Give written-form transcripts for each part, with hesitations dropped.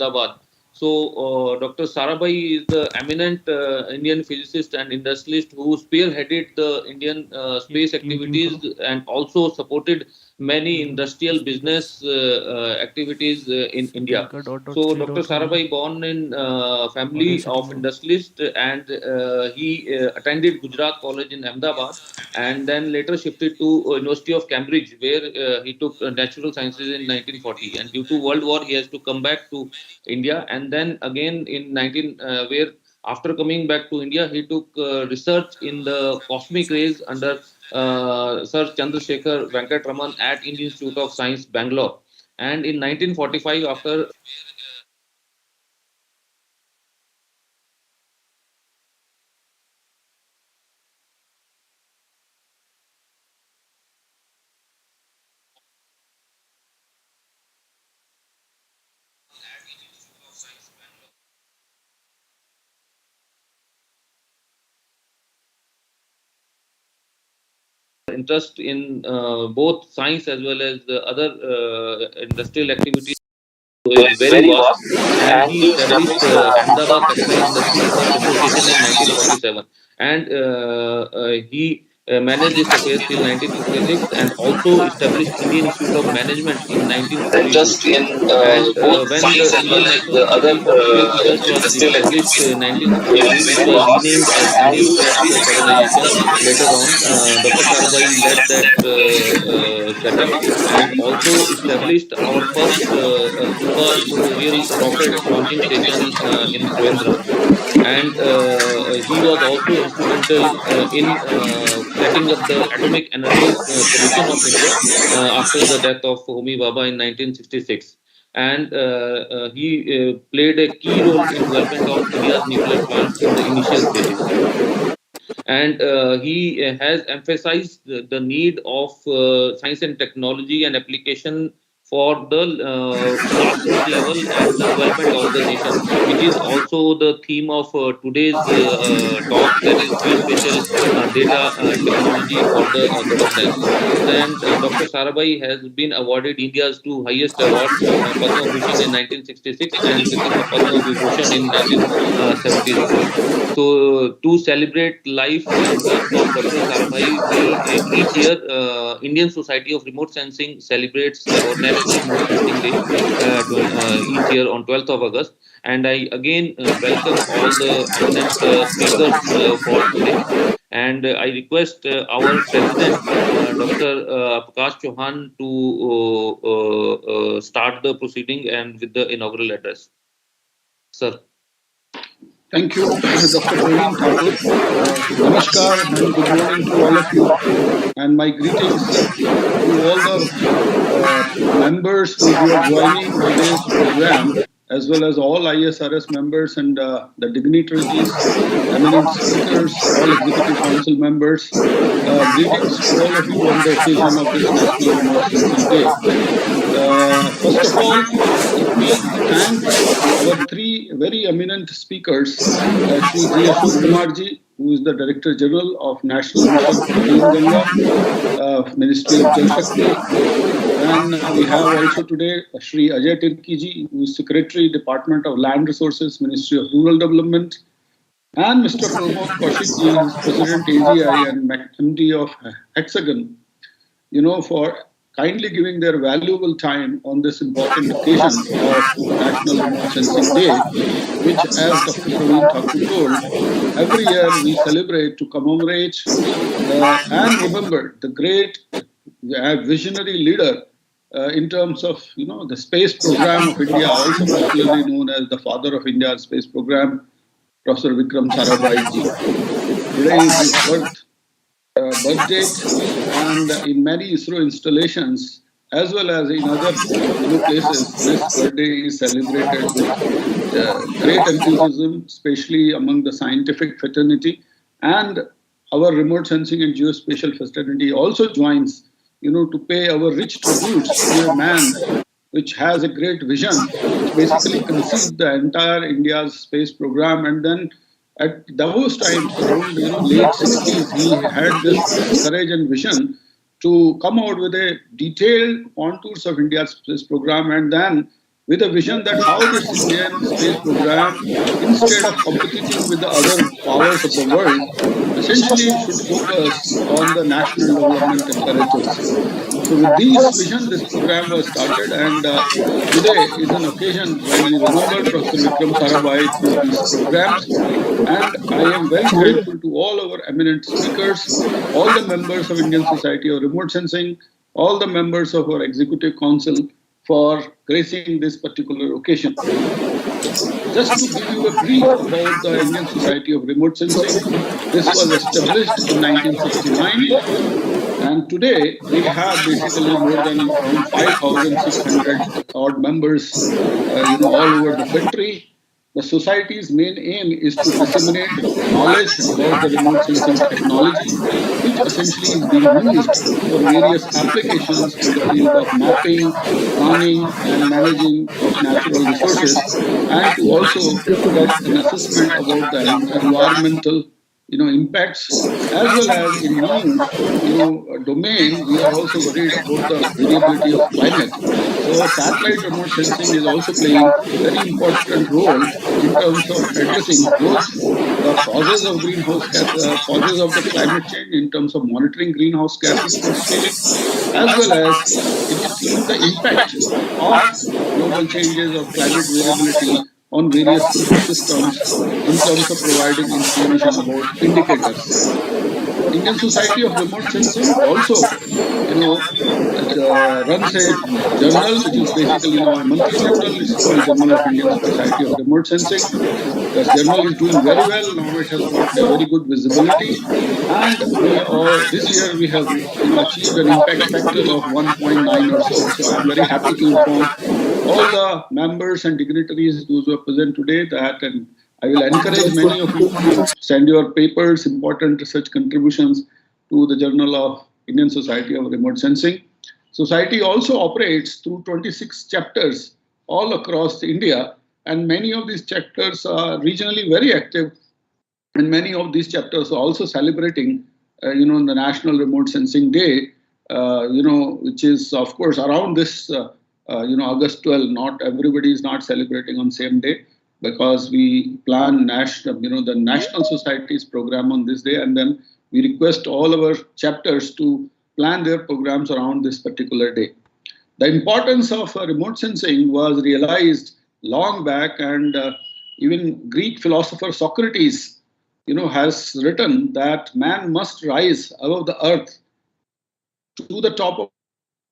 Ahmedabad. So, Dr. Sarabhai is the eminent Indian physicist and industrialist who spearheaded the Indian space activities and also supported many industrial business activities in India. So, Dr. Sarabhai born in family of industrialists and he attended Gujarat College in Ahmedabad and then later shifted to University of Cambridge where he took natural sciences in 1940. And due to World War, he has to come back to India, and then again in 19 where after coming back to India, he took research in the cosmic rays under Sir Chandrasekhar Venkatraman at Indian Institute of Science, Bangalore. And in 1945, after interest in both science as well as the other industrial activities is very vast, and he established Ahmedabad Textile Industries Association in 1947, and he managed this affairs till 1956, and also established Indian Institute of Management in 1952. And when the Indian National Committee for Space Research was established in 1963, which was renamed as Indian Space Research Organization later on, Dr. Sarabhai led that setup and also established our first supraequatorial rocket launching station in Trivandrum. And he was also instrumental in setting up the Atomic Energy Commission of India after the death of Homi Bhabha in 1966. And he played a key role in development of India's nuclear plants in the initial stages. And he has emphasized the need of science and technology and application for the grassroots level and the development of the nation, which is also the theme of today's talk, that is geospatial data technology for the governance. And Dr. Sarabhai has been awarded India's two highest awards, Padma Bhushan in 1966 and Padma Vibhushan in 1976. So, to celebrate life and work of Dr. Sarabhai, we each year Indian Society of Remote Sensing celebrates our National Remote Sensing Day each year on 12th of August. And I again welcome all the eminent speakers for today. And I request our president, Dr. Prakash Chauhan, to start the proceeding and with the inaugural address. Sir. Thank you, Dr. Praveen Thakur. Namaskar and good morning to all of you. And my greetings to all the members who are joining today's program, as well as all ISRS members and the dignitaries, eminent speakers, all executive council members. Greetings to all of you on the occasion of this National Remote Sensing Day. First of all, let me thank our three very eminent speakers, Shri G. Ashok Kumarji, who is the Director General of National Mission for Clean Ganga, Ministry of Jal Shakti. And we have also today Shri Ajay Tirkiji, who is Secretary, Department of Land Resources, Ministry of Rural Development. And Mr. Pramod Kaushikji, who is President AGI and MD of Hexagon, for kindly giving their valuable time on this important occasion of National Remote Sensing Day, which, as Dr. Praveen Thakur told, every year we celebrate to commemorate and remember the great visionary leader in terms of, the space program of India, also popularly known as the father of India's space program, Professor Vikram Sarabhai ji. Today is his birth date, and in many ISRO installations, as well as in other places, this birthday is celebrated with great enthusiasm, especially among the scientific fraternity. And our remote sensing and geospatial fraternity also joins, to pay our rich tributes to a man which has a great vision, which basically conceived the entire India's space program. And then at those times, around late 60s, he had this courage and vision to come out with a detailed contours of India's space program, and then with a vision that how this Indian space program, instead of competing with the other powers of the world, essentially it should focus on the national development imperatives. So with this vision, this program was started, and today is an occasion when we remember Professor Vikram Sarabhai through these programs. And I am very grateful to all our eminent speakers, all the members of Indian Society of Remote Sensing, all the members of our Executive Council for gracing this particular occasion. Just to give you a brief about the Indian Society of Remote Sensing, this was established in 1969, and today we have basically more than around 5,600 odd members, all over the country. The society's main aim is to disseminate knowledge about the remote sensing technology, which essentially is being used for various applications in the field of mapping, planning, and managing of natural resources, and to also get an assessment about the environmental, impacts, as well as in new, domain. We are also worried about the variability of climate. So satellite remote sensing is also playing very important role in terms of addressing both the causes of greenhouse gas, causes of the climate change in terms of monitoring greenhouse gases for scaling, as well as it is seeing the impact of global changes or climate variability on various ecosystems in terms of providing information about indicators. Indian Society of Remote Sensing also, runs a journal, which is basically now a monthly journal. It's called Journal of Indian Society of Remote Sensing. This journal is doing very well. Now it has got a very good visibility. And this year we have, achieved an impact factor of 1.9 or so. So I'm very happy to inform all the members and dignitaries, those who are present today, that, and I will encourage many of you to send your papers, important research contributions to the Journal of Indian Society of Remote Sensing. Society also operates through 26 chapters all across India, and many of these chapters are regionally very active, and many of these chapters are also celebrating, the National Remote Sensing Day, which is of course around this, August 12. Not everybody is not celebrating on same day, because we plan the National Society's program on this day, and then we request all our chapters to plan their programs around this particular day. The importance of remote sensing was realized long back, and even Greek philosopher Socrates, has written that man must rise above the earth to the top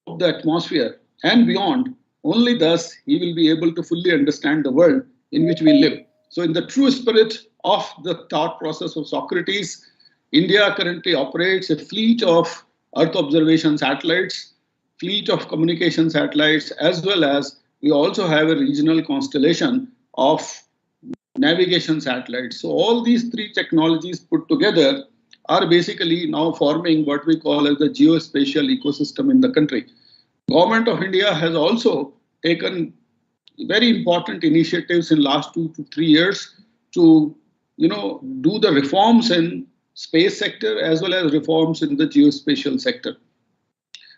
of the atmosphere and beyond. Only thus he will be able to fully understand the world in which we live. So in the true spirit of the thought process of Socrates, India currently operates a fleet of Earth observation satellites, fleet of communication satellites, as well as we also have a regional constellation of navigation satellites. So all these three technologies put together are basically now forming what we call as the geospatial ecosystem in the country. Government of India has also taken very important initiatives in last 2 to 3 years to, do the reforms in space sector as well as reforms in the geospatial sector.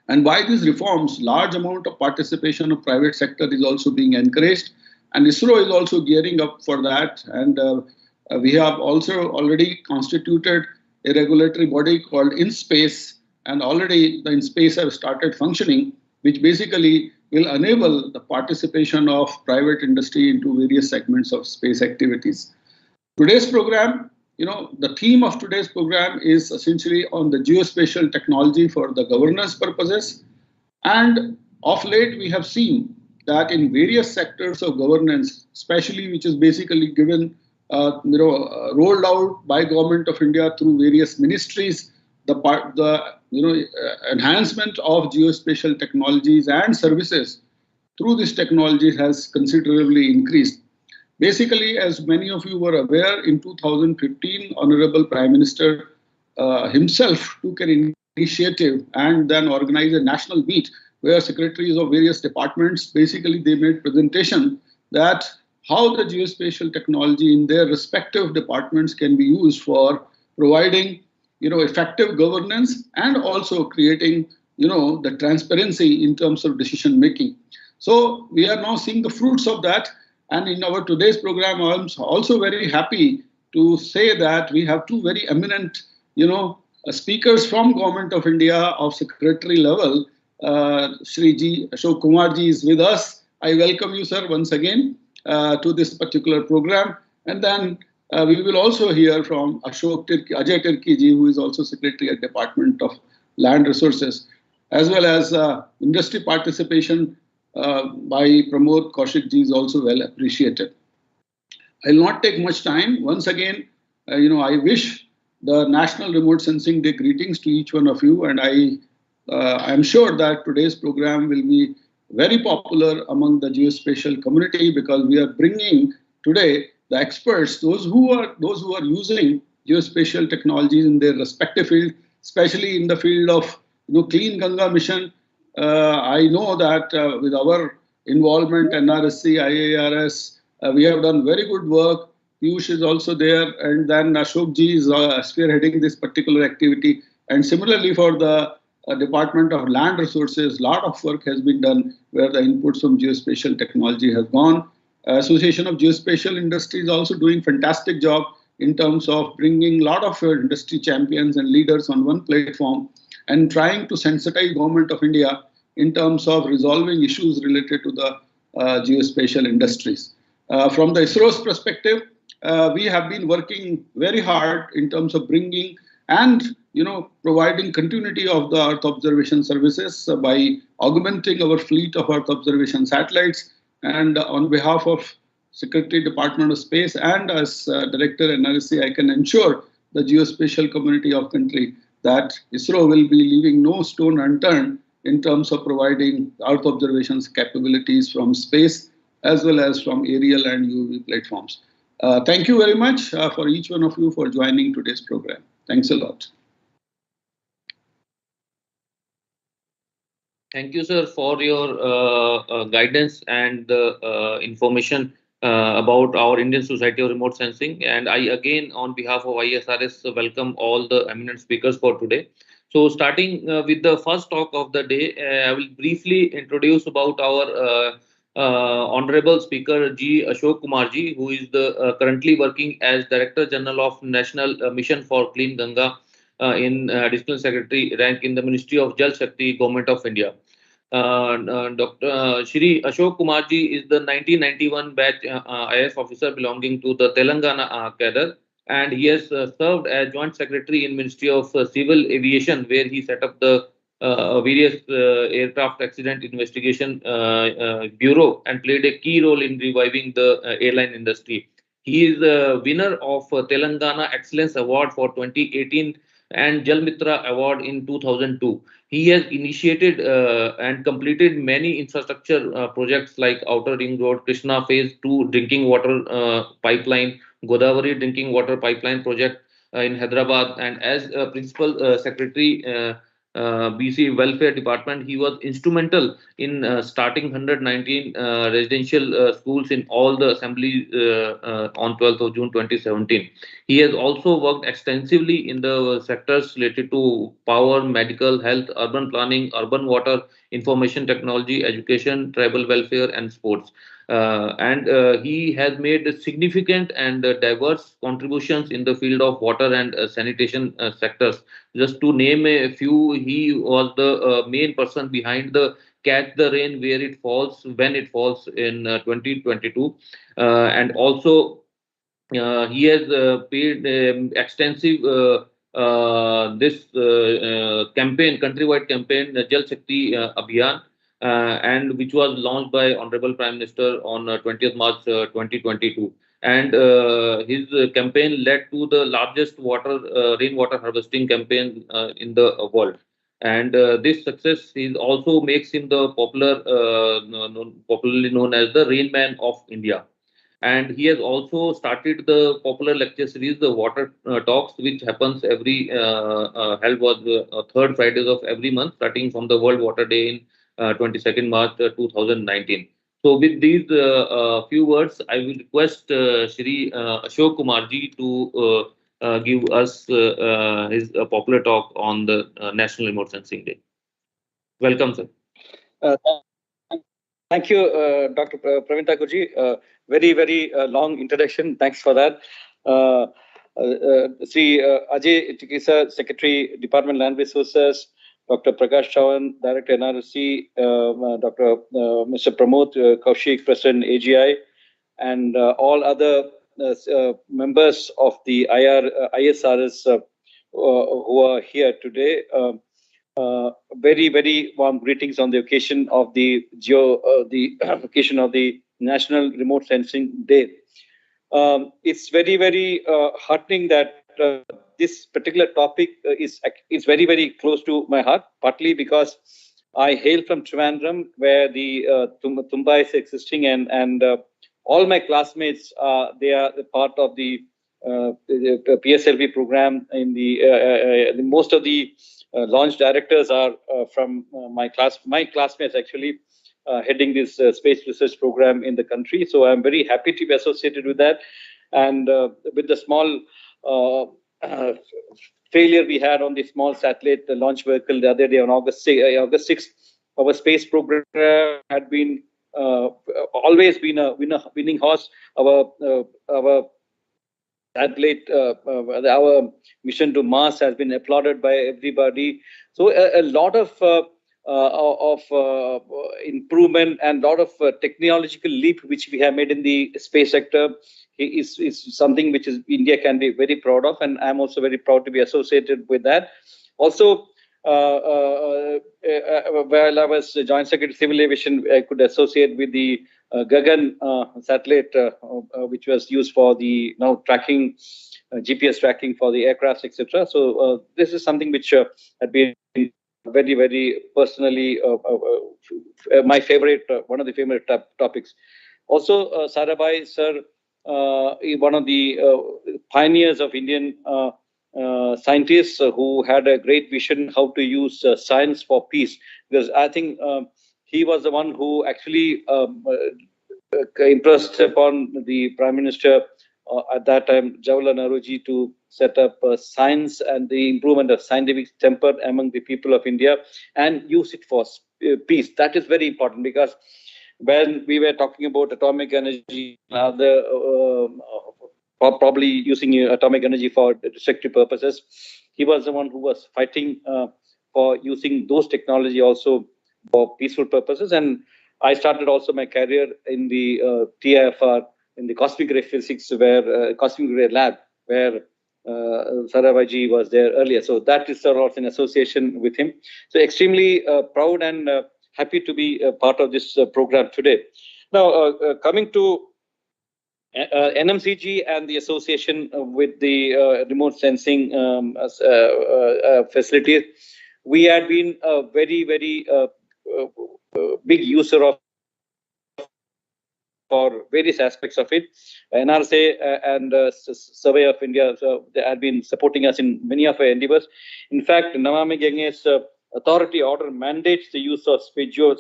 And by these reforms, large amount of participation of private sector is also being encouraged, and ISRO is also gearing up for that. And we have also already constituted a regulatory body called InSpace, and already the InSpace have started functioning, which basically will enable the participation of private industry into various segments of space activities. Today's program, the theme of today's program is essentially on the geospatial technology for the governance purposes. And of late, we have seen that in various sectors of governance, especially which is basically given, rolled out by Government of India through various ministries, the enhancement of geospatial technologies and services through this technology has considerably increased. Basically, as many of you were aware, in 2015, Honorable Prime Minister himself took an initiative and then organized a national meet where secretaries of various departments, basically they made presentation that how the geospatial technology in their respective departments can be used for providing, effective governance and also creating, the transparency in terms of decision making. So we are now seeing the fruits of that. And in our today's program, I'm also very happy to say that we have two very eminent, speakers from Government of India of secretary level. Shri G. Ashok Kumar ji is with us. I welcome you, sir, once again to this particular program. And then we will also hear from Ajay Tirki ji, who is also secretary at Department of Land Resources, as well as industry participation by Pramod Kaushik ji is also well appreciated. I'll not take much time. Once again, I wish the National Remote Sensing Day greetings to each one of you, and I'm sure that today's program will be very popular among the geospatial community because we are bringing today the experts, those who are using geospatial technologies in their respective field, especially in the field of Clean Ganga mission. I know that with our involvement, NRSC, ISRS, we have done very good work. Piyush is also there, and then Ashok ji is spearheading this particular activity. And similarly for the Department of Land Resources, a lot of work has been done where the inputs from geospatial technology have gone. Association of Geospatial Industry is also doing fantastic job in terms of bringing a lot of industry champions and leaders on one platform and trying to sensitize Government of India in terms of resolving issues related to the geospatial industries. From the ISRO's perspective, we have been working very hard in terms of bringing and providing continuity of the Earth observation services by augmenting our fleet of Earth observation satellites. And on behalf of Secretary Department of Space and as Director NRSC, I can ensure the geospatial community of country that ISRO will be leaving no stone unturned in terms of providing Earth observations capabilities from space as well as from aerial and UAV platforms. Thank you very much for each one of you for joining today's program. Thanks a lot. Thank you, sir, for your guidance and information about our Indian Society of Remote Sensing. And I again, on behalf of ISRS, welcome all the eminent speakers for today. So starting with the first talk of the day, I will briefly introduce about our Honorable Speaker G. Ashok Kumar ji, who is the currently working as Director General of National Mission for Clean Ganga in Additional Secretary rank in the Ministry of Jal Shakti, Government of India. Dr. Shri Ashok Kumar ji is the 1991 batch IS officer belonging to the Telangana cadre, and he has served as Joint Secretary in Ministry of Civil Aviation, where he set up the various aircraft accident investigation bureau and played a key role in reviving the airline industry. He is the winner of Telangana Excellence Award for 2018 and Jal Mitra Award in 2002. He has initiated and completed many infrastructure projects like Outer Ring Road, Krishna Phase 2 drinking water pipeline, Godavari drinking water pipeline project in Hyderabad, and as Principal Secretary BC Welfare Department, he was instrumental in starting 119 residential schools in all the assemblies on 12th of June 2017. He has also worked extensively in the sectors related to power, medical, health, urban planning, urban water, information technology, education, tribal welfare, and sports. And he has made significant and diverse contributions in the field of water and sanitation sectors. Just to name a few, he was the main person behind the Catch the Rain Where It Falls, When It Falls in 2022. And also, he has paid extensive this campaign, countrywide campaign, Jal Shakti Abhiyan, and which was launched by Honorable Prime Minister on 20th March 2022. And his campaign led to the largest rainwater harvesting campaign in the world. And this success is also makes him the popularly known as the Rain Man of India. And he has also started the popular lecture series, the Water Talks, which happens every held was third Fridays of every month, starting from the World Water Day in 22nd March 2019. So, with these few words, I will request Shri Ashok Kumar ji to give us his popular talk on the National Remote Sensing Day. Welcome, sir. Uh, Thank you, Dr. Praveen Thakurji. Very long introduction. Thanks for that. Sri Ajay Chikisa, Secretary, Department Land Resources, Dr. Prakash Chavan, Director NRSC, Dr. Mr. Pramod Kaushik, President AGI, and all other members of the ISRS who are here today. Very warm greetings on the occasion of the occasion of the National Remote Sensing Day. It's very heartening that this particular topic is very close to my heart. Partly because I hail from Trivandrum, where the Tumba is existing, and all my classmates they are the part of the PSLV program. In the most of the launch directors are from my classmates actually. Heading this space research program in the country. So I'm very happy to be associated with that. And with the small failure we had on the small satellite launch vehicle the other day on August 6th, our space program had been always been a winning horse. Our satellite, our mission to Mars has been applauded by everybody. So a lot of improvement and a lot of technological leap which we have made in the space sector is something which is India can be very proud of, and I'm also very proud to be associated with that. Also, while I was Joint Secretary Civil Aviation, I could associate with the Ganga satellite, which was used for the now tracking, GPS tracking for the aircraft, etc. So this is something which had been very personally my favorite, one of the favorite topics. Also, Sarabhai sir, one of the pioneers of Indian scientists who had a great vision how to use science for peace, because I think he was the one who actually impressed upon the Prime Minister at that time, Jawaharlal Nehru, to set up science and the improvement of scientific temper among the people of India and use it for peace. That is very important, because when we were talking about atomic energy, probably using atomic energy for destructive purposes, he was the one who was fighting for using those technology also for peaceful purposes. And I started also my career in the TIFR, in the cosmic ray physics, where cosmic ray lab, where Sarabhai ji was there earlier. So that is also in association with him. So extremely proud and happy to be part of this program today. Now, coming to NMCG and the association with the remote sensing facilities, we had been a very big user of for various aspects of it. NRSA and Survey of India, so they have been supporting us in many of our endeavors. In fact, Namami Gange's authority order mandates the use of spatial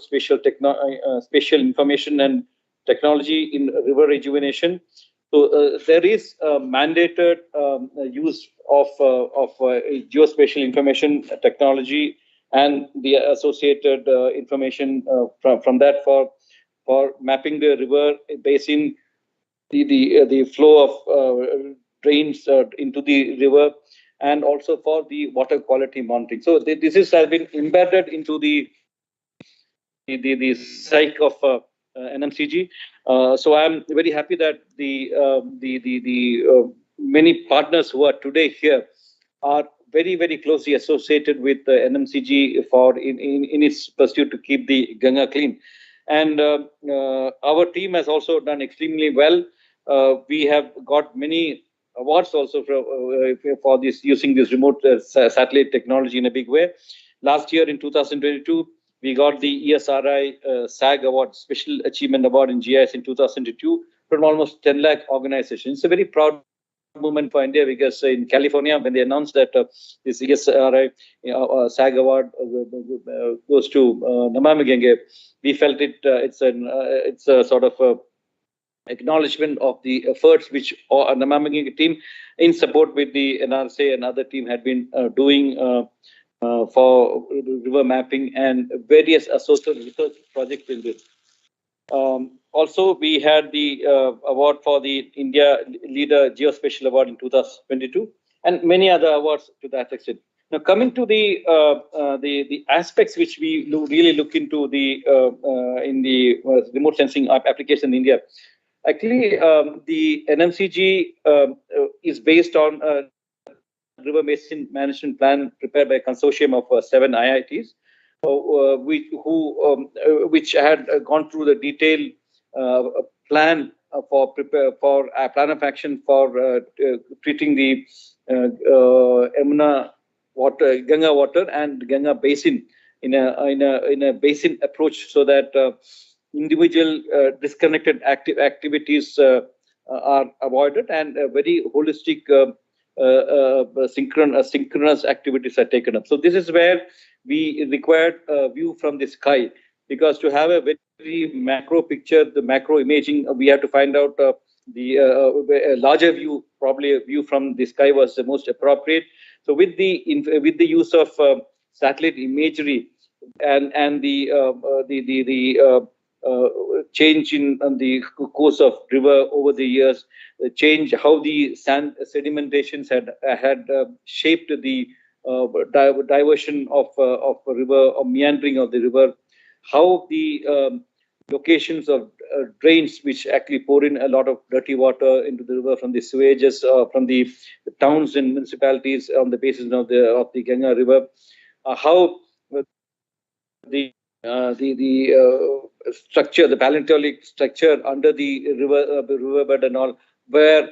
information and technology in river rejuvenation. So there is mandated use of geospatial information technology and the associated information from that for mapping the river basin, the flow of drains into the river, and also for the water quality monitoring. So this has been embedded into the psyche of NMCG. So I'm very happy that the many partners who are today here are very closely associated with NMCG for in its pursuit to keep the Ganga clean. And our team has also done extremely well. We have got many awards also for this, using this remote satellite technology in a big way. Last year in 2022, we got the ESRI SAG Award, Special Achievement Award in GIS in 2022 from almost 10 lakh organizations. It's a very proud movement for India, because in California, when they announced that this ESRI SAG Award goes to Namami Gange, we felt it's a sort of acknowledgement of the efforts which Namami Gange team, in support with the NRSA and other team, had been doing for river mapping and various associated research projects in this. Also, we had the award for the India Leader Geospatial Award in 2022, and many other awards to that extent. Now, coming to the aspects which we really look into the in the remote sensing application in India. Actually, the NMCG is based on a river basin management plan prepared by a consortium of 7 IITs, which had gone through the detailed plan for plan of action for treating the Yamuna water, Ganga water, and Ganga basin in a basin approach, so that individual disconnected activities are avoided, and very holistic synchronous activities are taken up. So this is where we required a view from the sky, because to have a very macro picture, the macro imaging, we have to find out a larger view. Probably a view from the sky was the most appropriate. So with the use of satellite imagery and the change in the course of river over the years, change how the sand sedimentations had shaped the diversion of a river, or meandering of the river, how the locations of drains which actually pour in a lot of dirty water into the river from the sewages from the towns and municipalities on the basis of the Ganga River, how the structure, the paleontologic structure under the riverbed and all, were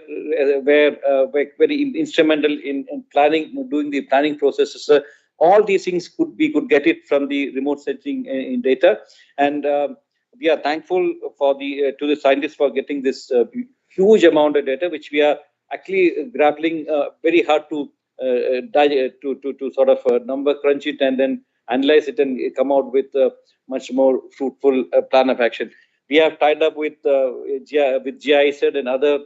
very instrumental in planning, doing the planning processes. All these things we could get it from the remote sensing in data, and we are thankful for to the scientists for getting this huge amount of data, which we are actually grappling very hard to sort of number crunch it and then analyze it and come out with a much more fruitful plan of action. We have tied up with GIZ and other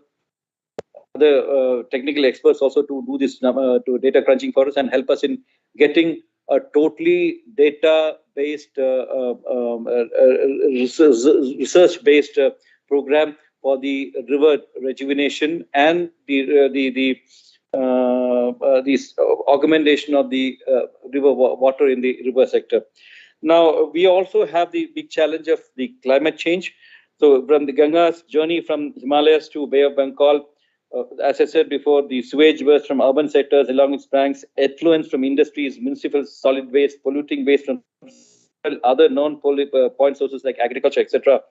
technical experts also to do this to data crunching for us and help us in getting a totally data-based, research-based program for the river rejuvenation and the augmentation of the river water in the river sector. Now, we also have the big challenge of the climate change. So from the Ganga's journey from Himalayas to Bay of Bengal, as I said before, the sewage burst from urban sectors along its banks, effluents from industries, municipal solid waste, polluting waste from other non-point sources like agriculture, etc.,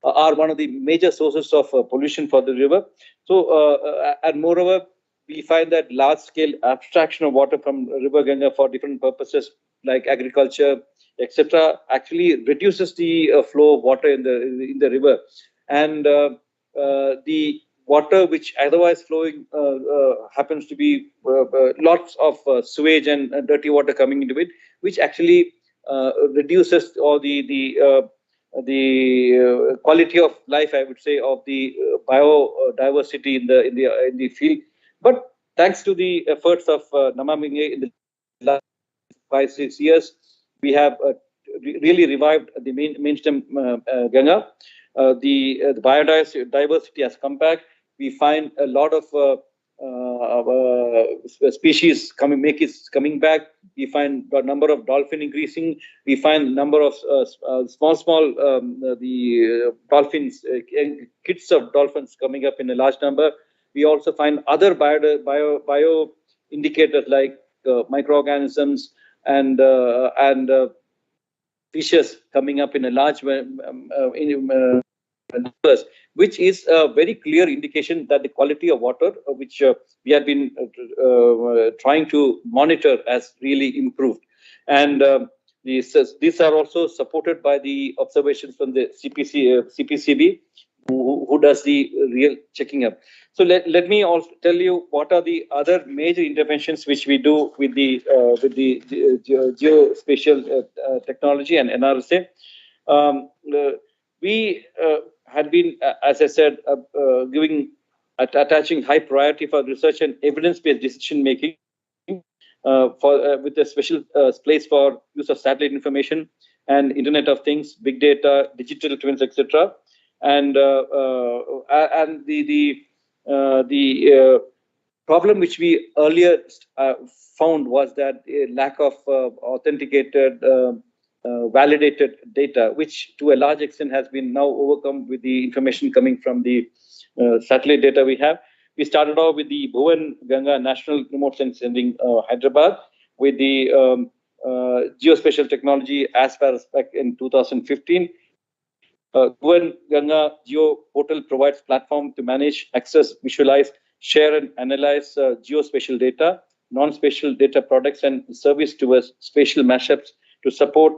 are one of the major sources of pollution for the river. So, and moreover, we find that large-scale abstraction of water from River Ganga for different purposes like agriculture, etc., actually reduces the flow of water in the river, and the water which otherwise flowing happens to be lots of sewage and dirty water coming into it, which actually reduces or the quality of life, I would say, of the biodiversity in the field. But thanks to the efforts of Namamingye in the last 5-6 years, we have really revived the mainstem Ganga. The biodiversity has come back. We find a lot of species coming back. We find the number of dolphin increasing. We find number of small the dolphins, kids of dolphins coming up in a large number. We also find other bio indicators like microorganisms and fishes coming up in a large numbers, which is a very clear indication that the quality of water, which we have been trying to monitor, has really improved. And these are also supported by the observations from the CPCB, who does the real checking up. So let me also tell you what are the other major interventions which we do with the geospatial technology and NRSA. We had been, as I said, attaching high priority for research and evidence-based decision making, with a special place for use of satellite information, and Internet of Things, big data, digital twins, etc. And the problem which we earlier found was that a lack of authenticated, validated data, which to a large extent has been now overcome with the information coming from the satellite data we have. We started off with the Bhuvan Ganga National Remote Sensing Hyderabad, with the geospatial technology as far as back in 2015. Bhuvan Ganga geoportal provides platform to manage, access, visualize, share and analyze geospatial data, non-spatial data products and service towards spatial mashups to support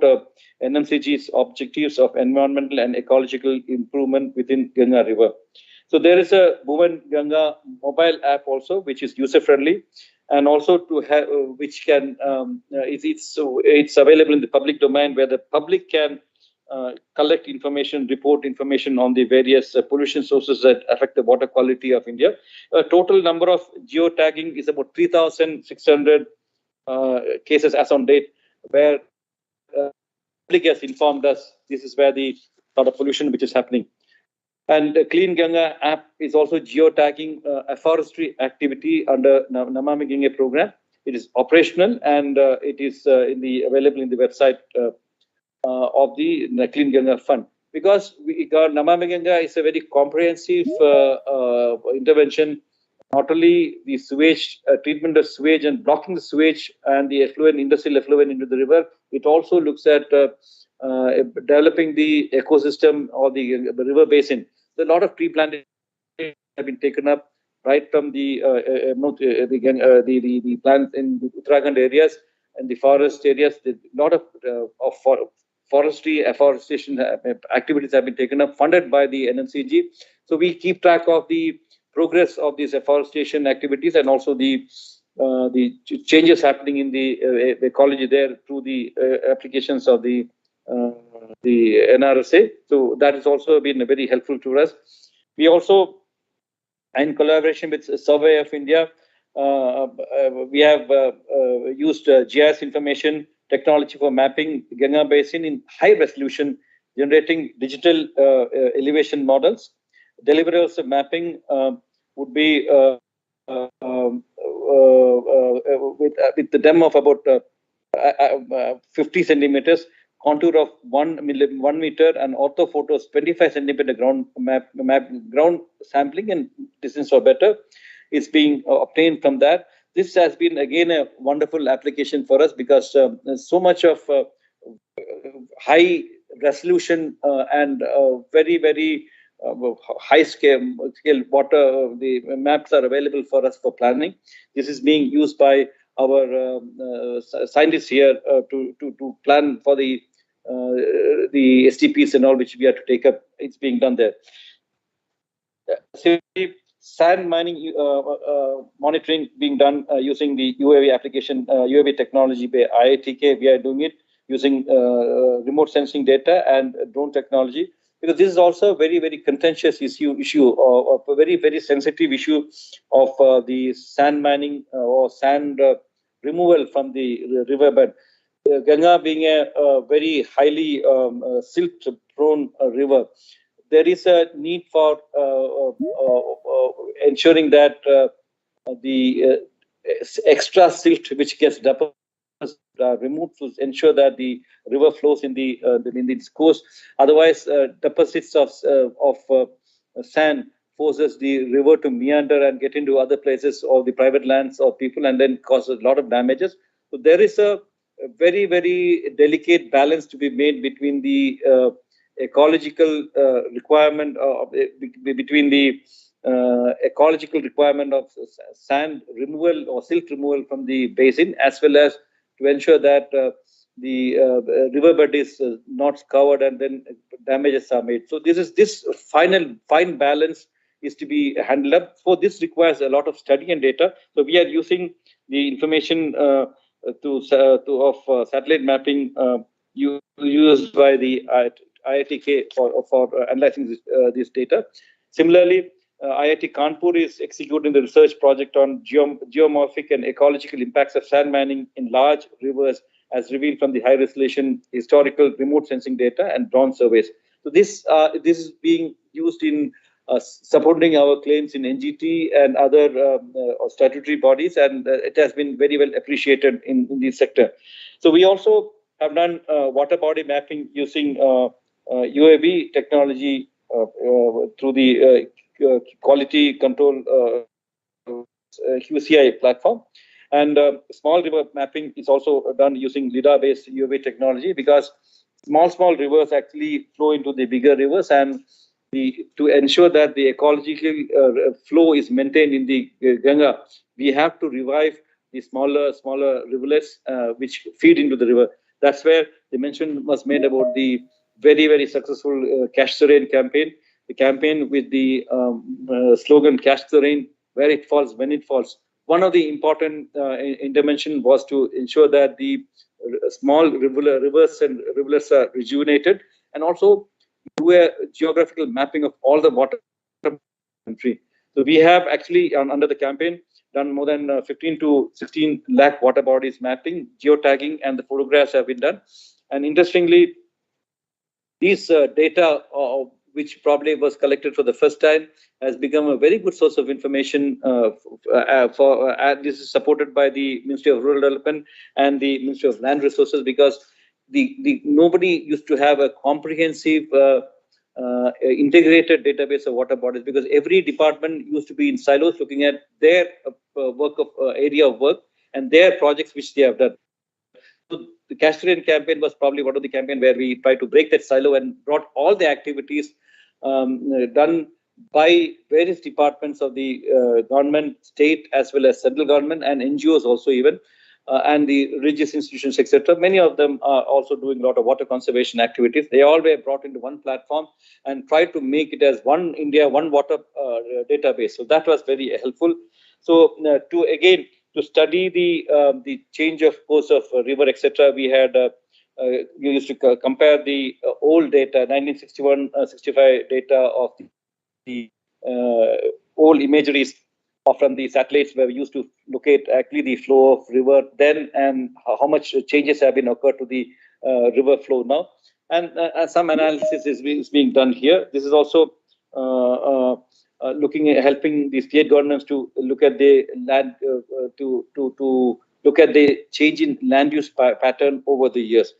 NMCG's objectives of environmental and ecological improvement within Ganga River. So there is a Bhuvan Ganga mobile app also, which is user-friendly, and also to have which can it's available in the public domain, where the public can collect information, report information on the various pollution sources that affect the water quality of India. Total number of geotagging is about 3,600 cases as on date, where public has informed us this is where the sort of pollution which is happening. And the Clean Ganga app is also geotagging a forestry activity under Namami Ganga program. It is operational, and it is available in the website of the Clean Ganga Fund. Because Namami Ganga is a very comprehensive intervention, not only the sewage, treatment of sewage and blocking the sewage and the effluent, industrial effluent into the river, it also looks at developing the ecosystem or the river basin. So a lot of tree planting have been taken up right from the plants in the Uttarakhand areas and the forest areas. A lot of forestry, afforestation activities have been taken up, funded by the NMCG. So we keep track of the progress of these afforestation activities and also the changes happening in the ecology there through the applications of the NRSC. So that has also been very helpful to us. We also, in collaboration with Survey of India, we have used GIS information technology for mapping Ganga Basin in high resolution, generating digital elevation models. Deliverers of mapping would be with the depth of about 50 centimeters, contour of 1 meter, and ortho photos 25 centimeter ground ground sampling and distance or better is being obtained from that. This has been again a wonderful application for us, because so much of high resolution and very high scale water the maps are available for us for planning. This is being used by our scientists here to plan for the STPs and all which we have to take up. It's being done there. Sand mining monitoring being done using the UAV application, UAV technology by IITK. We are doing it using remote sensing data and drone technology, because this is also a very contentious issue or a very sensitive issue of the sand mining or sand removal from the riverbed. Ganga being a very highly silt-prone river, there is a need for ensuring that the extra silt which gets deposited removed to ensure that the river flows in its course. Otherwise, deposits of sand forces the river to meander and get into other places or the private lands or people, and then cause a lot of damages. So there is a very delicate balance to be made between the ecological requirement between the ecological requirement of sand removal or silt removal from the basin, as well as to ensure that the riverbed is not covered and then damages are made. So this fine balance is to be handled up. So this requires a lot of study and data. So we are using the information of satellite mapping used by the IITK for analyzing this data. Similarly, IIT Kanpur is executing the research project on geomorphic and ecological impacts of sand mining in large rivers as revealed from the high resolution historical remote sensing data and drone surveys. So this is being used in supporting our claims in NGT and other statutory bodies, and it has been very well appreciated in this sector. So we also have done water body mapping using UAV technology through the quality control QCI platform. And small river mapping is also done using LIDAR-based UAV technology, because small rivers actually flow into the bigger rivers, and to ensure that the ecological flow is maintained in the Ganga, we have to revive the smaller rivulets which feed into the river. That's where the mention was made about the very successful Cash the Rain campaign. The campaign with the slogan "Cash the Rain, where it falls, when it falls." One of the important intervention was to ensure that the small rivers and rivulets are rejuvenated, and also do a geographical mapping of all the water country. So we have actually under the campaign done more than 15 to 16 lakh water bodies mapping, geotagging, and the photographs have been done. And interestingly, these data, which probably was collected for the first time, has become a very good source of information this is supported by the Ministry of Rural Development and the Ministry of Land Resources, because nobody used to have a comprehensive integrated database of water bodies, because every department used to be in silos looking at their area of work and their projects which they have done. So the Cash the Rain campaign was probably one of the campaign where we tried to break that silo and brought all the activities done by various departments of the government, state, as well as central government, and NGOs also even, and the religious institutions, etc. Many of them are also doing a lot of water conservation activities. They all were brought into one platform and tried to make it as one India, one water database. So that was very helpful. So to study the change of course of river, etc., we had we used to compare the old data, 1961-65 data of the old imageries from the satellites, where we used to locate actually the flow of river then and how much changes have been occurred to the river flow now. And some analysis is being done here. This is also looking at helping the state governments to look at the land to look at the change in land use pattern over the years.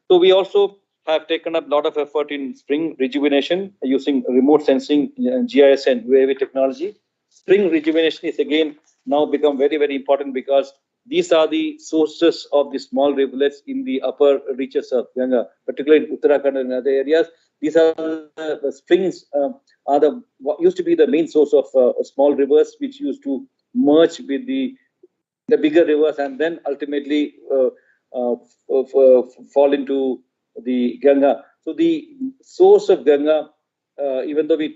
So we also have taken up a lot of effort in spring rejuvenation using remote sensing, GIS, and UAV technology. Spring rejuvenation is again now become very important, because these are the sources of the small rivulets in the upper reaches of Ganga, particularly in Uttarakhand and other areas. These are the springs are what used to be the main source of small rivers, which used to merge with the bigger rivers and then ultimately fall into the Ganga. So the source of Ganga, even though we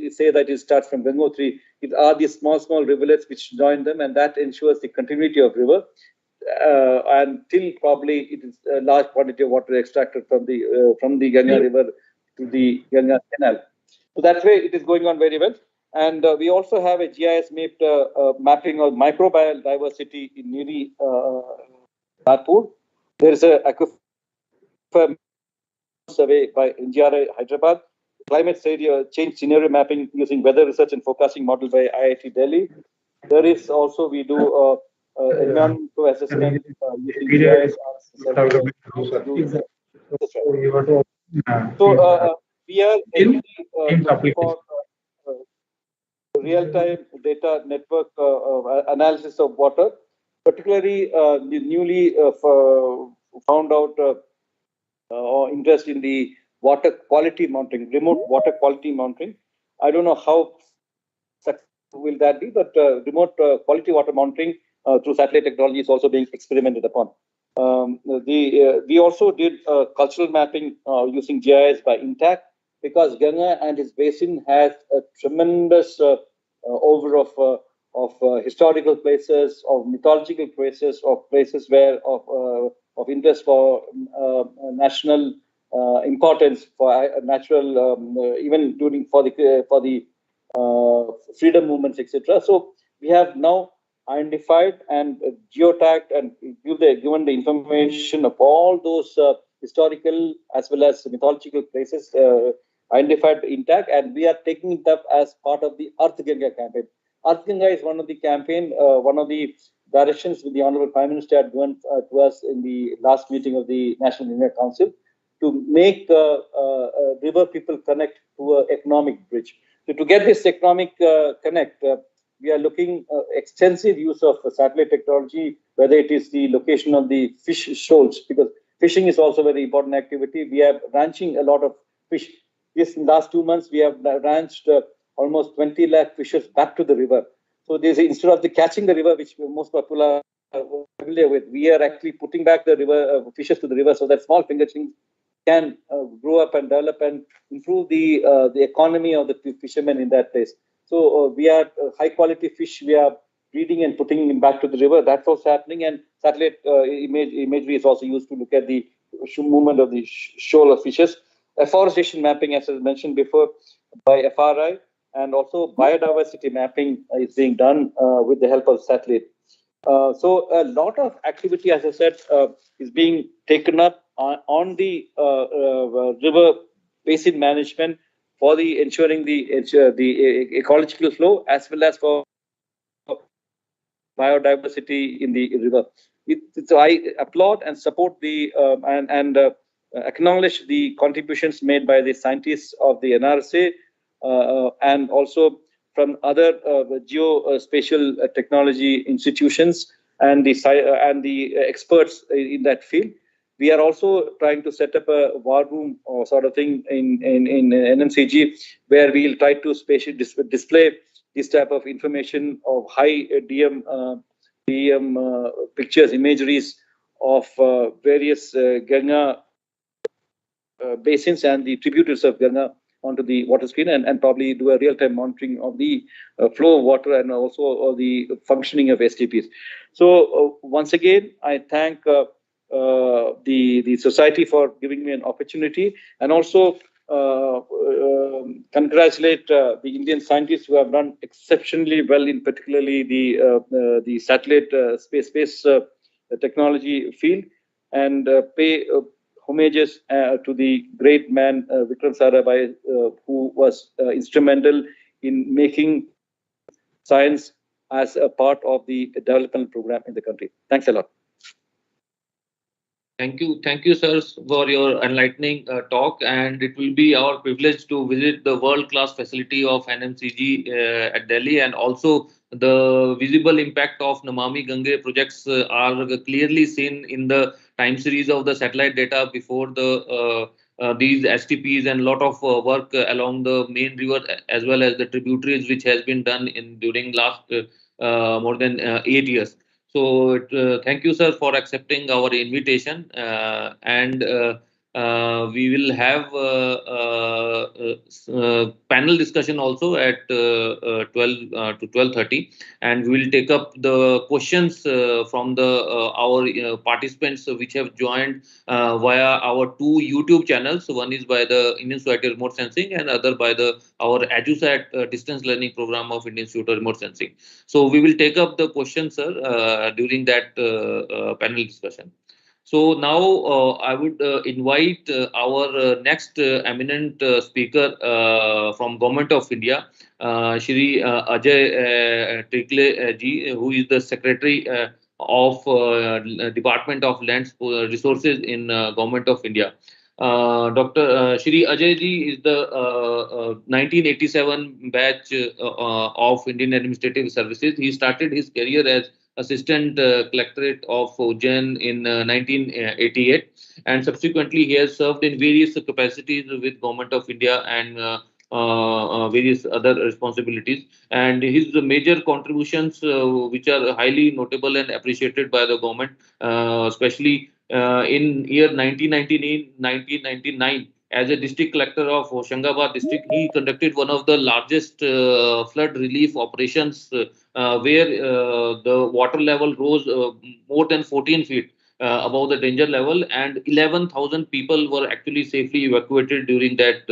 say that it starts from Gangotri, it are these small rivulets which join them, and that ensures the continuity of river. Until probably it is a large quantity of water extracted from the Ganga river to the Ganga canal. So that way it is going on very well. And we also have a GIS mapping of microbial diversity in Niri Nagpur. There is a aquifer survey by NGRI Hyderabad, climate change scenario mapping using weather research and forecasting model by IIT Delhi. There is also, we do environmental assessment using GIS. So we are looking for real-time data network analysis of water, particularly the newly found out or interest in the water quality monitoring, remote water quality monitoring. I don't know how successful will that be, but remote quality water monitoring through satellite technology is also being experimented upon. We also did cultural mapping using GIS by Intact, because Ganga and its basin has a tremendous over of historical places, of mythological places, of places where of interest for national importance, for natural even during for the freedom movements, etc. So we have now identified and geotagged and given the information of all those historical as well as mythological places identified intact, and we are taking it up as part of the Earth Ganga campaign. Earth Ganga is one of the campaign, one of the directions with the Honorable Prime Minister had given to us in the last meeting of the National Ganga Council to make river people connect to an economic bridge. So to get this economic connect, we are looking extensive use of satellite technology, whether it is the location of the fish shoals, because fishing is also a very important activity. We are ranching a lot of fish. This last 2 months, we have ranched almost 20 lakh fishes back to the river. So there's instead of the catching the river, which most people are familiar with, we are actually putting back the river fishes to the river so that small fingerlings can grow up and develop and improve the economy of the fishermen in that place. So we are high quality fish. We are breeding and putting them back to the river. That's also happening. And satellite imagery is also used to look at the movement of the shoal of fishes. Afforestation mapping, as I mentioned before, by FRI, and also biodiversity mapping is being done with the help of satellite. So a lot of activity, as I said, is being taken up on the river basin management for the ensuring the ecological flow as well as for biodiversity in the river. So I applaud and support the and acknowledge the contributions made by the scientists of the NRSC and also from other geospatial technology institutions and the experts in that field. We are also trying to set up a war room or sort of thing in NMCG, where we'll try to display this type of information of high DM pictures, imageries of various Ganga basins and the tributaries of Ganga onto the water screen, and probably do a real-time monitoring of the flow of water and also the functioning of STPs. So once again, I thank the society for giving me an opportunity, and also congratulate the Indian scientists who have done exceptionally well in particularly the satellite space technology field, and pay homages to the great man Vikram Sarabhai, who was instrumental in making science as a part of the development program in the country. Thanks a lot. Thank you, sir, for your enlightening talk. And it will be our privilege to visit the world-class facility of NMCG at Delhi, and also the visible impact of Namami Gange projects are clearly seen in the time series of the satellite data before these STPs, and a lot of work along the main river as well as the tributaries, which has been done during last more than 8 years. So thank you, sir, for accepting our invitation, and we will have panel discussion also at 12 to 12:30, and we will take up the questions from the our participants which have joined via our two YouTube channels. One is by the Indian Society of Remote Sensing, and other by our EduSat distance learning program of Indian Institute of Remote Sensing. So we will take up the questions, sir, during that panel discussion. So now I would invite our next eminent speaker from Government of India, Shri Ajay Trikle ji, who is the Secretary of Department of Land Resources in Government of India. Dr. Shri Ajay ji is the 1987 batch of Indian Administrative Services. He started his career as Assistant Collectorate of Ujjain in 1988, and subsequently he has served in various capacities with Government of India and various other responsibilities. And his major contributions, which are highly notable and appreciated by the government, especially in year 1999, as a district collector of Hoshangabad district, he conducted one of the largest flood relief operations where the water level rose more than 14 feet above the danger level, and 11,000 people were actually safely evacuated during that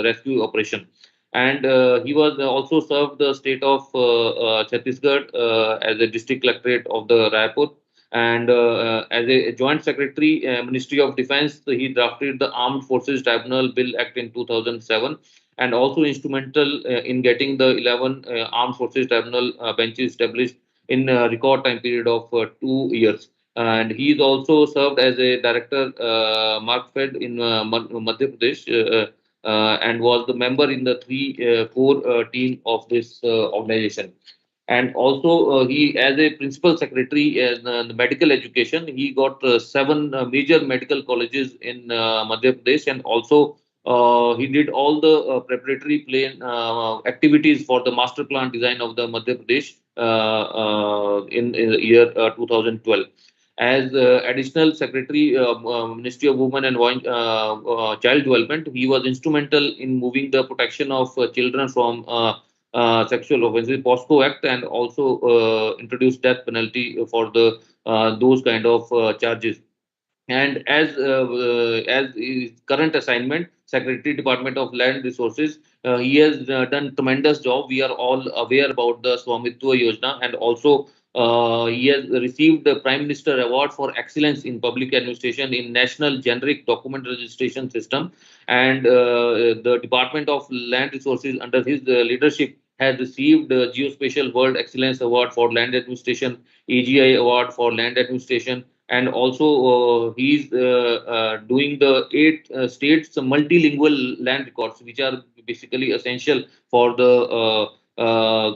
rescue operation. And he was also served the state of Chhattisgarh as a district collectorate of the Raipur. And as a joint secretary, Ministry of Defense, he drafted the Armed Forces Tribunal Bill Act in 2007, and also instrumental in getting the 11 Armed Forces Tribunal benches established in a record time period of 2 years. And he is also served as a director, Mark Fed in Madhya Pradesh, and was the member in the three core team of this organization. And also, he, as a principal secretary in the medical education, he got seven major medical colleges in Madhya Pradesh, and also he did all the preparatory plan activities for the master plan design of the Madhya Pradesh in the year 2012. As additional secretary, Ministry of Women and Child Development, he was instrumental in moving the protection of children from sexual offences, POSCO Act, and also introduced death penalty for the those kind of charges. And as his current assignment, Secretary Department of Land Resources, he has done tremendous job. We are all aware about the Swamitwa Yojana, and also he has received the Prime Minister Award for Excellence in Public Administration in National Generic Document Registration System. And the Department of Land Resources, under his leadership, has received the Geospatial World Excellence Award for Land Administration, AGI Award for Land Administration, and also he's doing the eight states multilingual land records, which are basically essential for the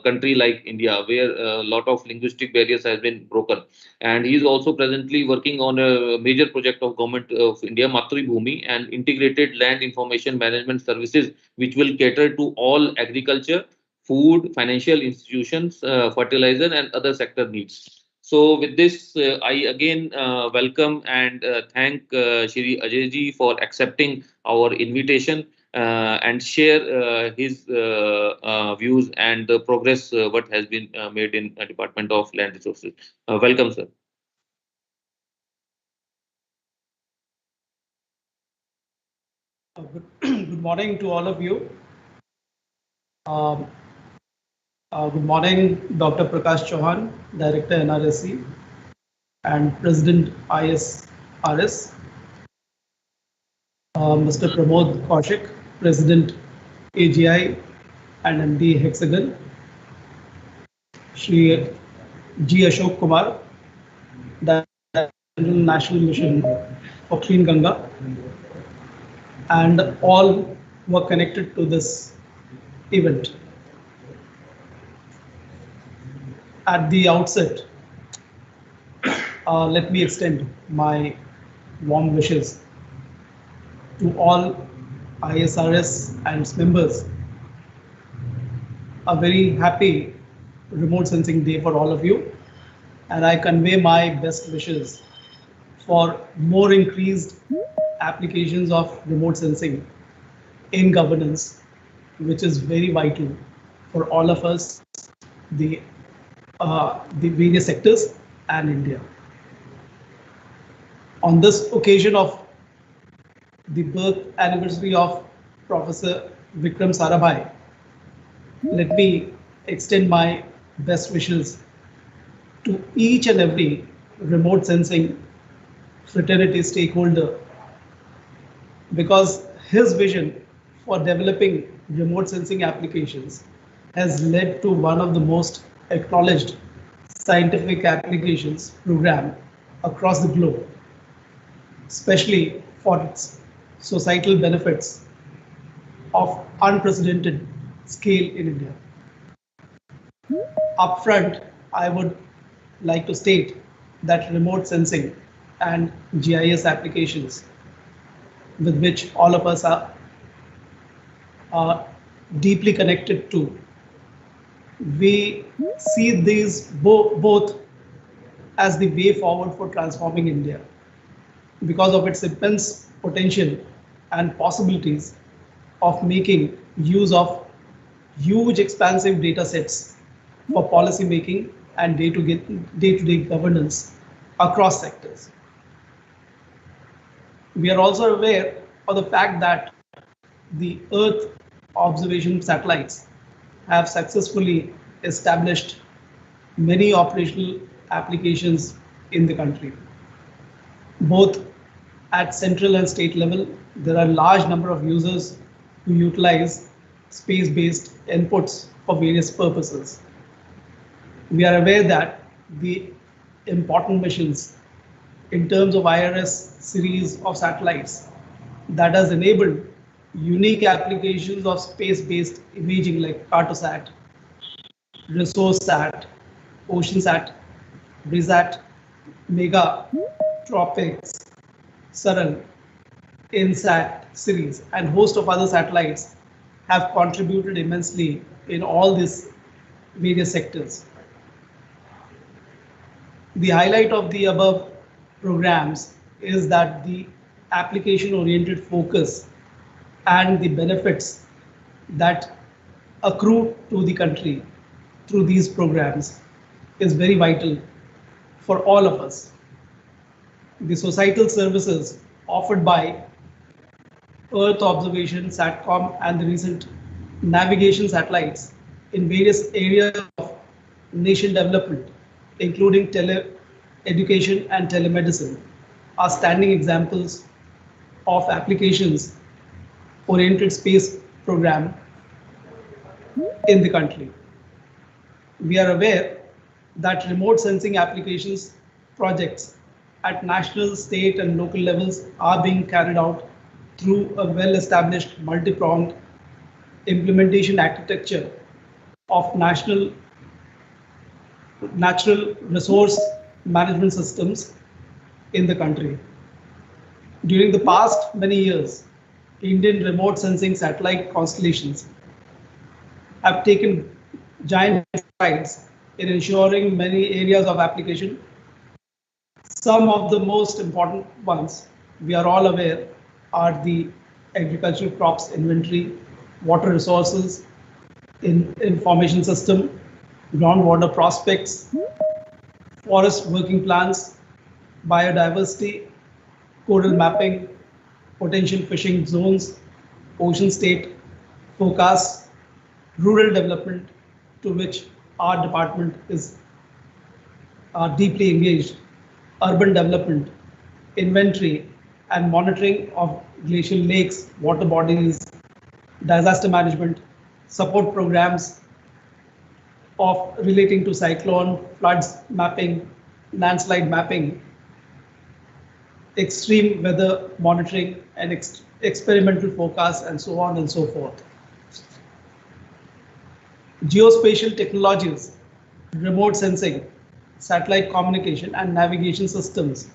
country like India, where a lot of linguistic barriers has been broken. And he is also presently working on a major project of Government of India, Matri Bhumi, and integrated land information management services, which will cater to all agriculture, food, financial institutions, fertilizer, and other sector needs. So with this, I again welcome and thank Shri Ajay ji for accepting our invitation and share his views and the progress what has been made in Department of Land Resources. Welcome, sir. Good morning to all of you. Um, Good morning, Dr. Prakash Chauhan, Director NRSC and President ISRS. Mr. Pramod Kaushik, President AGI and MD Hexagon. Shri G. Ashok Kumar, Director National Mission for Clean Ganga, and all who are connected to this event. At the outset, let me extend my warm wishes to all ISRS and its members. A very happy remote sensing day for all of you, and I convey my best wishes for more increased applications of remote sensing in governance, which is very vital for all of us, the various sectors and India. On this occasion of the birth anniversary of Professor Vikram Sarabhai, let me extend my best wishes to each and every remote sensing fraternity stakeholder, because his vision for developing remote sensing applications has led to one of the most acknowledged scientific applications program across the globe, especially for its societal benefits of unprecedented scale in India. Upfront, I would like to state that remote sensing and GIS applications, with which all of us are deeply connected to, we see these both as the way forward for transforming India because of its immense potential and possibilities of making use of huge expansive data sets for policy making and day-to-day governance across sectors. We are also aware of the fact that the Earth observation satellites have successfully established many operational applications in the country. Both at central and state level, there are a large number of users who utilize space-based inputs for various purposes. We are aware that the important missions in terms of IRS series of satellites that has enabled unique applications of space-based imaging like Cartosat, ResourceSat, OceanSat, BRISAT, Mega, Tropics, Saral, INSAT series, and host of other satellites have contributed immensely in all these various sectors. The highlight of the above programs is that the application-oriented focus and the benefits that accrue to the country through these programs is very vital for all of us. The societal services offered by Earth observation, SATCOM, and the recent navigation satellites in various areas of nation development, including education and telemedicine, are standing examples of applications oriented space program in the country. We are aware that remote sensing applications projects at national, state, and local levels are being carried out through a well-established multi-pronged implementation architecture of national natural resource management systems in the country. During the past many years, Indian remote sensing satellite constellations have taken giant strides in ensuring many areas of application. Some of the most important ones, we are all aware, are the agricultural crops inventory, water resources, information system, groundwater prospects, forest working plans, biodiversity, coral mapping, potential fishing zones, ocean state forecasts, rural development, to which our department is deeply engaged, urban development, inventory and monitoring of glacial lakes, water bodies, disaster management, support programs of relating to cyclone, floods mapping, landslide mapping, extreme weather monitoring and experimental forecasts, and so on and so forth. Geospatial technologies, remote sensing, satellite communication and navigation systems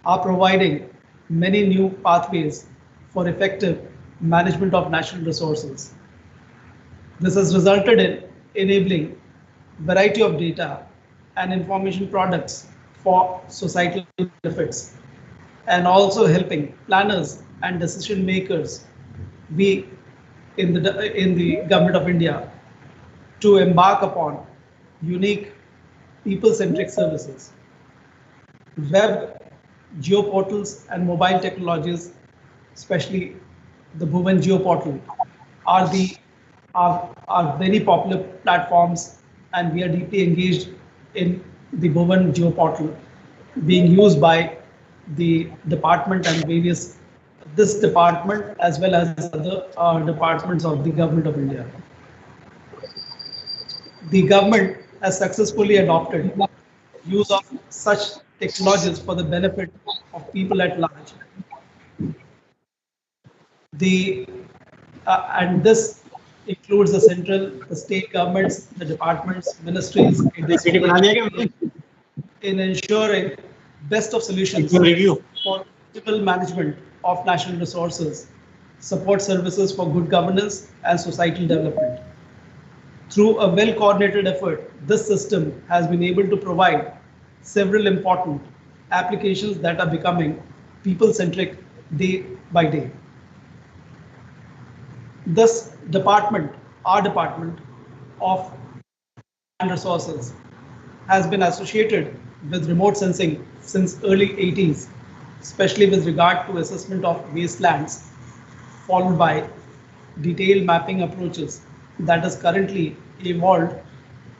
are providing many new pathways for effective management of natural resources. This has resulted in enabling variety of data and information products for societal benefits, and also helping planners and decision makers be in the government of India to embark upon unique people-centric services. Web, geoportals and mobile technologies, especially the Bhuvan geoportal, are very popular platforms, and we are deeply engaged in the Bhuvan geoportal being used by the department and this department as well as other departments of the government of India. The government has successfully adopted use of such technologies for the benefit of people at large. And this includes the central, the state governments, the departments, ministries, in ensuring best of solutions for optimal management of national resources, support services for good governance and societal development. Through a well-coordinated effort, this system has been able to provide several important applications that are becoming people-centric day by day. This department, our department of land resources, has been associated with remote sensing since early 80s, especially with regard to assessment of wastelands, followed by detailed mapping approaches that is currently evolved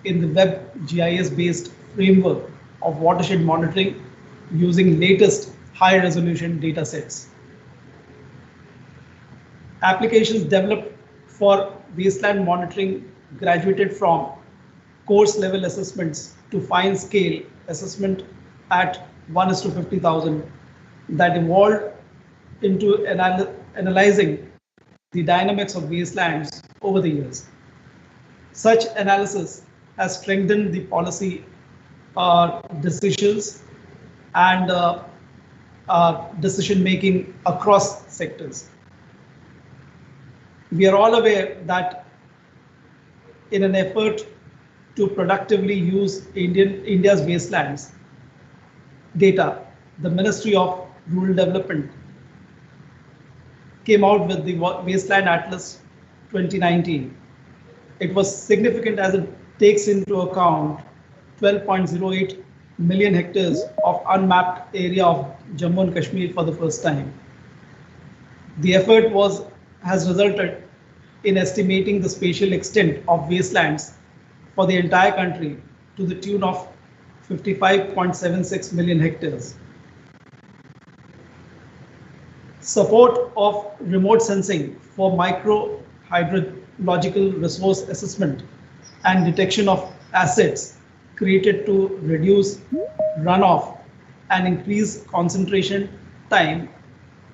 in the web GIS based framework of watershed monitoring using latest high resolution data sets. Applications developed for wasteland monitoring graduated from course level assessments to fine scale assessment at 1:50,000 that evolved into analyzing the dynamics of wastelands over the years. Such analysis has strengthened the policy decisions and decision making across sectors. We are all aware that in an effort to productively use India's wastelands data, the Ministry of Rural Development came out with the Wasteland Atlas 2019. It was significant as it takes into account 12.08 million hectares of unmapped area of Jammu and Kashmir for the first time. The effort has resulted in estimating the spatial extent of wastelands for the entire country to the tune of 55.76 million hectares. Support of remote sensing for micro hydrological resource assessment and detection of assets created to reduce runoff and increase concentration time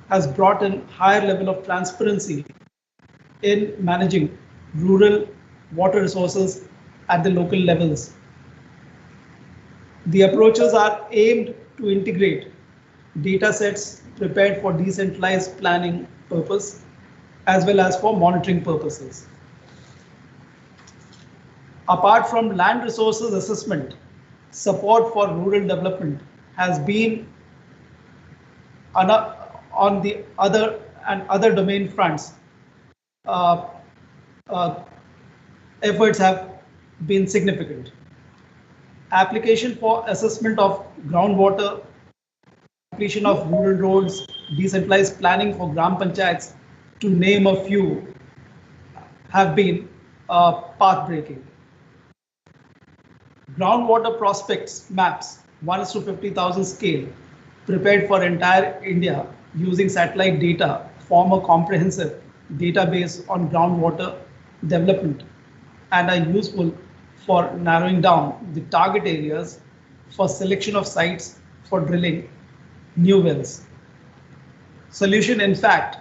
has brought in higher level of transparency in managing rural water resources at the local levels. The approaches are aimed to integrate data sets prepared for decentralized planning purpose as well as for monitoring purposes. Apart from land resources assessment, support for rural development has been on the other domain fronts. Efforts have been significant. Application for assessment of groundwater, completion of rural roads, decentralized planning for Gram Panchayats, to name a few, have been path-breaking. Groundwater prospects maps 1:50,000 scale prepared for entire India using satellite data form a comprehensive database on groundwater development and are useful for narrowing down the target areas for selection of sites for drilling new wells. Solution, in fact,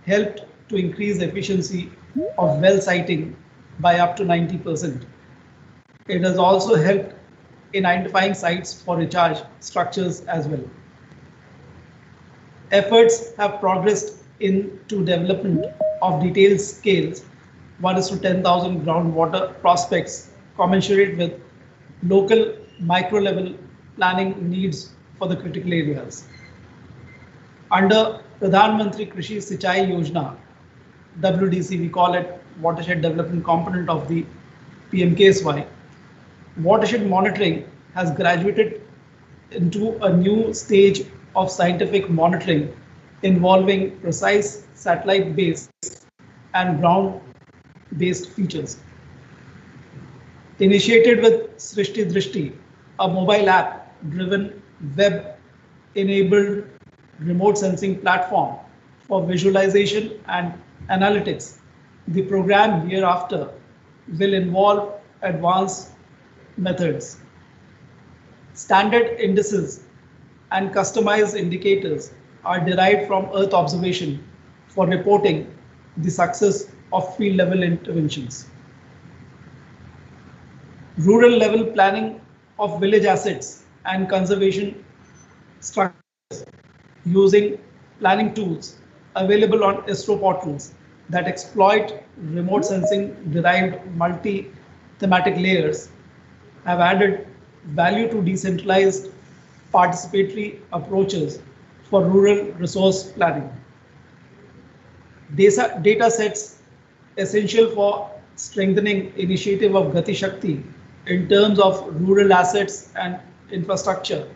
helped to increase efficiency of well siting by up to 90%. It has also helped in identifying sites for recharge structures as well. Efforts have progressed into development of detailed scales 1:10,000 groundwater prospects commensurate with local micro level planning needs for the critical areas. Under Pradhan Mantri Krishi Sinchai Yojana, WDC, we call it Watershed Development Component of the PMKSY, watershed monitoring has graduated into a new stage of scientific monitoring involving precise satellite-based and ground-based features. Initiated with Srishti Drishti, a mobile app-driven web-enabled remote sensing platform for visualization and analytics, the program hereafter will involve advanced methods, standard indices, and customized indicators are derived from Earth observation for reporting the success of field level interventions. Rural level planning of village assets and conservation structures using planning tools available on ISRO portals that exploit remote sensing derived multi-thematic layers have added value to decentralized participatory approaches for rural resource planning. Data sets essential for strengthening initiative of Gati Shakti in terms of rural assets and infrastructure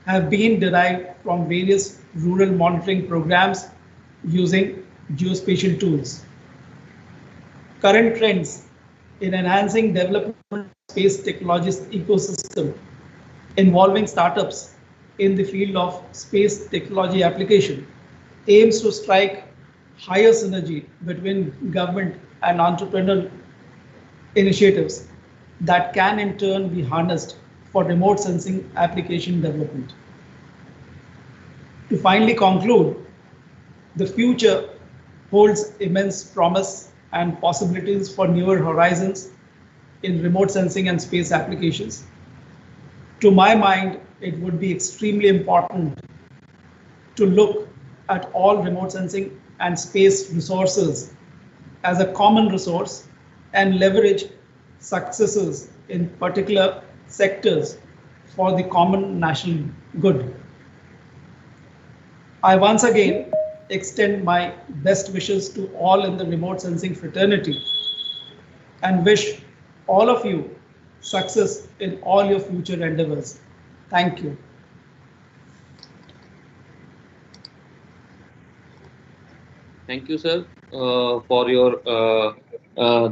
have been derived from various rural monitoring programs using geospatial tools. current trends in enhancing development space technologies ecosystem involving startups in the field of space technology application aims to strike higher synergy between government and entrepreneurial initiatives that can in turn be harnessed for remote sensing application development. To finally conclude, the future holds immense promise and possibilities for newer horizons in remote sensing and space applications. To my mind, it would be extremely important to look at all remote sensing and space resources as a common resource and leverage successes in particular sectors for the common national good. I once again extend my best wishes to all in the remote sensing fraternity and wish all of you success in all your future endeavors. Thank you. Thank you, sir, for your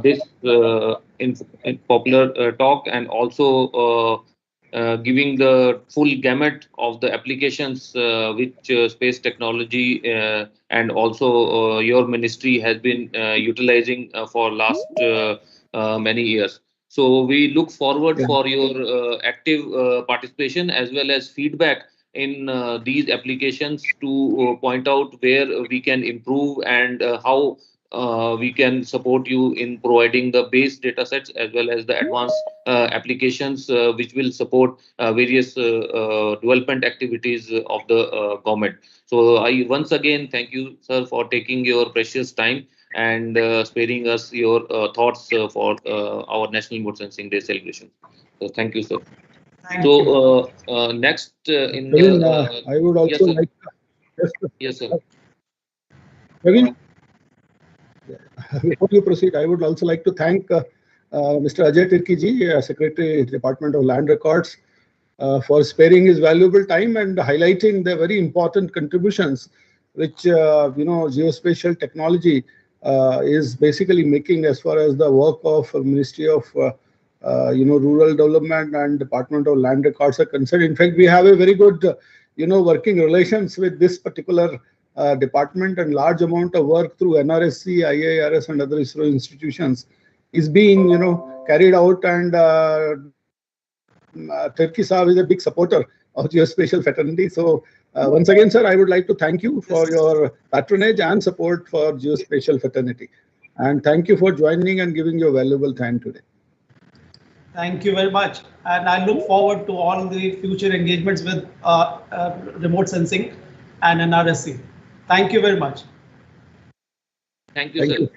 this in popular talk, and also giving the full gamut of the applications which space technology and also your ministry has been utilizing for last many years. So we look forward Yeah. for your active participation as well as feedback in these applications to point out where we can improve and how we can support you in providing the base data sets as well as the advanced applications which will support various development activities of the government. So I once again thank you, sir, for taking your precious time and sparing us your thoughts for our National Remote Sensing Day celebration. So thank you, sir. Thank So you. next in the Praveen, I would yes, also sir. like just Yes, sir. Praveen, before you proceed, I would also like to thank Mr. Ajay Tirkiji, Secretary, Department of Land Records, for sparing his valuable time and highlighting the very important contributions which geospatial technology is basically making as far as the work of Ministry of Rural Development and Department of Land Records are concerned. In fact, we have a very good working relations with this particular department, and large amount of work through NRSC, IIRS, and other ISRO institutions is being carried out, and Turkey Saab is a big supporter of geospatial fraternity. So once again, sir, I would like to thank you for your patronage and support for geospatial fraternity. And thank you for joining and giving your valuable time today. Thank you very much. And I look forward to all the future engagements with remote sensing and NRSC. Thank you very much. Thank you, Thank sir. you.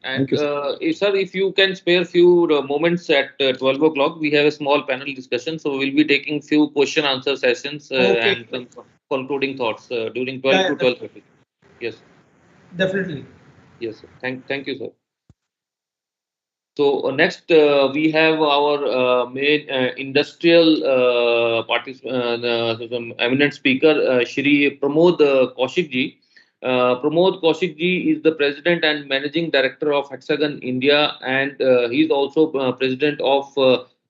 And Thank you, sir. sir, if you can spare few moments at 12 o'clock, we have a small panel discussion. So we'll be taking few question answer sessions Okay. and some concluding thoughts during 12 Yeah, to 12:30. Yes, definitely. yes, sir. Thank you, sir. So next we have our main industrial some eminent speaker, Shri Pramod Kaushik ji. Pramod Kaushik ji is the president and managing director of Hexagon India, and he is also president of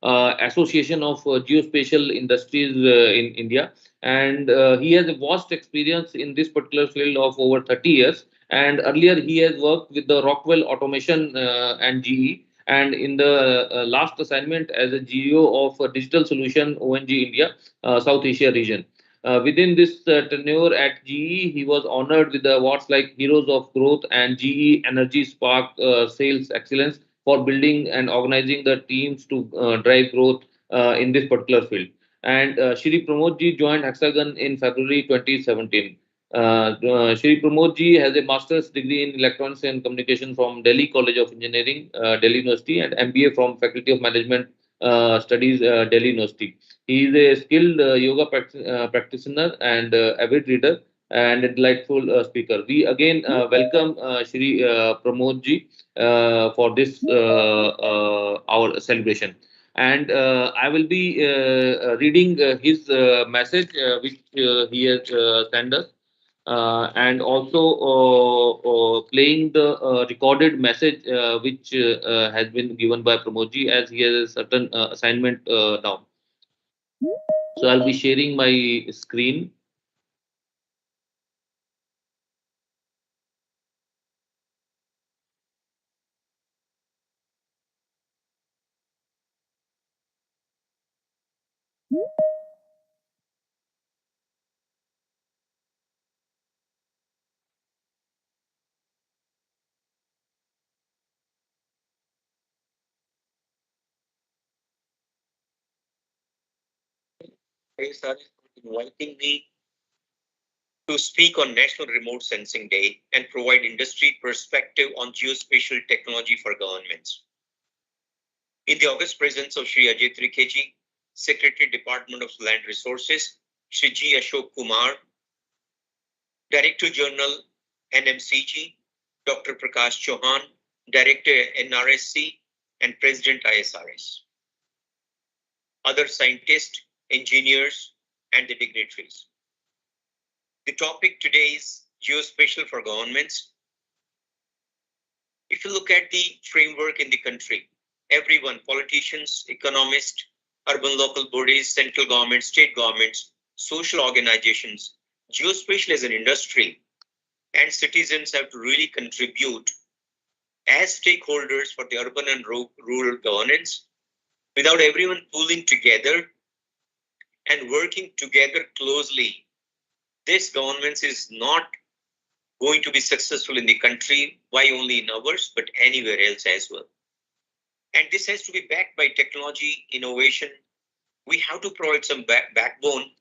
Association of Geospatial Industries in India, and he has a vast experience in this particular field of over 30 years. And earlier he has worked with the Rockwell Automation and GE, and in the last assignment as a GEO of Digital Solution ONG India, South Asia region. Within this tenure at GE, he was honored with the awards like Heroes of Growth and GE Energy Spark Sales Excellence for building and organizing the teams to drive growth in this particular field. And Shri Pramod ji joined Hexagon in February 2017. Shri Pramod ji has a master's degree in electronics and communication from Delhi College of Engineering, Delhi University, and MBA from Faculty of Management Studies, Delhi University. He is a skilled yoga practitioner and avid reader and a delightful speaker. We again welcome Shri Pramod ji for this our celebration. And I will be reading his message which he has sent us. and also playing the recorded message which has been given by Pramodji, as he has a certain assignment now. So I'll be sharing my screen. ISRS for inviting me to speak on National Remote Sensing Day and provide industry perspective on geospatial technology for governments. In the august presence of Shri Ajay Trikeji, Secretary Department of Land Resources, Shri G. Ashok Kumar, Director General NMCG, Dr. Prakash Chauhan, Director NRSC, and President ISRS. Other scientists, engineers, and the dignitaries. The topic today is geospatial for governments. If you look at the framework in the country, everyone, politicians, economists, urban local bodies, central governments, state governments, social organizations, geospatial as an industry, and citizens have to really contribute as stakeholders for the urban and rural governance. Without everyone pulling together and working together closely, this governance is not going to be successful in the country. Why only in ours, but anywhere else as well. And this has to be backed by technology, innovation. We have to provide some backbone.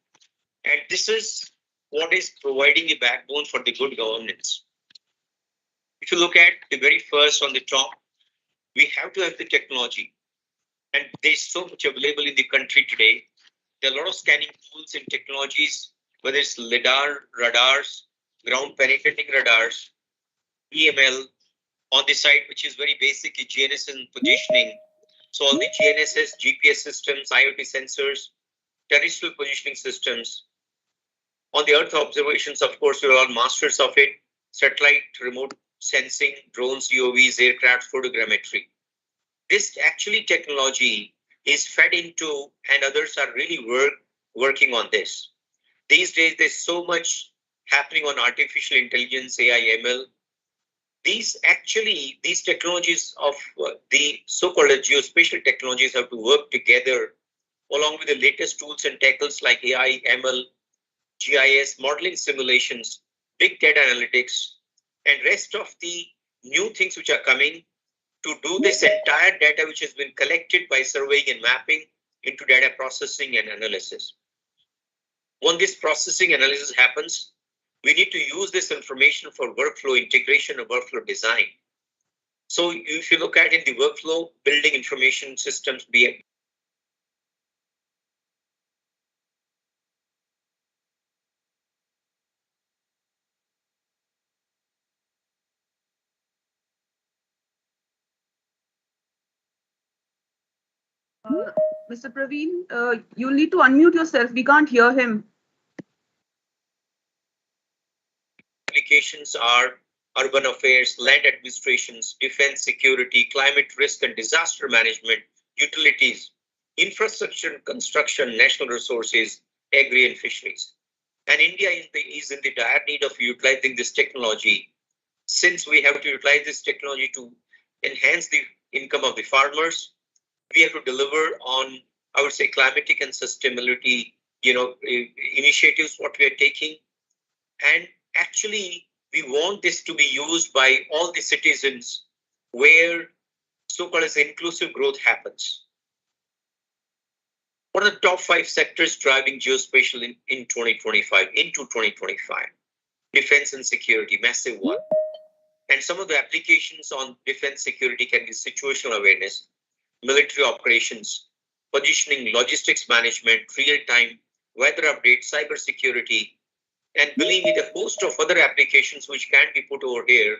And this is what is providing a backbone for the good governance. If you look at the very first on the top, we have to have the technology. And there's so much available in the country today. There are a lot of scanning tools and technologies, whether it's LIDAR, radars, ground penetrating radars, EML, on the side, which is very basically GNSS and positioning. So all the GNSS, GPS systems, IoT sensors, terrestrial positioning systems. On the Earth observations, of course, we're all masters of it. Satellite, remote sensing, drones, UAVs, aircraft, photogrammetry. This actually technology is fed into, and others are really working on this. These days, there's so much happening on artificial intelligence, AI, ML. These technologies of the so-called geospatial technologies have to work together along with the latest tools and tackles like AI, ML, GIS, modeling simulations, big data analytics, and rest of the new things which are coming to do this entire data which has been collected by surveying and mapping into data processing and analysis. When this processing analysis happens, we need to use this information for workflow integration and workflow design. So if you look at in the workflow, building information systems, Mr. Praveen, you'll need to unmute yourself. We can't hear him. Applications are urban affairs, land administrations, defense, security, climate risk and disaster management, utilities, infrastructure and construction, national resources, agri and fisheries. And India is in the dire need of utilizing this technology, since we have to utilize this technology to enhance the income of the farmers. We have to deliver on, I would say, climatic and sustainability, initiatives, what we are taking. And actually, we want this to be used by all the citizens where so-called as inclusive growth happens. What are the top 5 sectors driving geospatial in 2025, into 2025? Defense and security, massive one. And some of the applications on defense security can be situational awareness, military operations, positioning, logistics management, real-time weather updates, cyber security, and believe me, the host of other applications which can be put over here,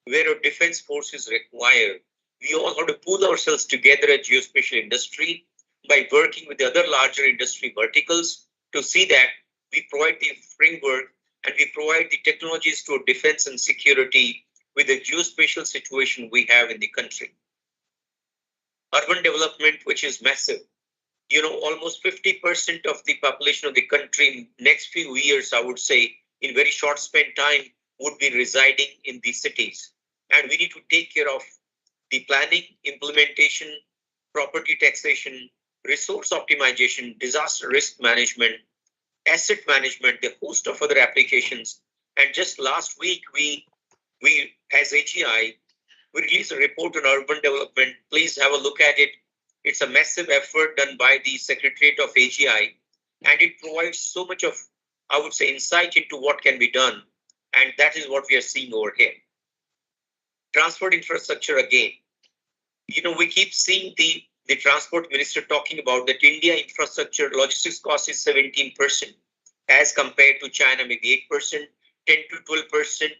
where a defense force is required. We all have to pull ourselves together as geospatial industry by working with the other larger industry verticals to see that we provide the framework and we provide the technologies to defense and security with the geospatial situation we have in the country. Urban development, which is massive. Almost 50% of the population of the country in next few years, I would say, in very short span time, would be residing in the cities. And we need to take care of the planning, implementation, property taxation, resource optimization, disaster risk management, asset management, the host of other applications. And just last week, we as AGI, we released a report on urban development. Please have a look at it. It's a massive effort done by the Secretariat of AGI, and it provides so much of, I would say, insight into what can be done. And that is what we are seeing over here. Transport infrastructure again. We keep seeing the transport minister talking about that India infrastructure logistics cost is 17% as compared to China, maybe 8%, 10 to 12%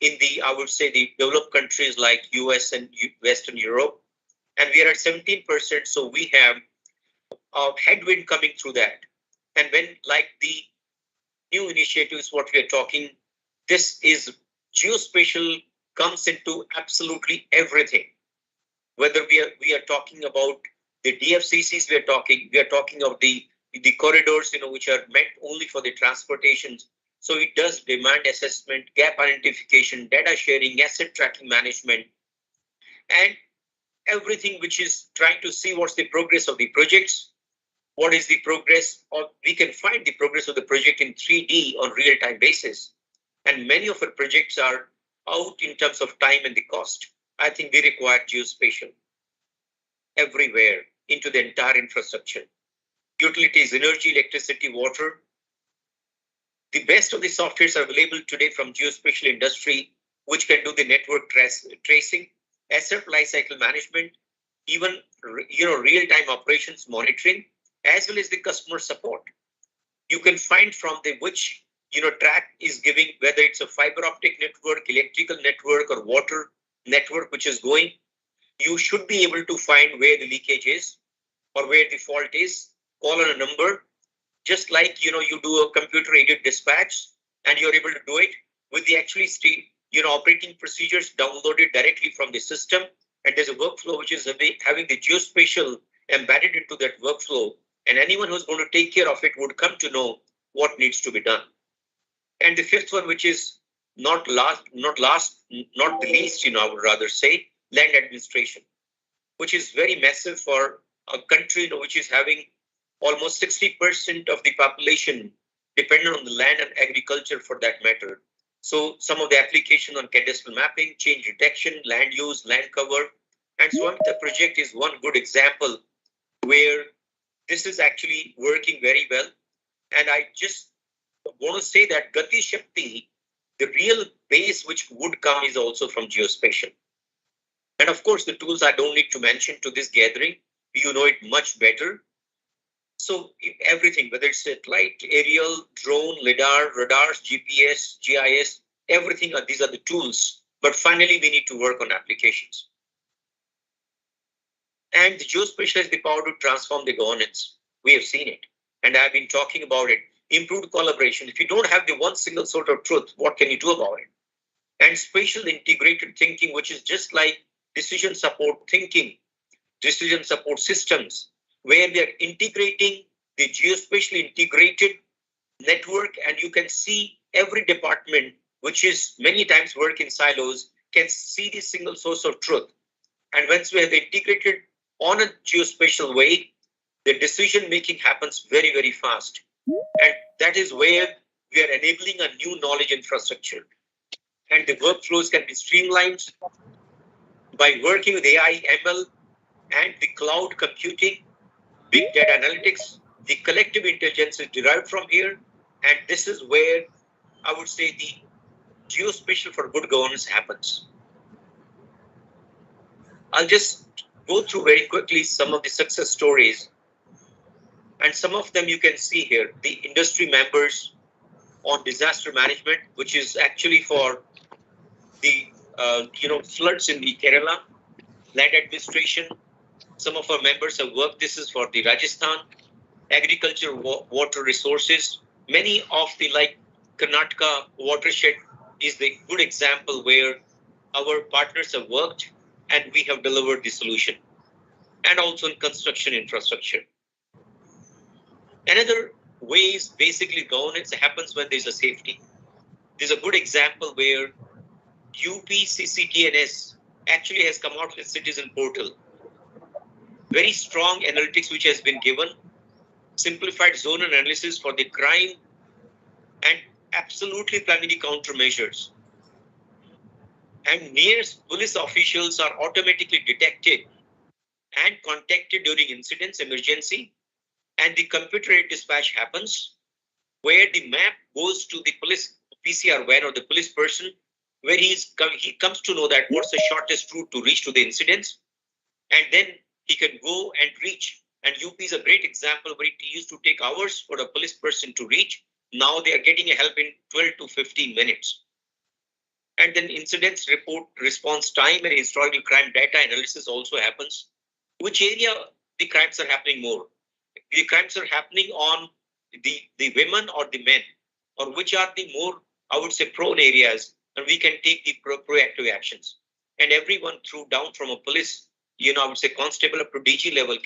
in the, I would say, the developed countries like US and Western Europe. And we are at 17%, so we have a headwind coming through that. And when, like the new initiatives, what we are talking, this is geospatial comes into absolutely everything. Whether we are talking about the DFCCs, we are talking of the corridors, which are meant only for the transportations. So it does demand assessment, gap identification, data sharing, asset tracking management, and everything which is trying to see what's the progress of the projects, what is the progress, or we can find the progress of the project in 3D on real-time basis. And many of our projects are out in terms of time and the cost. I think we require geospatial everywhere into the entire infrastructure. Utilities, energy, electricity, water. The best of the softwares are available today from geospatial industry, which can do the network tracing, asset lifecycle management, even real-time operations monitoring, as well as the customer support. You can find from the which track is giving, whether it's a fiber optic network, electrical network, or water network which is going. You should be able to find where the leakage is or where the fault is. Call on a number, just like you do a computer-aided dispatch, and you're able to do it with the actually operating procedures downloaded directly from the system. And there's a workflow which is having the geospatial embedded into that workflow. And anyone who's going to take care of it would come to know what needs to be done. And the fifth one, which is not the least, I would rather say, land administration, which is very massive for a country which is having almost 60% of the population dependent on the land and agriculture for that matter. So some of the application on cadastral mapping, change detection, land use, land cover, and Swamita project is one good example where this is actually working very well. And I just want to say that Gati Shakti, the real base which would come is also from geospatial. And of course, the tools I don't need to mention to this gathering, you know it much better. So everything, whether it's satellite, aerial, drone, LIDAR, radars, GPS, GIS, everything, these are the tools. But finally, we need to work on applications. And the geospatial has the power to transform the governance. We have seen it. And I've been talking about it. Improved collaboration. If you don't have the one single sort of truth, what can you do about it? And spatial integrated thinking, which is just like decision support thinking, decision support systems, where we are integrating the geospatially integrated network, and you can see every department, which is many times work in silos, can see the single source of truth. And once we have integrated on a geospatial way, the decision making happens very, very fast. And that is where we are enabling a new knowledge infrastructure. And the workflows can be streamlined by working with AI, ML, and the cloud computing, big data analytics. The collective intelligence is derived from here. And this is where I would say the geospatial for good governance happens. I'll just go through very quickly some of the success stories. And some of them you can see here, the industry members on disaster management, which is actually for the floods in the Kerala, land administration. Some of our members have worked. This is for the Rajasthan, agriculture, water resources. Many of the Karnataka Watershed is the good example where our partners have worked and we have delivered the solution, and also in construction infrastructure. Another way is basically governance happens when there's a safety. There's a good example where UPCCTNS actually has come out with citizen portal. Very strong analytics which has been given, simplified zone analysis for the crime, and absolutely primary countermeasures. And nearest police officials are automatically detected and contacted during incidents, emergency, and the computer dispatch happens, where the map goes to the police PCR van or the police person, where he comes to know that what's the shortest route to reach to the incidents, and then he can go and reach. And UP is a great example where it used to take hours for a police person to reach. Now they are getting a help in 12 to 15 minutes. And then incidents report response time and historical crime data analysis also happens. Which area the crimes are happening more? The crimes are happening on the women or the men, or which are the more, I would say, prone areas, and we can take the proactive actions. And everyone through down from a police, I would say constable up to DG level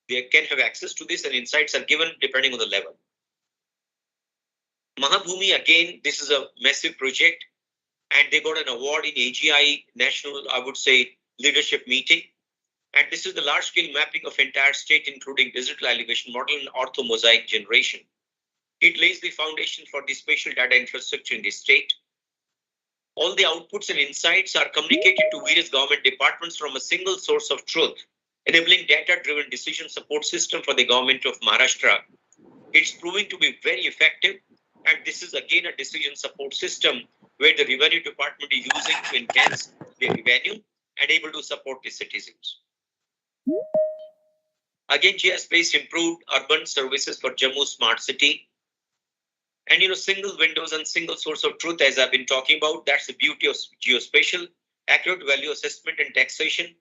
they can have access to this, and insights are given depending on the level. Mahabhumi, again, this is a massive project, and they got an award in AGI National, I would say, leadership meeting. And this is the large-scale mapping of entire state, including digital elevation model and orthomosaic generation. It lays the foundation for the spatial data infrastructure in the state. All the outputs and insights are communicated to various government departments from a single source of truth, enabling data-driven decision support system for the government of Maharashtra. It's proving to be very effective, and this is again a decision support system where the revenue department is using to enhance the revenue and able to support the citizens. Again, Geospatial improved urban services for Jammu Smart City. And single windows and single source of truth, as I've been talking about, that's the beauty of Geospatial, accurate value assessment and taxation.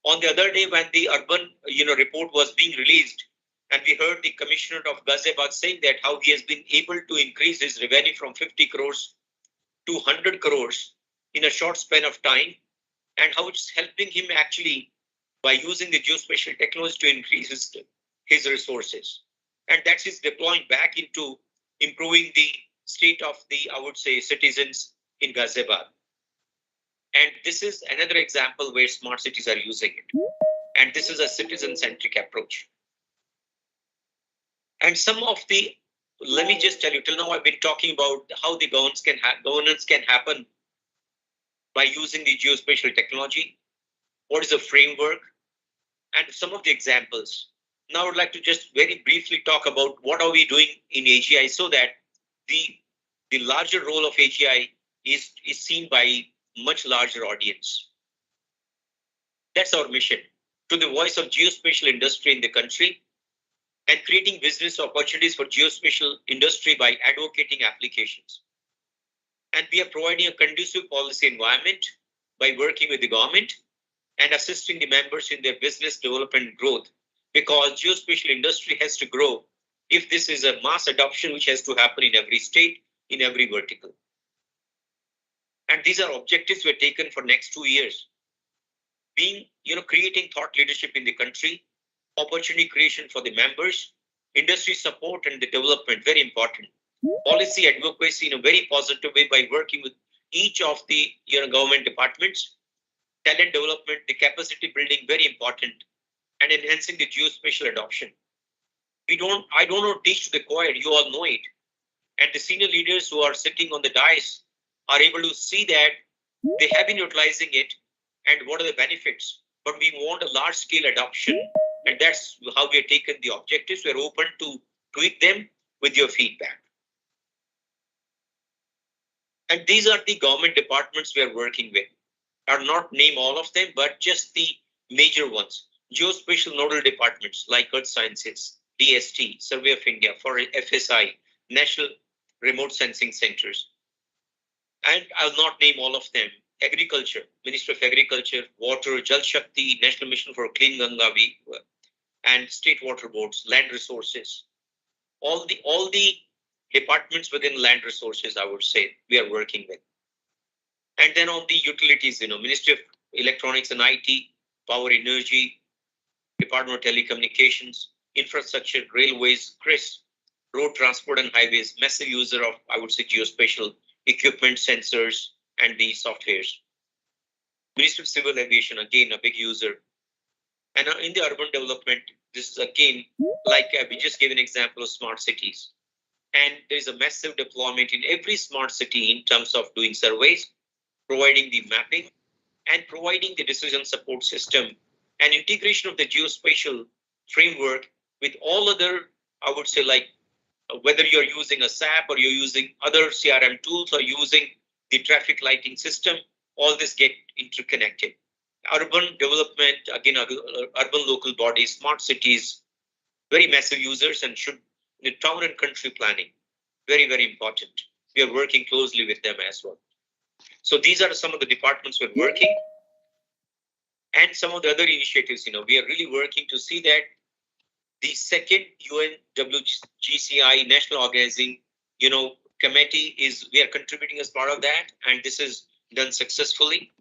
On the other day, when the urban report was being released, and we heard the commissioner of Ghaziabad saying that how he has been able to increase his revenue from 50 crores to 100 crores in a short span of time, and how it's helping him actually by using the geospatial technology to increase his resources. And that's his deploying back into improving the state of the, I would say, citizens in Ghaziabad. And this is another example where smart cities are using it. And this is a citizen-centric approach. And some of the, let me just tell you, till now I've been talking about how the governance can happen by using the geospatial technology. What is the framework? And some of the examples. Now I would like to just very briefly talk about what are we doing in AGI so that the larger role of AGI is seen by much larger audience. That's our mission, to the voice of geospatial industry in the country and creating business opportunities for geospatial industry by advocating applications. And we are providing a conducive policy environment by working with the government and assisting the members in their business development and growth, because geospatial industry has to grow if this is a mass adoption which has to happen in every state, in every vertical. And these are objectives were taken for next 2 years. Being, creating thought leadership in the country, opportunity creation for the members, industry support and the development, very important. Policy advocacy in a very positive way by working with each of the government departments. Talent development, the capacity building, very important, and enhancing the geospatial adoption. I don't know, teach to the choir, you all know it. And the senior leaders who are sitting on the dais are able to see that they have been utilizing it and what are the benefits. But we want a large scale adoption, and that's how we have taken the objectives. We're open to tweak them with your feedback. And these are the government departments we are working with. I'll not name all of them, but just the major ones. Geospatial nodal departments like Earth Sciences, DST, Survey of India, for FSI, National Remote Sensing Centers. And I'll not name all of them. Agriculture, Ministry of Agriculture, Water, Jal Shakti, National Mission for Clean Ganga, and state water boards, land resources. All the departments within land resources, I would say, we are working with. And then on the utilities, Ministry of Electronics and IT, Power Energy, Department of Telecommunications, Infrastructure, Railways, CRIS, Road Transport and Highways, massive user of, I would say, geospatial equipment, sensors, and the softwares. Ministry of Civil Aviation, again, a big user. And in the urban development, this is again, like we just gave an example of smart cities. And there's a massive deployment in every smart city in terms of doing surveys, providing the mapping, and providing the decision support system and integration of the geospatial framework with all other, I would say, like whether you're using a SAP or you're using other CRM tools or using the traffic lighting system, all this get interconnected. Urban development, again, urban local bodies, smart cities, very massive users, and should the town and country planning, very, very important. We are working closely with them as well. So these are some of the departments we're working. And some of the other initiatives, we are really working to see that the second UNWGCI National Organizing, Committee we are contributing as part of that, and this is done successfully.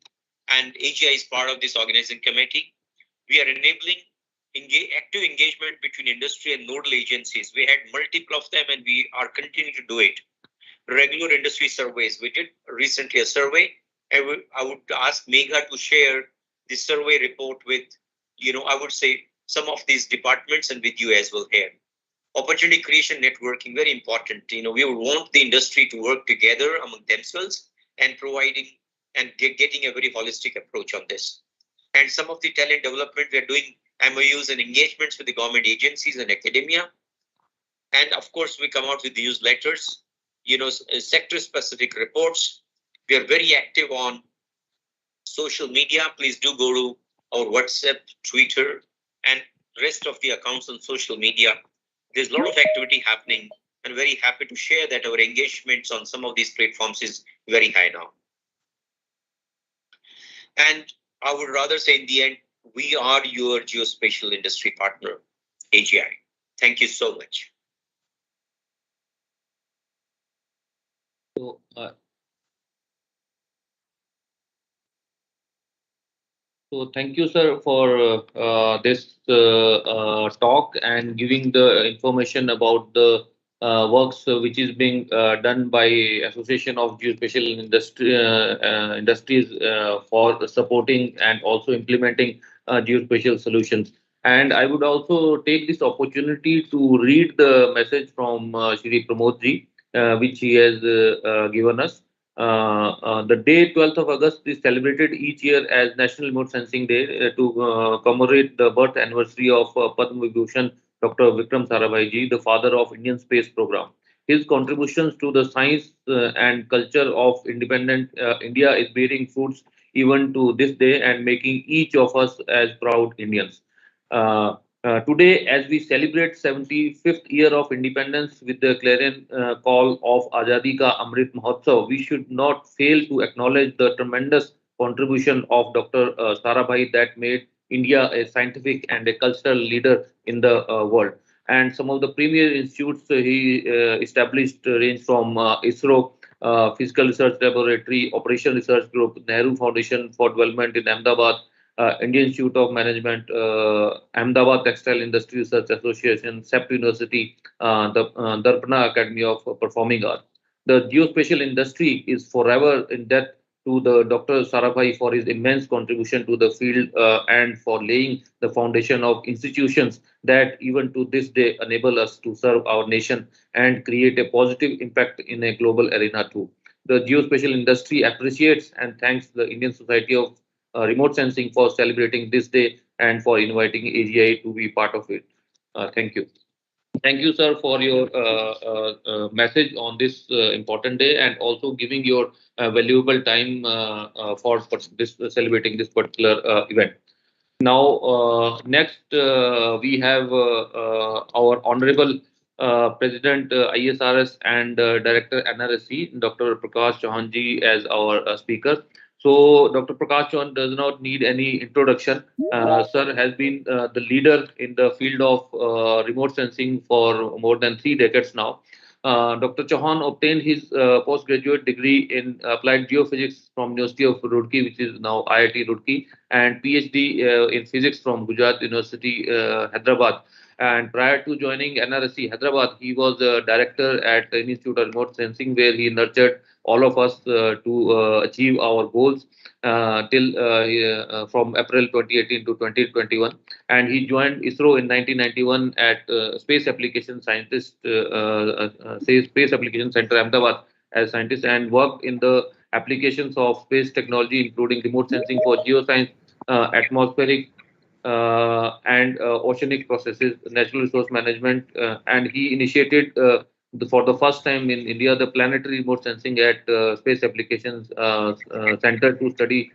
And AGI is part of this organizing committee. We are enabling active engagement between industry and nodal agencies. We had multiple of them, and we are continuing to do it. Regular industry surveys. We did recently a survey, and I would ask Megha to share the survey report with, I would say some of these departments and with you as well here. Opportunity creation networking, very important. We would want the industry to work together among themselves and providing and getting a very holistic approach on this. And some of the talent development, we are doing MOUs and engagements with the government agencies and academia. And of course, we come out with newsletters, sector-specific reports. We are very active on social media. Please do go to our WhatsApp, Twitter, and rest of the accounts on social media. There's a lot of activity happening, and very happy to share that our engagements on some of these platforms is very high now. And I would rather say in the end, we are your geospatial industry partner, AGI. Thank you so much. So thank you, sir, for this talk and giving the information about the works which is being done by Association of Geospatial Industries for supporting and also implementing geospatial solutions. And I would also take this opportunity to read the message from Shri Pramod ji, which he has given us. The day 12th of August is celebrated each year as National Remote Sensing Day to commemorate the birth anniversary of Padma Vibhushan Dr. Vikram Sarabhai ji, the father of Indian space program. His contributions to the science and culture of independent India is bearing fruits even to this day and making each of us as proud Indians. Today, as we celebrate 75th year of independence with the clarion call of Azadi Ka Amrit Mahotsav, we should not fail to acknowledge the tremendous contribution of Dr. Sarabhai that made India a scientific and a cultural leader in the world. And some of the premier institutes he established range from ISRO, Physical Research Laboratory, Operation Research Group, Nehru Foundation for Development in Ahmedabad, Indian Institute of Management, Ahmedabad Textile Industry Research Association, SEPT University, the Darpana Academy of Performing Arts. The geospatial industry is forever in debt to the Dr. Sarabhai for his immense contribution to the field and for laying the foundation of institutions that even to this day enable us to serve our nation and create a positive impact in a global arena too. The geospatial industry appreciates and thanks the Indian Society of Remote Sensing for celebrating this day and for inviting AGI to be part of it. Thank you. Thank you, sir, for your message on this important day and also giving your valuable time for this celebrating this particular event. Now, next we have our Honorable President ISRS and Director NRSC, Dr. Prakash Chauhanji, as our speaker. So Dr. Prakash Chauhan does not need any introduction. Sir has been the leader in the field of remote sensing for more than 3 decades now. Dr. Chauhan obtained his postgraduate degree in applied geophysics from University of Roorkee, which is now IIT Roorkee, and PhD in physics from Gujarat University, Hyderabad. And prior to joining NRSC Hyderabad, he was a director at the Institute of Remote Sensing, where he nurtured all of us to achieve our goals till from April 2018 to 2021. And he joined ISRO in 1991 at Space Application Scientist, Space Application Center, Ahmedabad, as scientist, and worked in the applications of space technology, including remote sensing for geoscience, atmospheric and oceanic processes, natural resource management, and he initiated for the first time in India the planetary remote sensing at Space Applications Center to study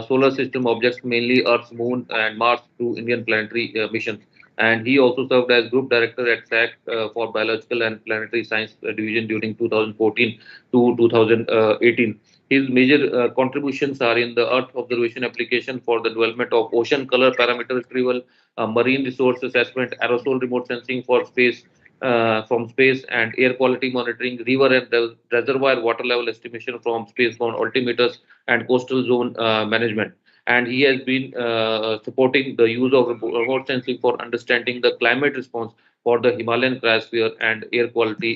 solar system objects, mainly Earth, Moon, and Mars through Indian planetary missions. And he also served as group director at SAC for Biological and Planetary Science Division during 2014 to 2018. His major contributions are in the Earth observation application for the development of ocean color parameter retrieval, marine resource assessment, aerosol remote sensing for space, from space, and air quality monitoring, river and reservoir water level estimation from spaceborne altimeters, and coastal zone management. And he has been supporting the use of remote sensing for understanding the climate response for the Himalayan cryosphere and air quality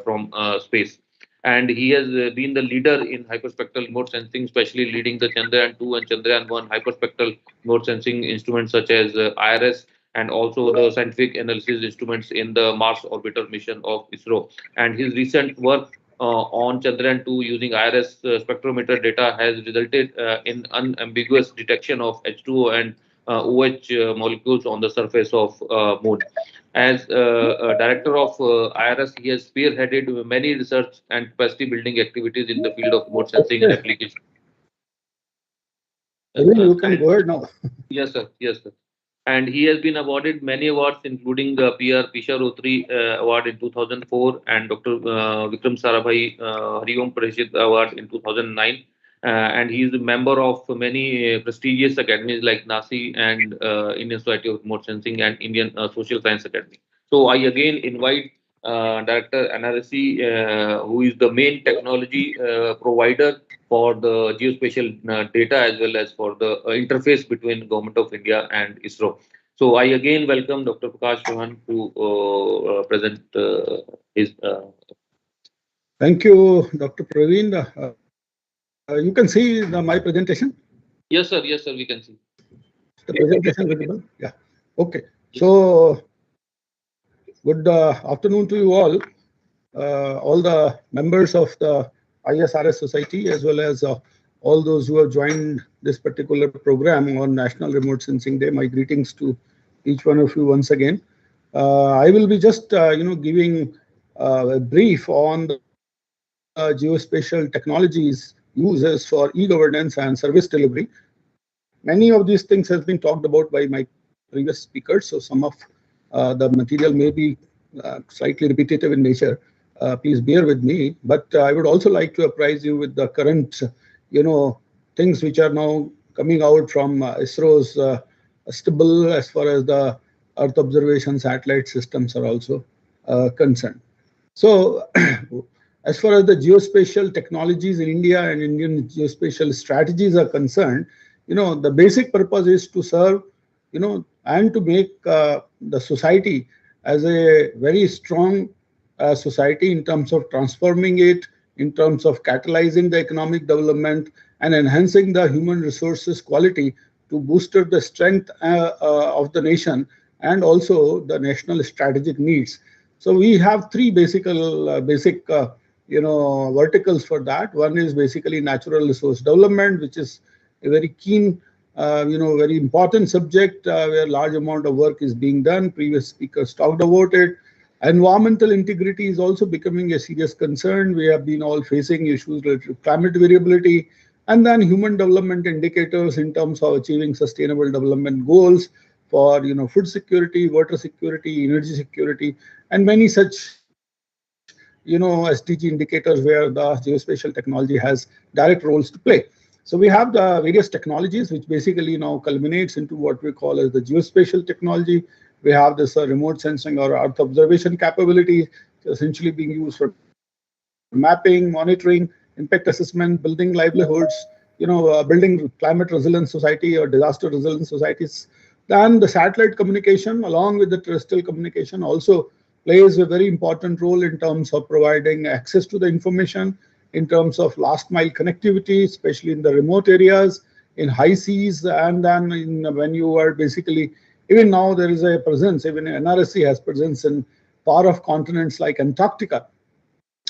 from space. And he has been the leader in hyperspectral remote sensing, especially leading the Chandrayaan-2 and Chandrayaan-1 hyperspectral remote sensing instruments such as IRS, and also the scientific analysis instruments in the Mars orbiter mission of ISRO. And his recent work on Chandrayaan-2 using IRS spectrometer data has resulted in unambiguous detection of H2O and OH molecules on the surface of Moon. As director of IRS, he has spearheaded many research and capacity building activities in the field of remote sensing and application. You can go ahead now. Yes, sir. Yes, sir. And he has been awarded many awards, including the PR Pisha Rotri Award in 2004 and Dr. Vikram Sarabhai Hariom Parishit Award in 2009. And he is a member of many prestigious academies like NASI and Indian Society of Remote Sensing and Indian Social Science Academy. So I again invite Director NRSC, who is the main technology provider for the geospatial data, as well as for the interface between Government of India and ISRO. So I again welcome Dr. Prakash Chauhan to present his. Thank you, Dr. Praveen. You can see my presentation? Yes, sir. Yes, sir. We can see. The presentation visible? Yeah. Okay. So, good afternoon to you all the members of the ISRS Society, as well as all those who have joined this particular program on National Remote Sensing Day. My greetings to each one of you once again. I will be just, giving a brief on the geospatial technologies uses for e-governance and service delivery. Many of these things have been talked about by my previous speakers, so some of the material may be slightly repetitive in nature. Please bear with me, but I would also like to apprise you with the current, things which are now coming out from ISRO's stable as far as the Earth observation satellite systems are also concerned. So, as far as the geospatial technologies in India and Indian geospatial strategies are concerned, the basic purpose is to serve, and to make the society as a very strong society in terms of transforming it, in terms of catalyzing the economic development and enhancing the human resources quality to booster the strength of the nation and also the national strategic needs. So we have three basic verticals for that. One is basically natural resource development, which is a very keen, very important subject where large amount of work is being done. Previous speakers talked about it. Environmental integrity is also becoming a serious concern. We have been all facing issues related to climate variability, and then human development indicators in terms of achieving sustainable development goals for food security, water security, energy security, and many such SDG indicators where the geospatial technology has direct roles to play. So we have the various technologies which basically now culminates into what we call as the geospatial technology. We have this remote sensing or Earth observation capability, essentially being used for mapping, monitoring, impact assessment, building livelihoods, building climate resilient society or disaster resilient societies. Then the satellite communication along with the terrestrial communication also plays a very important role in terms of providing access to the information, in terms of last mile connectivity, especially in the remote areas, in high seas, and then when you are basically, even now there is a presence, even NRSC has presence in far off continents like Antarctica.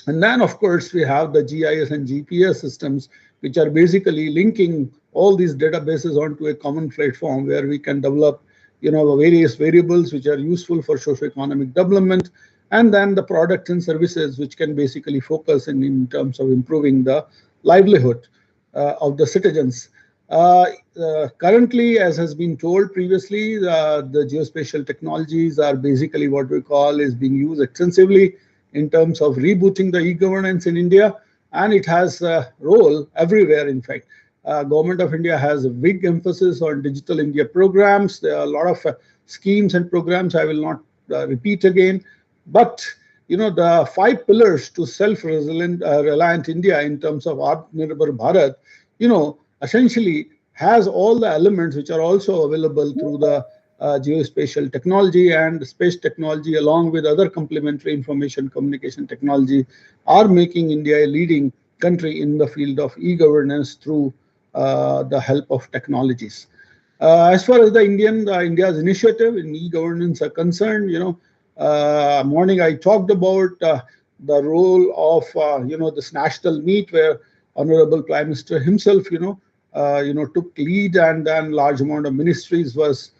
And then, of course, we have the GIS and GPS systems, which are basically linking all these databases onto a common platform where we can develop, various variables which are useful for socio-economic development, and then the products and services which can basically focus in terms of improving the livelihood of the citizens. Currently, as has been told previously, the geospatial technologies are basically what we call is being used extensively in terms of rebooting the e-governance in India, and it has a role everywhere. In fact, Government of India has a big emphasis on Digital India programs. There are a lot of schemes and programs I will not repeat again, but the 5 pillars to self-reliant India in terms of Atmanirbhar Bharat, essentially has all the elements which are also available through the geospatial technology and space technology, along with other complementary information communication technology, are making India a leading country in the field of e-governance through the help of technologies. As far as India's initiative in e-governance are concerned, morning I talked about the role of this national meet where Honorable Prime Minister himself, took lead, and then large amount of ministries was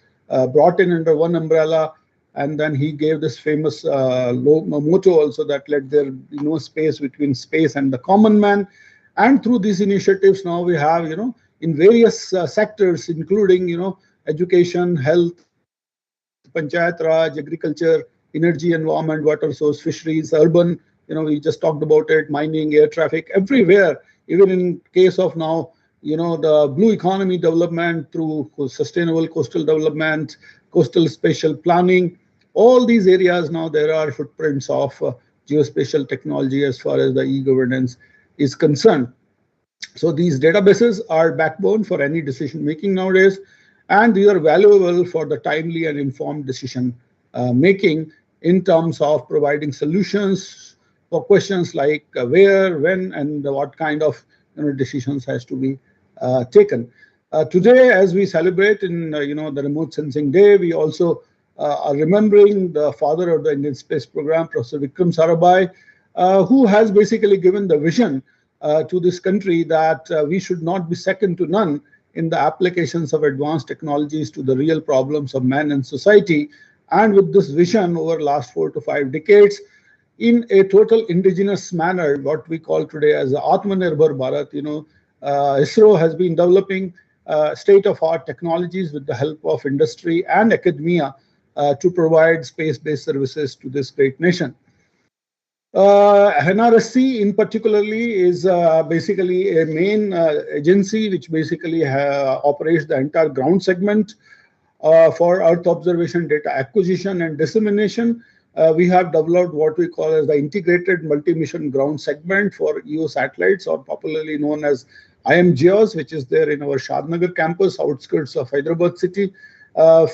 brought in under one umbrella, and then he gave this famous motto also that let there be no space between space and the common man. And through these initiatives, now we have, in various sectors, including, education, health, panchayat raj, agriculture, energy, environment, water source, fisheries, urban, we just talked about it, mining, air traffic, everywhere, even in case of now, the blue economy development through sustainable coastal development, coastal spatial planning, all these areas now there are footprints of geospatial technology as far as the e-governance is concerned. So these databases are backbone for any decision making nowadays, and these are valuable for the timely and informed decision making in terms of providing solutions for questions like where, when, and what kind of decisions has to be taken. Today, as we celebrate in the Remote Sensing Day, we also are remembering the father of the Indian space program, Professor Vikram Sarabhai, who has basically given the vision to this country that we should not be second to none in the applications of advanced technologies to the real problems of man and society. And with this vision over the last 4 to 5 decades, in a total indigenous manner, what we call today as the Atmanirbhar Bharat, ISRO has been developing state-of-art technologies with the help of industry and academia to provide space-based services to this great nation. NRSC in particularly is basically a main agency which basically operates the entire ground segment for Earth observation data acquisition and dissemination. We have developed what we call as the integrated multi-mission ground segment for EO satellites, or popularly known as IMGeos, which is there in our Shadnagar campus, outskirts of Hyderabad city.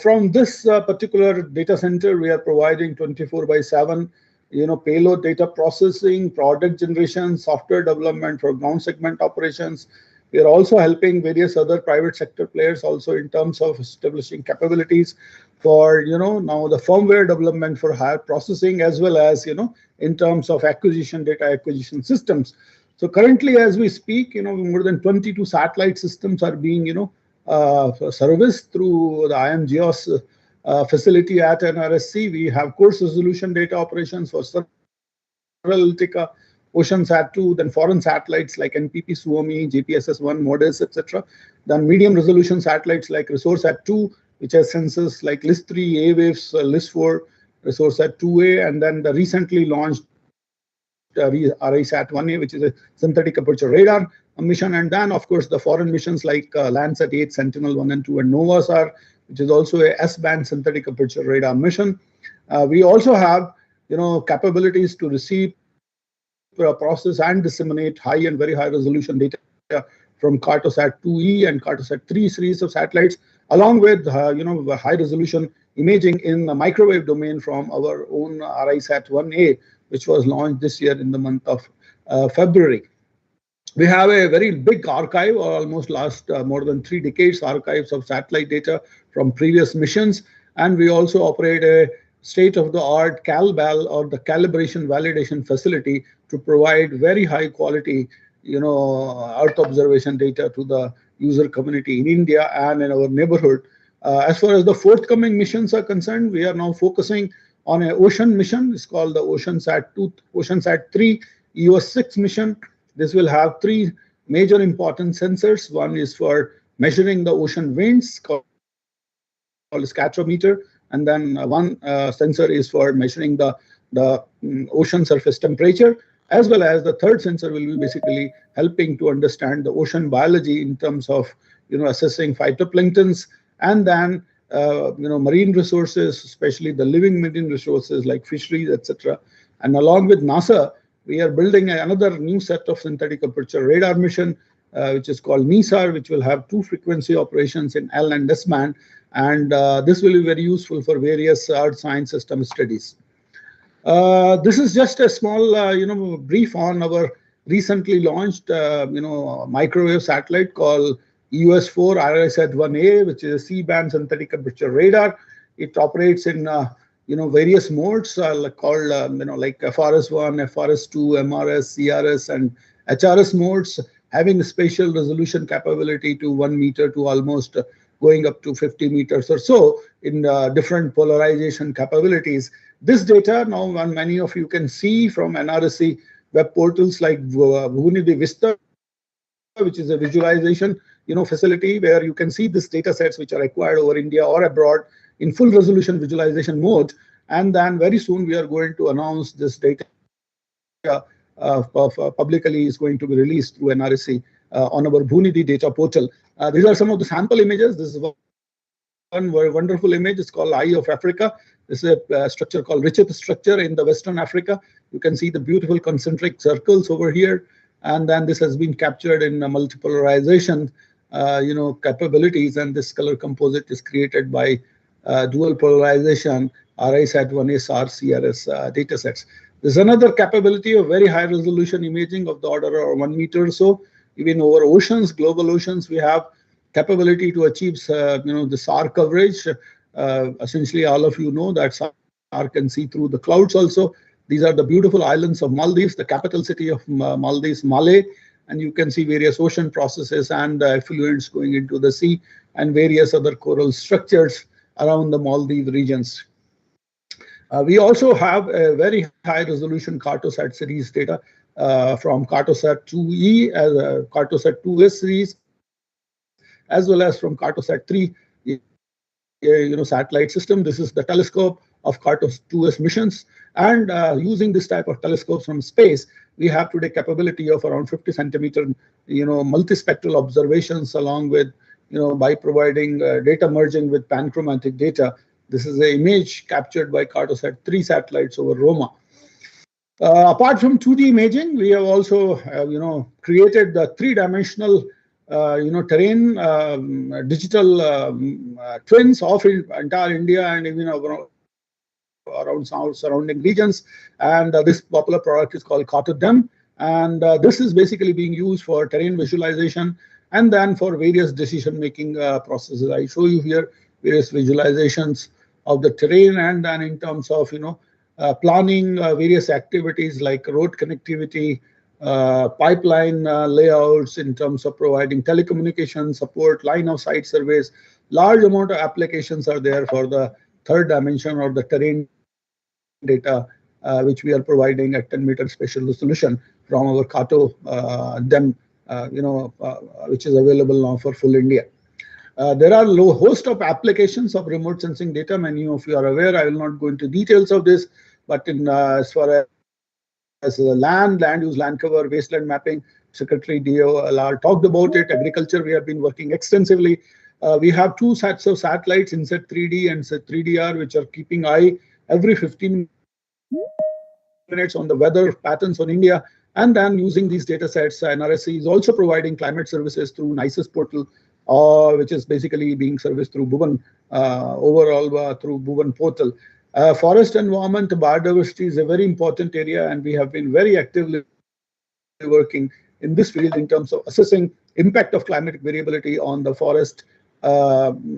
From this particular data center, we are providing 24/7, payload data processing, product generation, software development for ground segment operations. We are also helping various other private sector players also in terms of establishing capabilities for, now the firmware development for higher processing, as well as, in terms of data acquisition systems. So currently, as we speak, more than 22 satellite systems are being, serviced through the IMGeos facility at NRSC. We have coarse resolution data operations for Analytica, OceanSat-2, then foreign satellites like NPP, Suomi, JPSS-1, MODIS, etc. Then medium resolution satellites like ResourceSat-2, which has sensors like LIS-3, A-Waves, LIS-4, ResourceSat-2A, and then the recently launched RISAT-1A, which is a synthetic aperture radar mission. And then, of course, the foreign missions like Landsat-8, Sentinel-1 and 2, and NOVASAR, which is also a S-band synthetic aperture radar mission. We also have capabilities to receive, process, and disseminate high and very high resolution data from Cartosat 2E and Cartosat 3 series of satellites, along with high resolution imaging in the microwave domain from our own RISat 1A, which was launched this year in the month of February. We have a very big archive, or almost last more than 3 decades archives of satellite data from previous missions, and we also operate a state-of-the-art CalVal, or the calibration validation facility, to provide very high quality Earth observation data to the user community in India and in our neighborhood. As far as the forthcoming missions are concerned, we are now focusing on an ocean mission. It's called the Oceansat 3 EOS-6 mission. This will have 3 major important sensors. One is for measuring the ocean winds, called scatterometer, and then one sensor is for measuring the ocean surface temperature, as well as the third sensor will be basically helping to understand the ocean biology in terms of assessing phytoplanktons, and then marine resources, especially the living marine resources like fisheries, etc. And along with NASA, we are building another new set of synthetic aperture radar mission, which is called NISAR, which will have 2 frequency operations in L and S band, and this will be very useful for various Earth science system studies. This is just a small, brief on our recently launched, microwave satellite called EOS-4 IRISat 1A, which is a C-band synthetic aperture radar. It operates in various modes called like FRS-1, FRS-2, MRS, CRS, and HRS modes, having spatial resolution capability to 1 meter to almost going up to 50 meters or so in different polarization capabilities. This data now, many of you can see from NRSC web portals like Bhuvan Vista, which is a visualization facility where you can see these data sets which are acquired over India or abroad in full resolution visualization mode. And then very soon we are going to announce this data publicly is going to be released through NRSC on our Bhuvan data portal. These are some of the sample images. This is one very wonderful image. It's called Eye of Africa. This is a structure called Richet structure in the Western Africa. You can see the beautiful concentric circles over here. And then this has been captured in multipolarization capabilities, and this color composite is created by dual polarization RISat 1A SAR CRS data sets. There's another capability of very high resolution imaging of the order of 1 meter or so. Even over oceans, global oceans, we have capability to achieve the SAR coverage. Essentially, all of you know that SAR can see through the clouds also. These are the beautiful islands of Maldives, the capital city of Maldives, Malé, and you can see various ocean processes and effluents going into the sea and various other coral structures around the Maldives regions. We also have a very high resolution Cartosat series data from Cartosat 2E as a Cartosat 2S series, as well as from Cartosat 3 satellite system. This is the telescope of Cartosat 2S missions, and using this type of telescopes from space, we have today capability of around 50 centimeter multispectral observations, along with by providing data merging with panchromatic data. This is an image captured by Cartosat 3 satellites over Roma. Apart from 2D imaging, we have also created the 3-dimensional terrain digital twins of entire India and even around surrounding regions. And this popular product is called Cartodem, and this is basically being used for terrain visualization and then for various decision-making processes. I show you here various visualizations of the terrain, and then in terms of planning various activities like road connectivity, pipeline layouts, in terms of providing telecommunication support, line of sight surveys. Large amount of applications are there for the third dimension or the terrain data, which we are providing at 10-meter spatial resolution from our Cartodem, which is available now for full India. There are a host of applications of remote sensing data. Many of you are aware. I will not go into details of this, but as far as land use, land cover, wasteland mapping, Secretary DOLR talked about it. Agriculture, we have been working extensively. We have 2 sets of satellites, INSAT 3D and INSAT 3DR, which are keeping eye every 15 discriminates on the weather patterns on India. And then using these data sets, NRSC is also providing climate services through NICES portal, which is basically being serviced through Bhuvan, overall through Bhuvan portal. Forest environment, biodiversity is a very important area, and we have been very actively working in this field in terms of assessing impact of climatic variability on the forest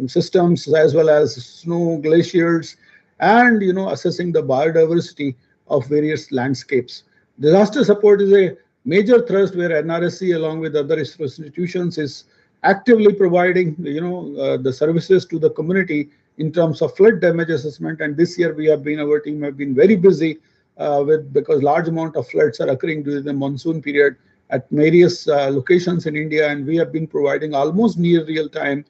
systems, as well as snow, glaciers, and assessing the biodiversity of various landscapes. Disaster support is a major thrust where NRSC, along with other institutions, is actively providing the services to the community in terms of flood damage assessment. And this year our team have been very busy because large amount of floods are occurring during the monsoon period at various locations in India, and we have been providing almost near real time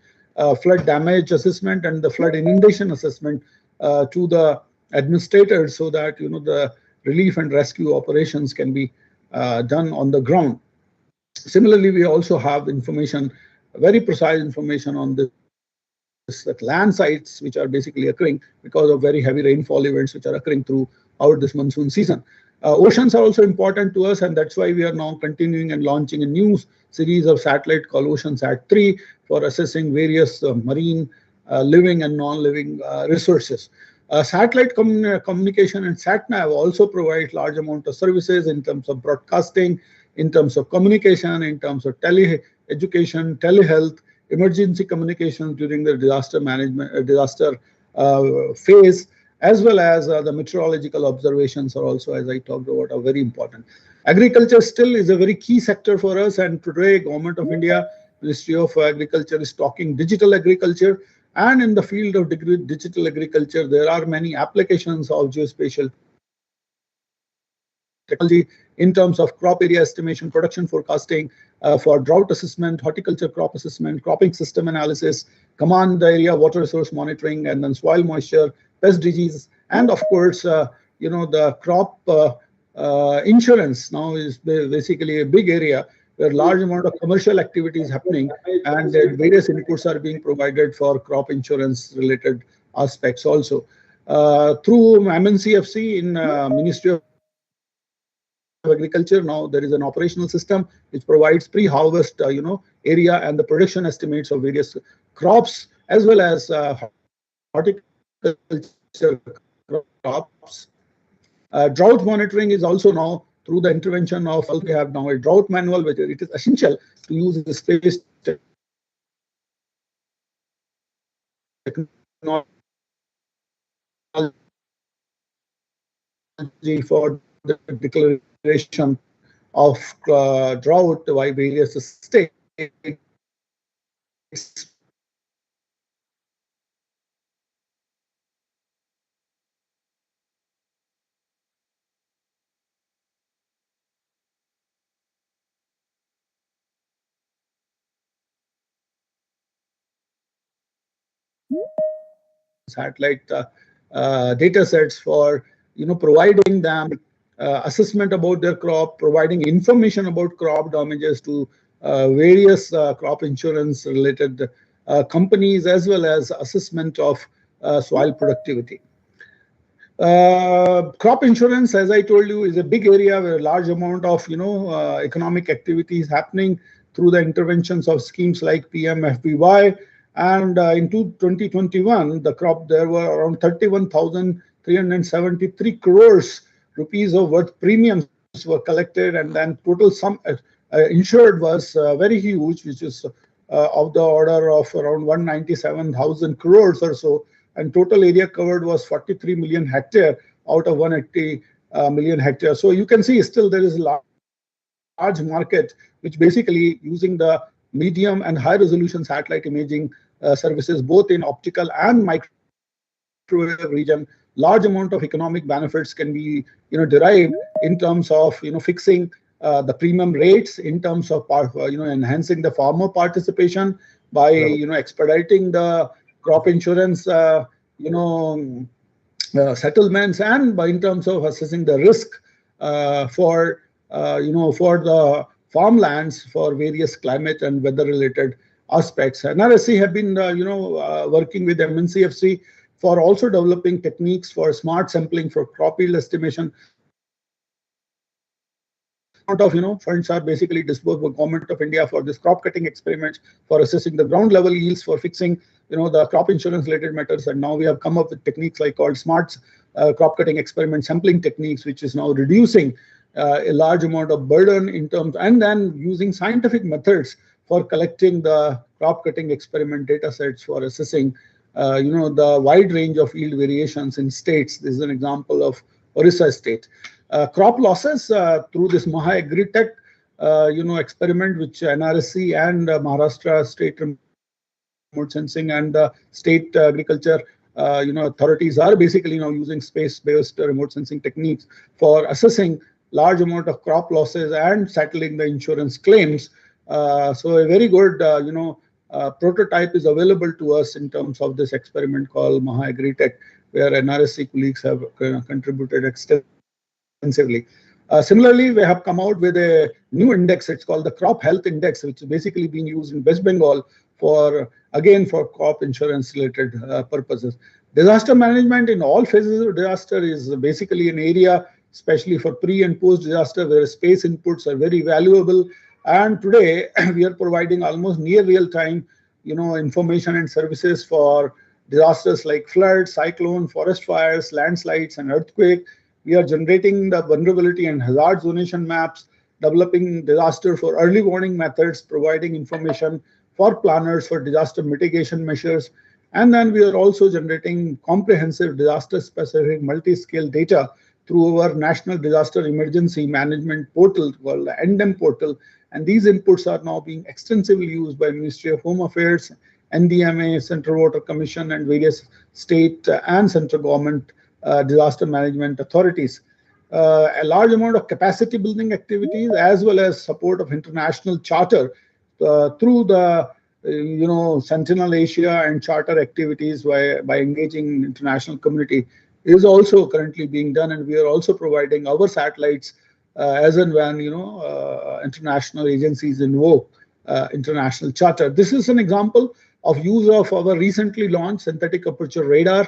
flood damage assessment and the flood inundation assessment to the administrators, so that the relief and rescue operations can be done on the ground. Similarly, we also have information, very precise information on this landslides which are basically occurring because of very heavy rainfall events which are occurring throughout this monsoon season. Oceans are also important to us, and that's why we are now continuing and launching a new series of satellite called OceanSat-3 for assessing various marine living and non-living resources. Satellite communication and SatNav also provide large amount of services in terms of broadcasting, in terms of communication, in terms of tele-education, telehealth, emergency communications during the disaster management, disaster phase, as well as the meteorological observations are also, as I talked about, are very important. Agriculture still is a very key sector for us, and today Government of India, Ministry of Agriculture is talking digital agriculture. And in the field of digital agriculture, there are many applications of geospatial technology in terms of crop area estimation, production forecasting, for drought assessment, horticulture crop assessment, cropping system analysis, command area water resource monitoring, and then soil moisture, pest disease, and of course, the crop insurance now is basically a big area where large amount of commercial activity is happening, and various inputs are being provided for crop insurance related aspects also. Through MNCFC in Ministry of Agriculture, now there is an operational system which provides pre-harvest area and the production estimates of various crops, as well as horticulture crops. Drought monitoring is also now through the intervention of, we have now a drought manual, which it is essential to use the space technology for the declaration of drought by various states. Satellite data sets for providing them assessment about their crop, providing information about crop damages to various crop insurance related companies, as well as assessment of soil productivity. Crop insurance, as I told you, is a big area where a large amount of economic activity is happening through the interventions of schemes like PMFBY. And in 2021, there were around 31,373 crores rupees of worth premiums were collected, and then total sum insured was very huge, which is of the order of around 197,000 crores or so, and total area covered was 43 million hectare out of 180 million hectares. So you can see still there is a large market which basically using the medium and high resolution satellite imaging services both in optical and microwave region. Large amount of economic benefits can be derived in terms of fixing the premium rates, in terms of enhancing the farmer participation by expediting the crop insurance settlements, and by in terms of assessing the risk for the farmlands for various climate and weather related aspects. NRSC have been working with MNCFC for also developing techniques for smart sampling for crop yield estimation, of funds are basically disbursed by Government of India for this crop cutting experiments, for assessing the ground level yields, for fixing the crop insurance related matters. And now we have come up with techniques like called smart crop cutting experiment sampling techniques, which is now reducing a large amount of burden in terms, and then using scientific methods for collecting the crop cutting experiment data sets for assessing the wide range of yield variations in states. This is an example of Orissa state. Crop losses through this Maha Agritech experiment, which NRSC and Maharashtra State Remote Sensing and state agriculture authorities are basically now using space-based remote sensing techniques for assessing large amount of crop losses and settling the insurance claims. So a very good prototype is available to us in terms of this experiment called Maha Agritech, where NRSC colleagues have contributed extensively. Similarly, we have come out with a new index. It's called the Crop Health Index, which is basically being used in West Bengal for crop insurance related purposes. Disaster management in all phases of disaster is basically an area, especially for pre and post disaster, where space inputs are very valuable. And today we are providing almost near real time information and services for disasters like flood, cyclone, forest fires, landslides, and earthquake. We are generating the vulnerability and hazard zonation maps, developing disaster for early warning methods, providing information for planners for disaster mitigation measures. And then we are also generating comprehensive disaster specific multi-scale data through our National Disaster Emergency Management Portal called the NDEM portal. And these inputs are now being extensively used by Ministry of Home Affairs, NDMA, Central Water Commission, and various state and central government disaster management authorities. A large amount of capacity building activities as well as support of international charter through the Sentinel Asia and charter activities by engaging international community is also currently being done, and we are also providing our satellites as and when international agencies invoke international charter. This is an example of use of our recently launched synthetic aperture radar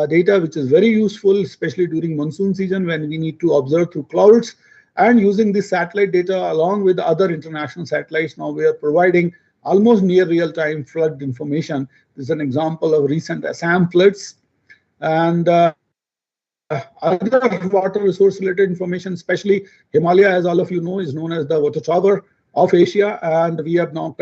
data, which is very useful, especially during monsoon season when we need to observe through clouds. And using this satellite data along with other international satellites, now we are providing almost near real-time flood information. This is an example of recent Assam floods. And other water resource related information, especially Himalaya, as all of you know, is known as the water tower of Asia. And we have now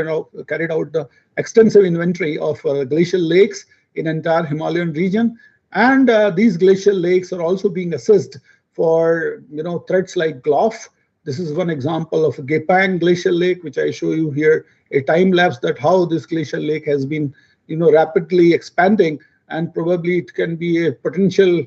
carried out the extensive inventory of glacial lakes in entire Himalayan region. And these glacial lakes are also being assessed for threats like GLOF. This is one example of Gepang glacial lake, which I show you here, a time lapse that how this glacial lake has been rapidly expanding, and probably it can be a potential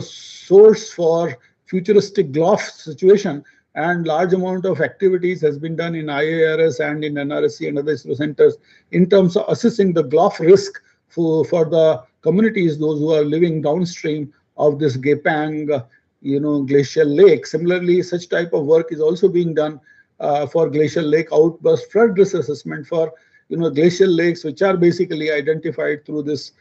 source for futuristic GLOF situation. And large amount of activities has been done in ISRS and in NRSC and other ISRO centers in terms of assessing the GLOF risk for the communities, those who are living downstream of this Gepang glacial lake. Similarly, such type of work is also being done for glacial lake outburst flood risk assessment for glacial lakes, which are basically identified through this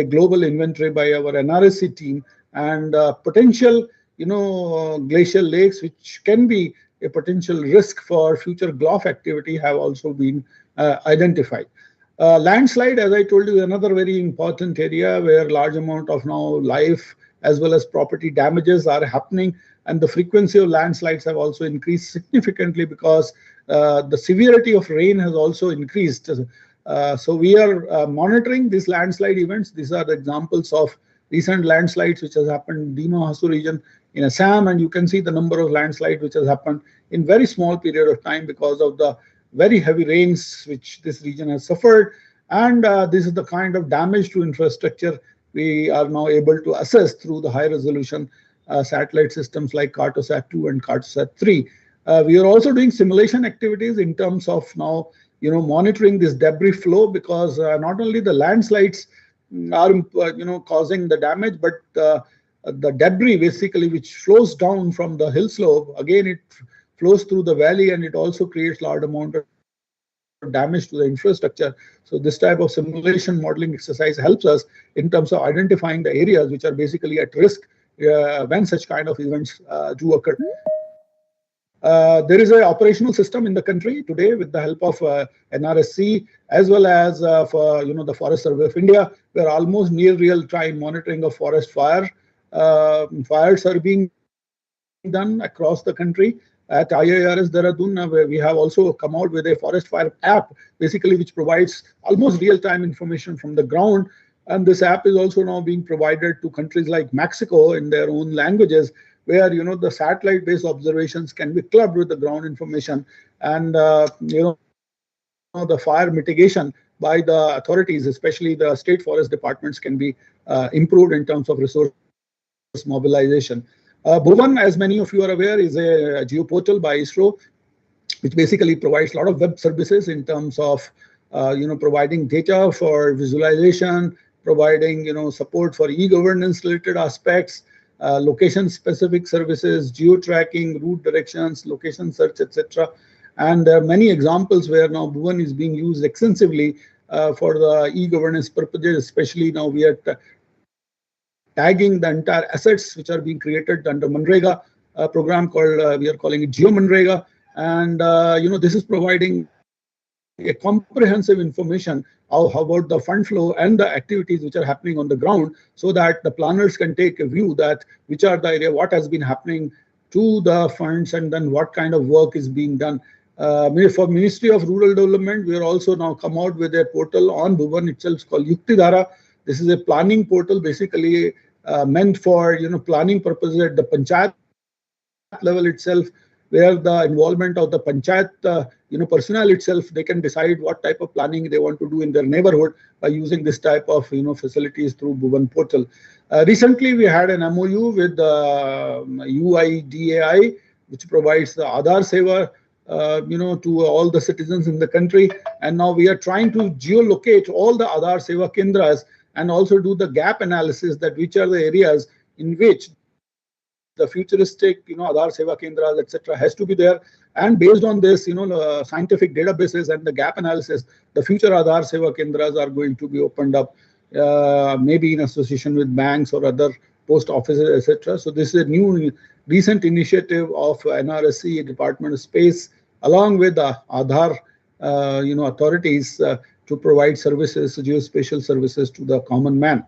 global inventory by our NRSC team. And potential glacial lakes, which can be a potential risk for future GLOF activity, have also been identified. Landslide, as I told you, another very important area where large amount of now life as well as property damages are happening, and the frequency of landslides have also increased significantly because the severity of rain has also increased. So we are monitoring these landslide events. These are the examples of recent landslides which has happened in Dima Hasu region in Assam, and you can see the number of landslides which has happened in very small period of time because of the very heavy rains which this region has suffered. And this is the kind of damage to infrastructure we are now able to assess through the high resolution satellite systems like Cartosat-2 and Cartosat-3. We are also doing simulation activities in terms of now monitoring this debris flow, because not only the landslides are causing the damage, but the debris basically which flows down from the hill slope, again it flows through the valley and it also creates large amount of damage to the infrastructure. So this type of simulation modeling exercise helps us in terms of identifying the areas which are basically at risk when such kind of events do occur. There is an operational system in the country today with the help of NRSC as well as for the Forest Survey of India, where almost near real-time monitoring of forest fires are being done across the country. At IIRS Dehradun, where we have also come out with a forest fire app, basically, which provides almost real-time information from the ground. And this app is also now being provided to countries like Mexico in their own languages, where the satellite-based observations can be clubbed with the ground information, and the fire mitigation by the authorities, especially the state forest departments, can be improved in terms of resource mobilization. Bhuvan, as many of you are aware, is a geoportal by ISRO, which basically provides a lot of web services in terms of providing data for visualization, providing support for e-governance related aspects, location-specific services, geo-tracking, route directions, location search, etc. And there are many examples where now Bhuvan is being used extensively for the e-governance purposes. Especially now we are tagging the entire assets which are being created under Manrega program called, we are calling it Geo Manrega. And this is providing a comprehensive information of about the fund flow and the activities which are happening on the ground, so that the planners can take a view that which are the area, what has been happening to the funds, and then what kind of work is being done. For Ministry of Rural Development, we are also now come out with a portal on Bhuvan itself called Yuktidhara. This is a planning portal, basically meant for planning purposes at the panchayat level itself, where the involvement of the panchayat personnel itself, they can decide what type of planning they want to do in their neighborhood by using this type of facilities through Bhuvan portal. Recently, we had an MOU with UIDAI, which provides the Aadhaar Seva to all the citizens in the country. And now we are trying to geolocate all the Aadhaar Seva Kendras and also do the gap analysis, that which are the areas in which the futuristic Aadhaar Seva Kendras, etc. has to be there. And based on this scientific databases and the gap analysis, the future Aadhaar Seva Kendras are going to be opened up, maybe in association with banks or other post offices, etc. So this is a new recent initiative of NRSC, Department of Space, along with the Aadhaar authorities to provide services, geospatial services to the common man.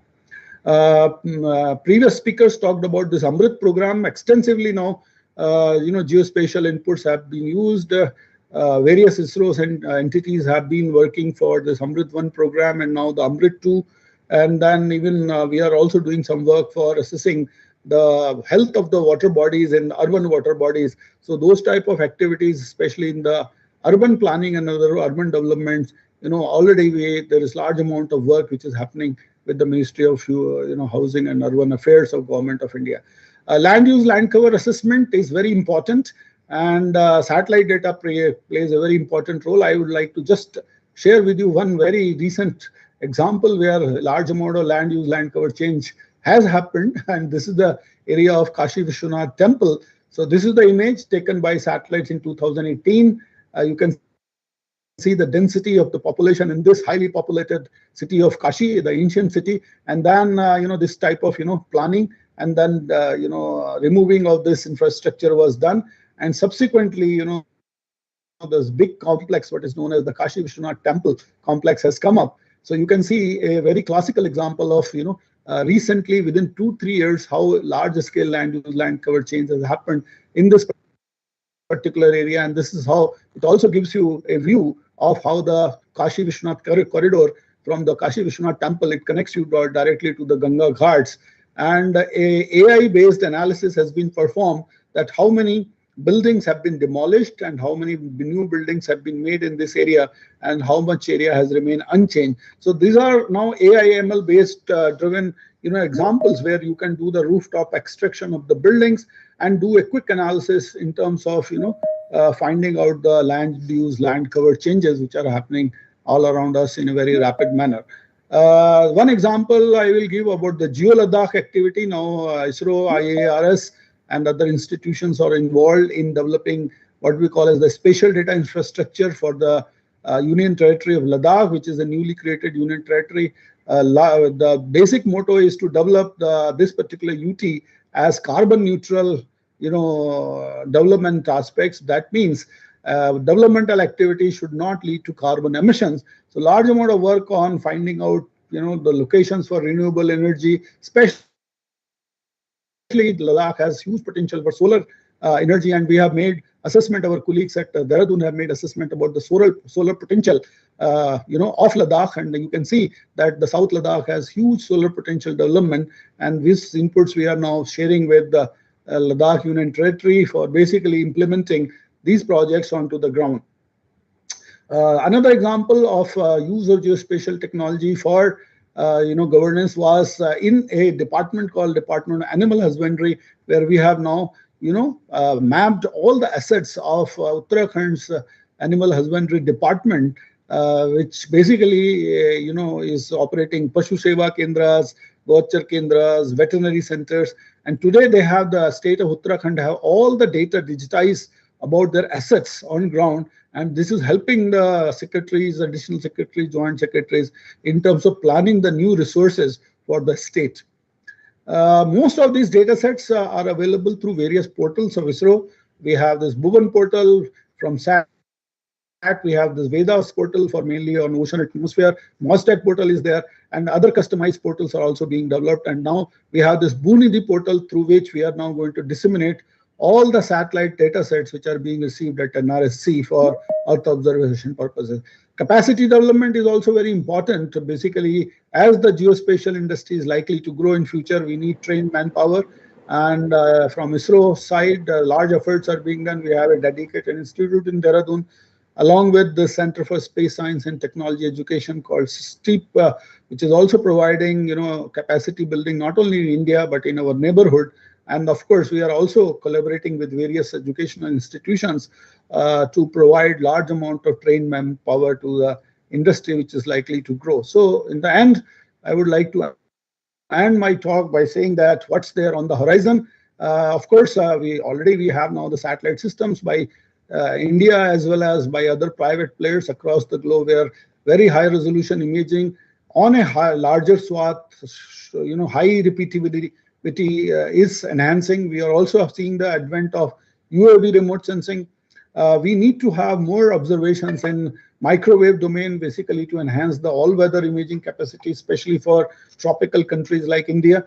Previous speakers talked about this Amrit program extensively now. Geospatial inputs have been used. Various ISROs and entities have been working for this Amrit 1 program and now the Amrit 2. And then even we are also doing some work for assessing the health of the water bodies and urban water bodies. So those type of activities, especially in the urban planning and other urban developments, already there is large amount of work which is happening with the Ministry of Housing and Urban Affairs of Government of India. Land use, land cover assessment is very important, and satellite data plays a very important role. I would like to just share with you one very recent example where a large amount of land use, land cover change has happened, and this is the area of Kashi Vishwanath Temple. So this is the image taken by satellites in 2018. You can see the density of the population in this highly populated city of Kashi, the ancient city, and then this type of planning, and then removing of this infrastructure was done, and subsequently this big complex, what is known as the Kashi Vishwanath Temple complex, has come up. So you can see a very classical example of recently within 2-3 years how large scale land use, land cover change has happened in this particular area, and this is how it also gives you a view of how the Kashi Vishwanath corridor from the Kashi Vishwanath Temple, it connects you directly to the Ganga Ghats, and a AI-based analysis has been performed that how many buildings have been demolished and how many new buildings have been made in this area and how much area has remained unchanged. So these are now AI/ML based driven examples where you can do the rooftop extraction of the buildings and do a quick analysis in terms of finding out the land use, land cover changes which are happening all around us in a very rapid manner. One example I will give about the Geo Ladakh activity. Now ISRO, IARS and other institutions are involved in developing what we call as the spatial data infrastructure for the Union Territory of Ladakh, which is a newly created Union Territory. The basic motto is to develop this particular UT as carbon neutral development aspects. That means developmental activity should not lead to carbon emissions. So large amount of work on finding out the locations for renewable energy, especially Ladakh has huge potential for solar energy, and we have made assessment. Our colleagues at Dehradun have made assessment about the solar potential of Ladakh, and you can see that the South Ladakh has huge solar potential development, and these inputs we are now sharing with the Ladakh Union Territory for basically implementing these projects onto the ground. Another example of use of geospatial technology for governance was in a department called Department of Animal Husbandry, where we have now mapped all the assets of Uttarakhand's Animal Husbandry Department, which basically is operating Pashu Seva Kendras, Gochar Kendras, veterinary centers, and today they have the state of Uttarakhand have all the data digitized about their assets on ground, and this is helping the secretaries, additional secretaries, joint secretaries in terms of planning the new resources for the state. Most of these data sets are available through various portals of ISRO. We have this Bhuvan portal from SAT, we have this Vedas portal for mainly on ocean atmosphere, MOSTEC portal is there, and other customized portals are also being developed. And now we have this Bhunidhi portal through which we are now going to disseminate all the satellite data sets which are being received at NRSC for Earth observation purposes. Capacity development is also very important. Basically, as the geospatial industry is likely to grow in future, we need trained manpower. And from ISRO side, large efforts are being done. We have a dedicated institute in Dehradun, along with the Center for Space Science and Technology Education called STEEP, which is also providing capacity building not only in India but in our neighborhood. And of course, we are also collaborating with various educational institutions to provide large amount of trained manpower to the industry, which is likely to grow. So in the end, I would like to end my talk by saying that what's there on the horizon. Of course, we have now the satellite systems by India as well as by other private players across the globe, where very high resolution imaging on a larger swath, high repeatability is enhancing. We are also seeing the advent of UAV remote sensing. We need to have more observations in microwave domain, basically to enhance the all-weather imaging capacity, especially for tropical countries like India.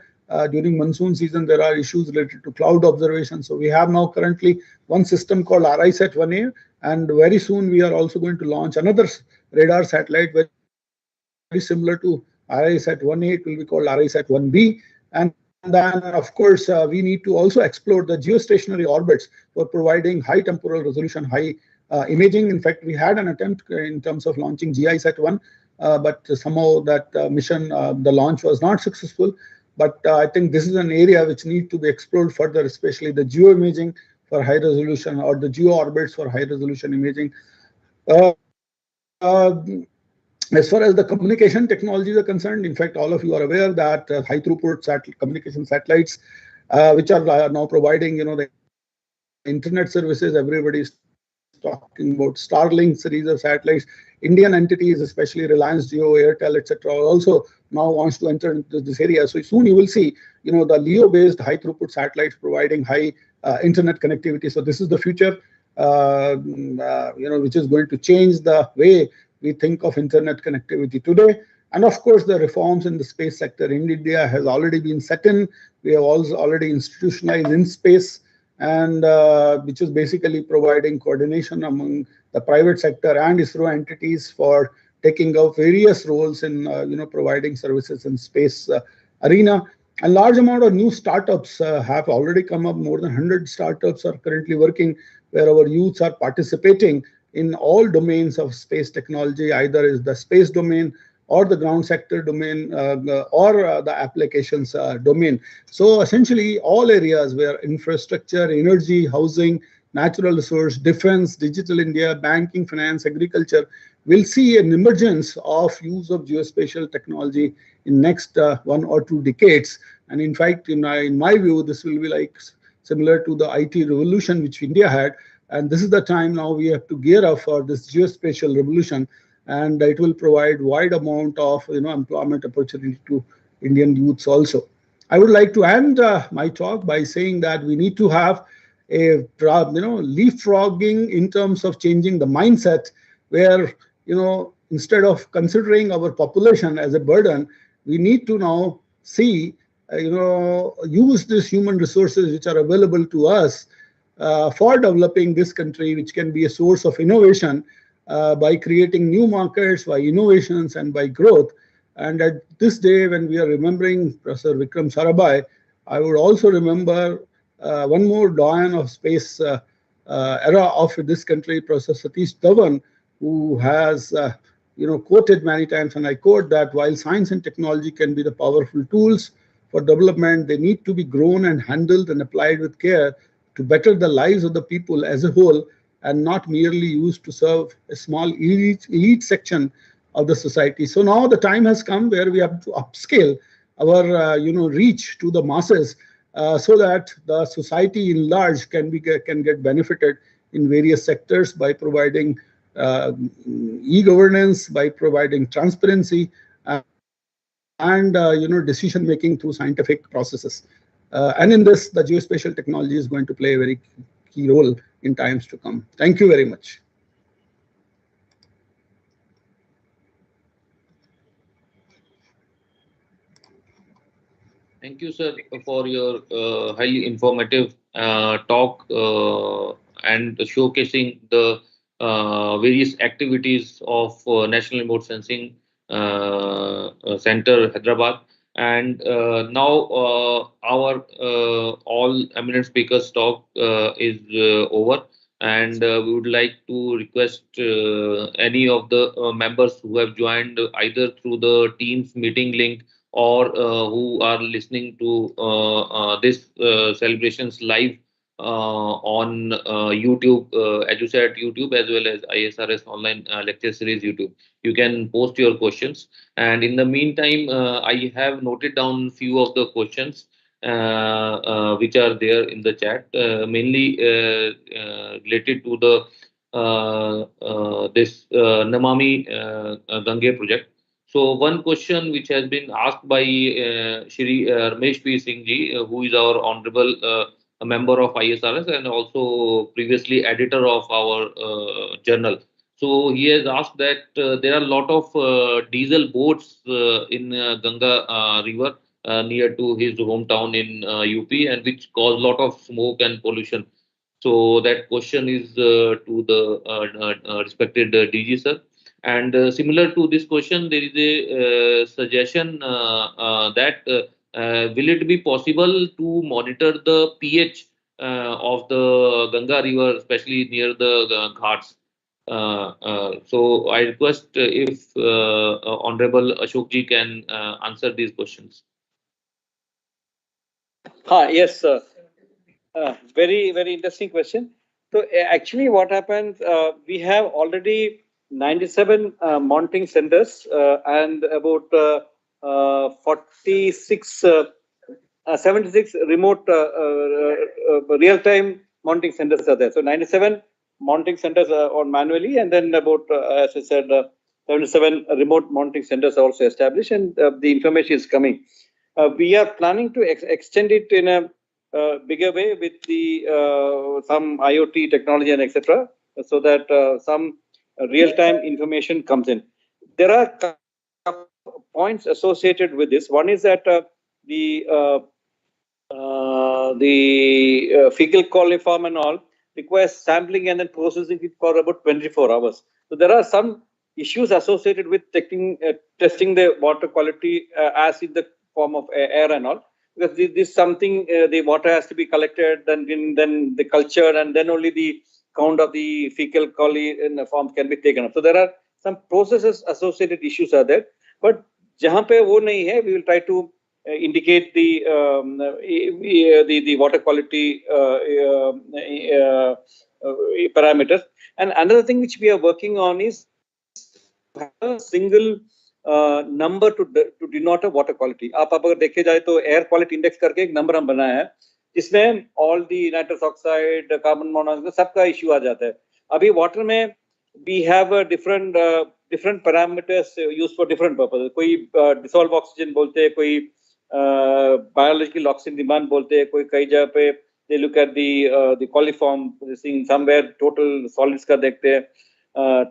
During monsoon season, there are issues related to cloud observation. So we have now currently one system called RISAT-1A, and very soon we are also going to launch another radar satellite very similar to RISAT-1A. It will be called RISAT-1B. And then, of course, we need to also explore the geostationary orbits for providing high temporal resolution, high imaging. In fact, we had an attempt in terms of launching GISAT-1, but somehow that mission, the launch was not successful. But I think this is an area which needs to be explored further, especially the geoimaging for high resolution or the geo orbits for high resolution imaging. As far as the communication technologies are concerned, in fact, all of you are aware that high throughput communication satellites, which are now providing, the internet services, everybody is talking about Starlink series of satellites. Indian entities, especially Reliance Jio, Airtel, etc., also now wants to enter into this area. So soon you will see, the LEO-based high throughput satellites providing high internet connectivity. So this is the future, which is going to change the way we think of internet connectivity today. And of course, the reforms in the space sector in India has already been set in. We have also already institutionalized in space, and which is basically providing coordination among the private sector and ISRO entities for taking up various roles in providing services in space arena. A large amount of new startups have already come up. More than 100 startups are currently working, where our youths are participating in all domains of space technology, either is the space domain or the ground sector domain or the applications domain. So essentially all areas where infrastructure, energy, housing, natural resource, defense, digital India, banking, finance, agriculture will see an emergence of use of geospatial technology in next 1 or 2 decades. And in fact, in my view, this will be like similar to the IT revolution which India had. And this is the time now we have to gear up for this geospatial revolution, and it will provide wide amount of employment opportunity to Indian youths also. I would like to end my talk by saying that we need to have a leapfrogging in terms of changing the mindset, where instead of considering our population as a burden, we need to now see use these human resources which are available to us for developing this country, which can be a source of innovation by creating new markets, by innovations, and by growth. And at this day, when we are remembering Professor Vikram Sarabhai, I would also remember one more doyen of space era of this country, Professor Satish Dhawan, who has quoted many times, and I quote, that while science and technology can be the powerful tools for development, they need to be grown and handled and applied with care to better the lives of the people as a whole, and not merely used to serve a small elite section of the society. So now the time has come where we have to upscale our reach to the masses so that the society in large can get benefited in various sectors by providing e-governance, by providing transparency, and decision making through scientific processes. And in this, the geospatial technology is going to play a very key role in times to come. Thank you very much. Thank you, sir, for your highly informative talk and showcasing the various activities of National Remote Sensing Center, Hyderabad. And now our all eminent speakers talk is over, and we would like to request any of the members who have joined either through the Teams meeting link or who are listening to this celebrations live on YouTube, as you said, YouTube, as well as ISRS online lecture series YouTube. You can post your questions, and in the meantime, I have noted down few of the questions which are there in the chat, mainly related to the this Namami Gange project. So one question which has been asked by Shri Ramesh P. Singh ji, who is our honorable a member of ISRS and also previously editor of our journal. So he has asked that there are a lot of diesel boats in Ganga river near to his hometown in UP, and which cause a lot of smoke and pollution. So that question is to the respected DG sir. And similar to this question, there is a suggestion that will it be possible to monitor the pH of the Ganga river, especially near the ghats? So I request if Honorable Ashok ji can answer these questions. Yes, sir. Very, very interesting question. So actually what happens, we have already 97 monitoring centers and about 46, 76 remote real-time monitoring centers are there. So 97 monitoring centers are manually, and then about, as I said, 77 remote monitoring centers are also established, and the information is coming. We are planning to extend it in a bigger way with the some IoT technology and etc., so that some real-time information comes in. There are points associated with this. One is that the fecal coliform and all requires sampling and then processing it for about 24 hours. So there are some issues associated with testing the water quality as in the form of air and all. Because this is something, the water has to be collected, then the culture, and then only the count of the fecal coliform can be taken up. So there are some processes associated issues are there. But jahan pe wo nahi hai, we will try to indicate the water quality parameters. And another thing which we are working on is to have a single number to denote a water quality. आप अगर देखे जाए तो air quality index करके एक number हम बनाया है, जिसमें all the nitrous oxide, carbon monoxide सबका issue आ जाता है. अभी water में we have a different parameters used for different purposes. कोई dissolved oxygen बोलते हैं, कोई biological oxygen demand बोलते हैं, कोई कई जगह पे they look at the coliform, seeing somewhere total solids का देखते हैं,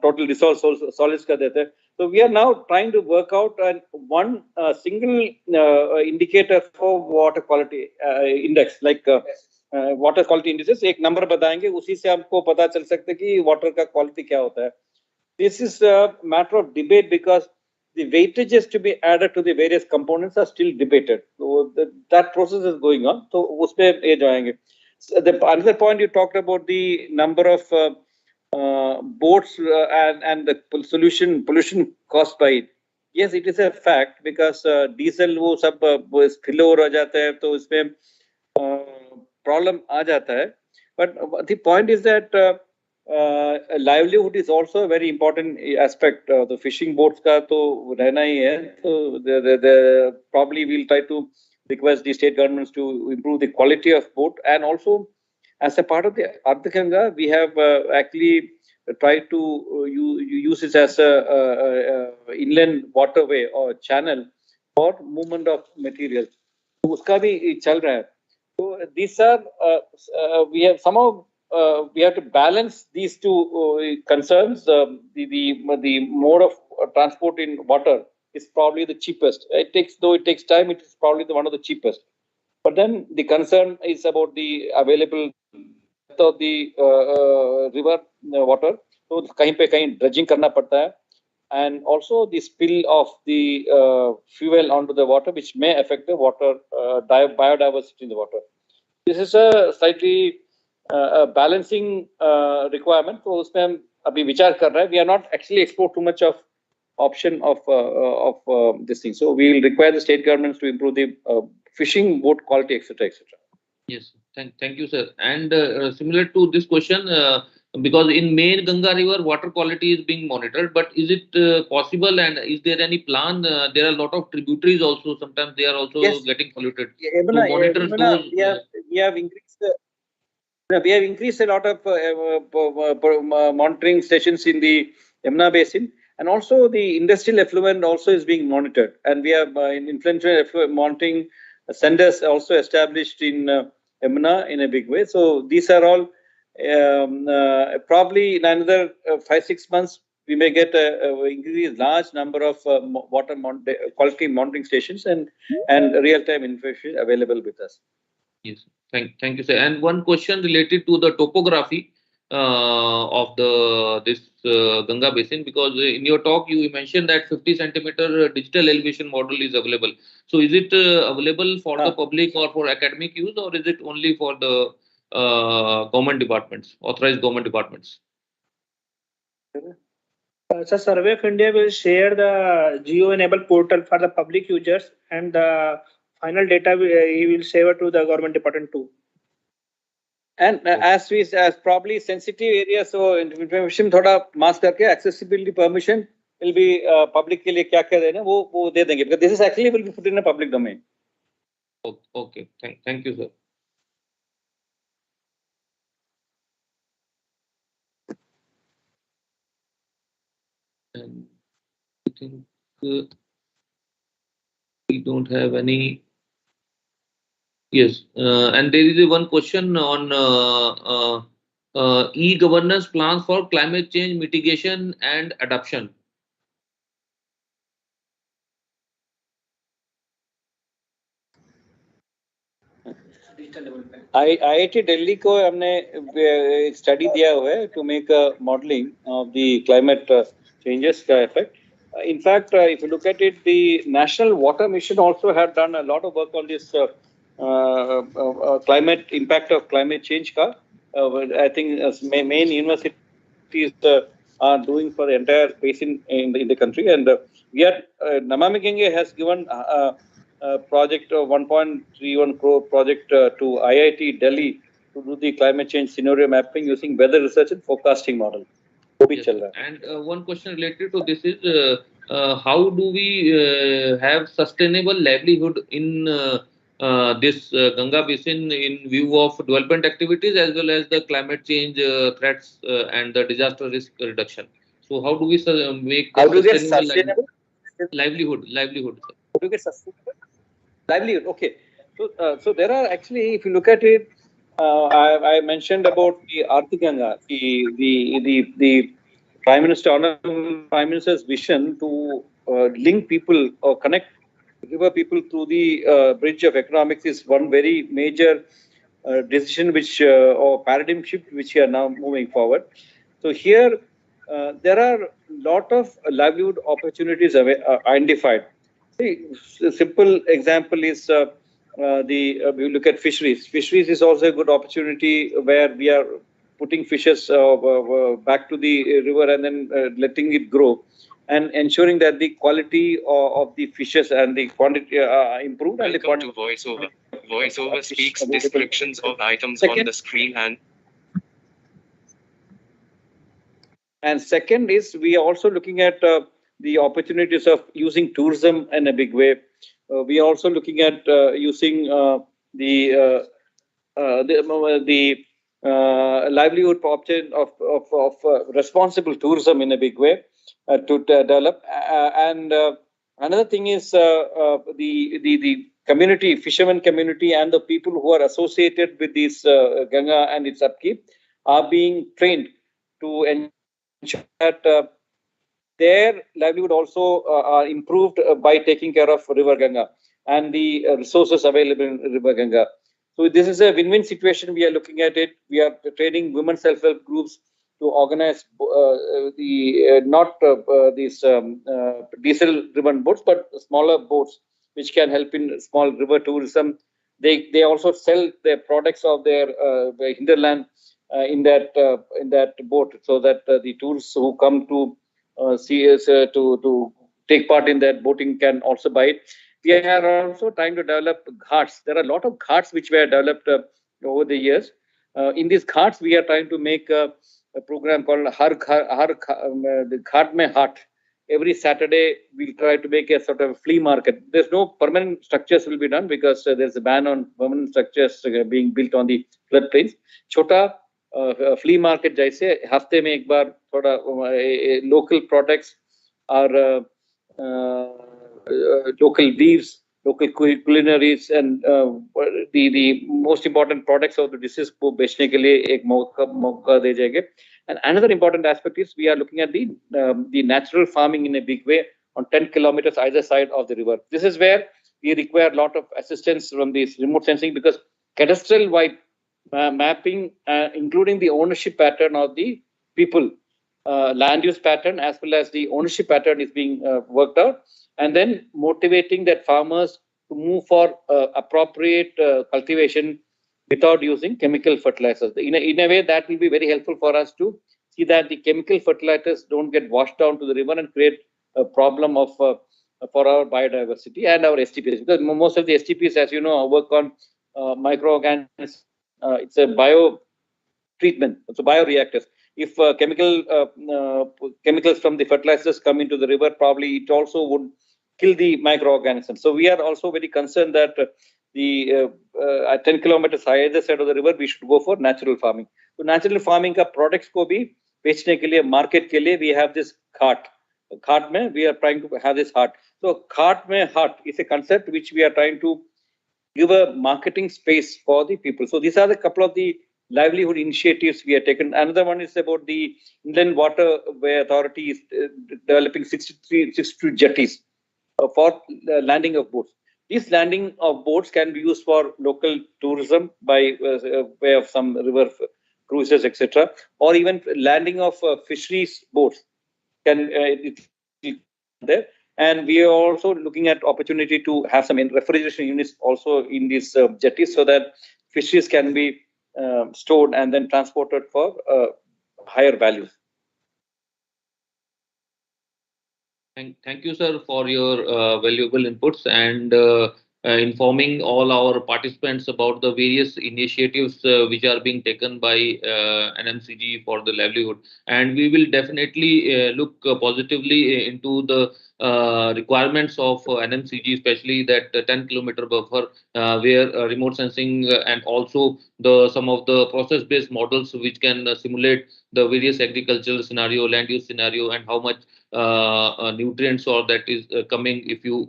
total dissolved solids का देते हैं. So we are now trying to work out one single indicator for water quality index, like water quality indices. एक number बताएंगे, उसी से हमको पता चल सकता है कि water का quality क्या होता है. This is a matter of debate because the weightages to be added to the various components are still debated. So that process is going on. So उसपे ये जाएंगे. So another point you talked about the number of boats and the pollution caused by it. Yes, it is a fact because diesel वो सब spill over हो जाता है, तो इसमें problem आ जाता है. But the point is that livelihood is also a very important aspect. The fishing boats का तो रहना ही है. So probably we'll try to request the state governments to improve the quality of boat, and also as a part of the Ardha Ganga, we have actually tried to use it as a inland waterway or channel for movement of materials. तो उसका भी चल रहा है. So these are we have somehow we have to balance these two concerns. The mode of transport in water is probably the cheapest. It takes time, it is probably one of the cheapest. But then the concern is about the available depth of the river water. So कहीं पे कहीं dredging करना पड़ता है, and also the spill of the fuel onto the water, which may affect the water biodiversity in the water. This is a slightly balancing requirement. तो उसमें हम अभी विचार कर रहे हैं. We are not actually explore too much of option of this thing. So we will require the state governments to improve the fishing boat quality, etc., etc. Yes, thank you, sir. And similar to this question, because in main Ganga river water quality is being monitored, but is it possible, and is there any plan? There are a lot of tributaries also. Sometimes they are also getting polluted. Yamuna, to monitor those, we have increased. We have increased a lot of monitoring stations in the Yamuna basin, and also the industrial effluent also is being monitored. And we have influential monitoring centers also established in Yamuna in a big way. So these are all probably in another 5-6 months we may get increased large number of water quality monitoring stations and real-time information available with us. Yes, thank you, sir. And one question related to the topography of this Ganga basin, because in your talk you mentioned that 50 centimeter digital elevation model is available. So is it available for the public or for academic use, or is it only for the government departments, authorized government departments? So Survey of India will share the geo-enabled portal for the public users, and the final data he will share to the government department too. And as probably sensitive areas, so information थोड़ा mass करके accessibility permission will be public के लिए क्या क्या देना वो दे देंगे, because this is actually will be put in a public domain. Okay, thank you, sir. And I think we don't have any. Yes, and there is one question on e-governance plans for climate change mitigation and adaptation. IIT Delhi को हमने study दिया हुआ है to make a modeling of the climate changes effect. In fact, if you look at it, the National Water Mission also had done a lot of work on this climate impact of climate change. I think main universities are doing for the entire basin in the country, and we are Namami Gange has given a project of 1.31 crore project to IIT Delhi to do the climate change scenario mapping using weather research and forecasting model. Yes. And one question related to this is how do we have sustainable livelihood in this Ganga basin in view of development activities as well as the climate change threats and the disaster risk reduction? So how do we make sustainable livelihood? Sir. How do we get sustainable? Livelihood. Okay. So there are actually, if you look at it, I mentioned about the Ganga, the Prime Minister, Honorable Prime Minister's vision to link people or connect river people through the bridge of economics is one very major decision which or paradigm shift which we are now moving forward. So here there are a lot of livelihood opportunities identified. See, a simple example is we look at fisheries. Fisheries is also a good opportunity where we are putting fishes back to the river and then letting it grow and ensuring that the quality of the fishes and the quantity improve. And the to voiceover. Voiceover speaks descriptions of items on the screen and second is we are also looking at the opportunities of using tourism in a big way. We are also looking at using the livelihood option of responsible tourism in a big way to develop. And another thing is the community, fishermen community, and the people who are associated with this Ganga and its upkeep are being trained to ensure that their livelihood also are improved by taking care of River Ganga and the resources available in River Ganga. So this is a win-win situation. We are looking at it. We are training women self-help groups to organize not these diesel-driven boats, but smaller boats which can help in small river tourism. They also sell their products of their hinterland in that boat, so that the tourists who come to see us to take part in that boating can also buy it. We are also trying to develop ghats. There are a lot of ghats which were developed over the years. In these ghats, we are trying to make a program called the Ghat Mein Haat. Every Saturday, we'll try to make a sort of flea market. There's no permanent structures will be done because there's a ban on permanent structures being built on the floodplains. Chota flea market जैसे हफ्ते में एक बार थोड़ा local products or local weaves, local culinaries, and the most important products of the disease को बेचने के लिए एक मौका दे जाएंगे. And another important aspect is we are looking at the natural farming in a big way on 10 kilometers either side of the river. This is where we require a lot of assistance from this remote sensing because cadastral wide mapping, including the ownership pattern of the people, land use pattern as well as the ownership pattern is being worked out, and then motivating that farmers to move for appropriate cultivation without using chemical fertilizers. In a way, that will be very helpful for us to see that the chemical fertilizers don't get washed down to the river and create a problem of for our biodiversity and our STPs. Because most of the STPs, as you know, work on microorganisms. It's a bio treatment, so bioreactors. If chemicals from the fertilizers come into the river, probably it also would kill the microorganisms. So we are also very concerned that the at 10 kilometers either side of the river, we should go for natural farming. So natural farming ka products ko bhi बेचने के लिए market के लिए we have this cart. Cart में we are trying to have this heart. So cart में heart is a concept which we are trying to give a marketing space for the people. So these are the couple of the livelihood initiatives we have taken. Another one is about the Inland Waterway Authority is developing 62 jetties for landing of boats. These landing of boats can be used for local tourism by way of some river cruises, etc., or even landing of fisheries boats can there. And we are also looking at opportunity to have some refrigeration units also in these jetties so that fishes can be stored and then transported for higher values. Thank you, sir, for your valuable inputs and informing all our participants about the various initiatives which are being taken by NMCG for the livelihood. And we will definitely look positively into the requirements of NMCG, especially that 10-kilometer buffer where remote sensing and also some of the process-based models which can simulate the various agricultural scenario, land use scenario, and how much nutrients or that is coming if you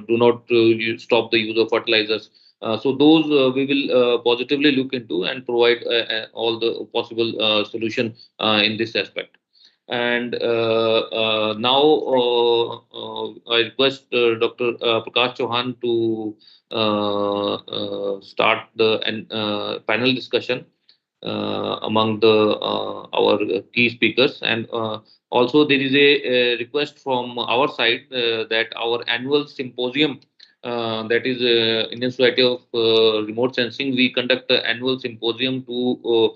do not you stop the use of fertilizers. So those we will positively look into and provide all the possible solution in this aspect. And now I request Dr. Prakash Chauhan to start the panel discussion among the our key speakers. And also there is a request from our side that our annual symposium, that is Indian Society of Remote Sensing, we conduct an annual symposium to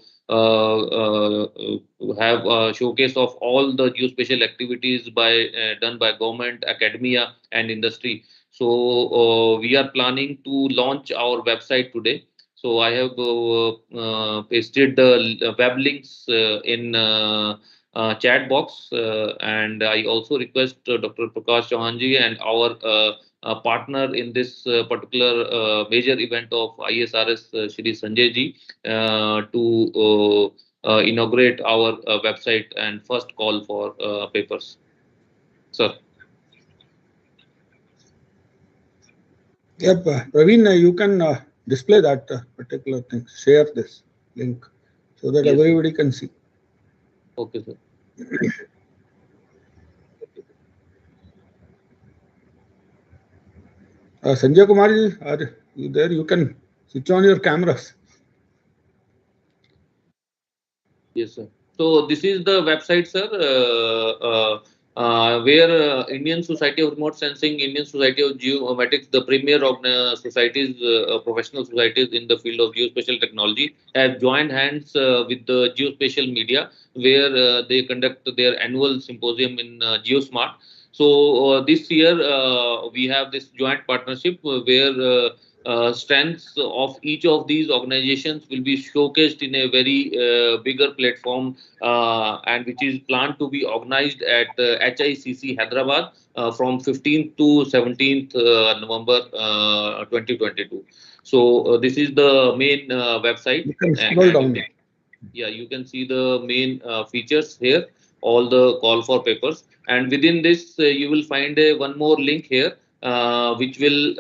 have a showcase of all the geospatial activities done by government, academia, and industry. So we are planning to launch our website today. So I have pasted the web links in chat box, and I also request Dr. Prakash Chauhanji and our partner in this particular major event of ISRS, Shri Sanjay ji, to inaugurate our website and first call for papers. Sir. Yep, Praveen, you can display that particular thing. Share this link so that Yes, everybody can see. Okay, sir. Sanjay Kumar ji, are you there? You can switch on your cameras. Yes, sir. So this is the website, sir, where Indian Society of Remote Sensing, Indian Society of Geomatics, the premier societies, professional societies in the field of geospatial technology, have joined hands with the geospatial media, where they conduct their annual symposium in GeoSmart. So this year we have this joint partnership where strengths of each of these organizations will be showcased in a very bigger platform, and which is planned to be organized at HICC Hyderabad from 15th to 17th November 2022. So this is the main website. You can scroll down. Yeah, you can see the main features here, all the call for papers, and within this you will find one more link here, which will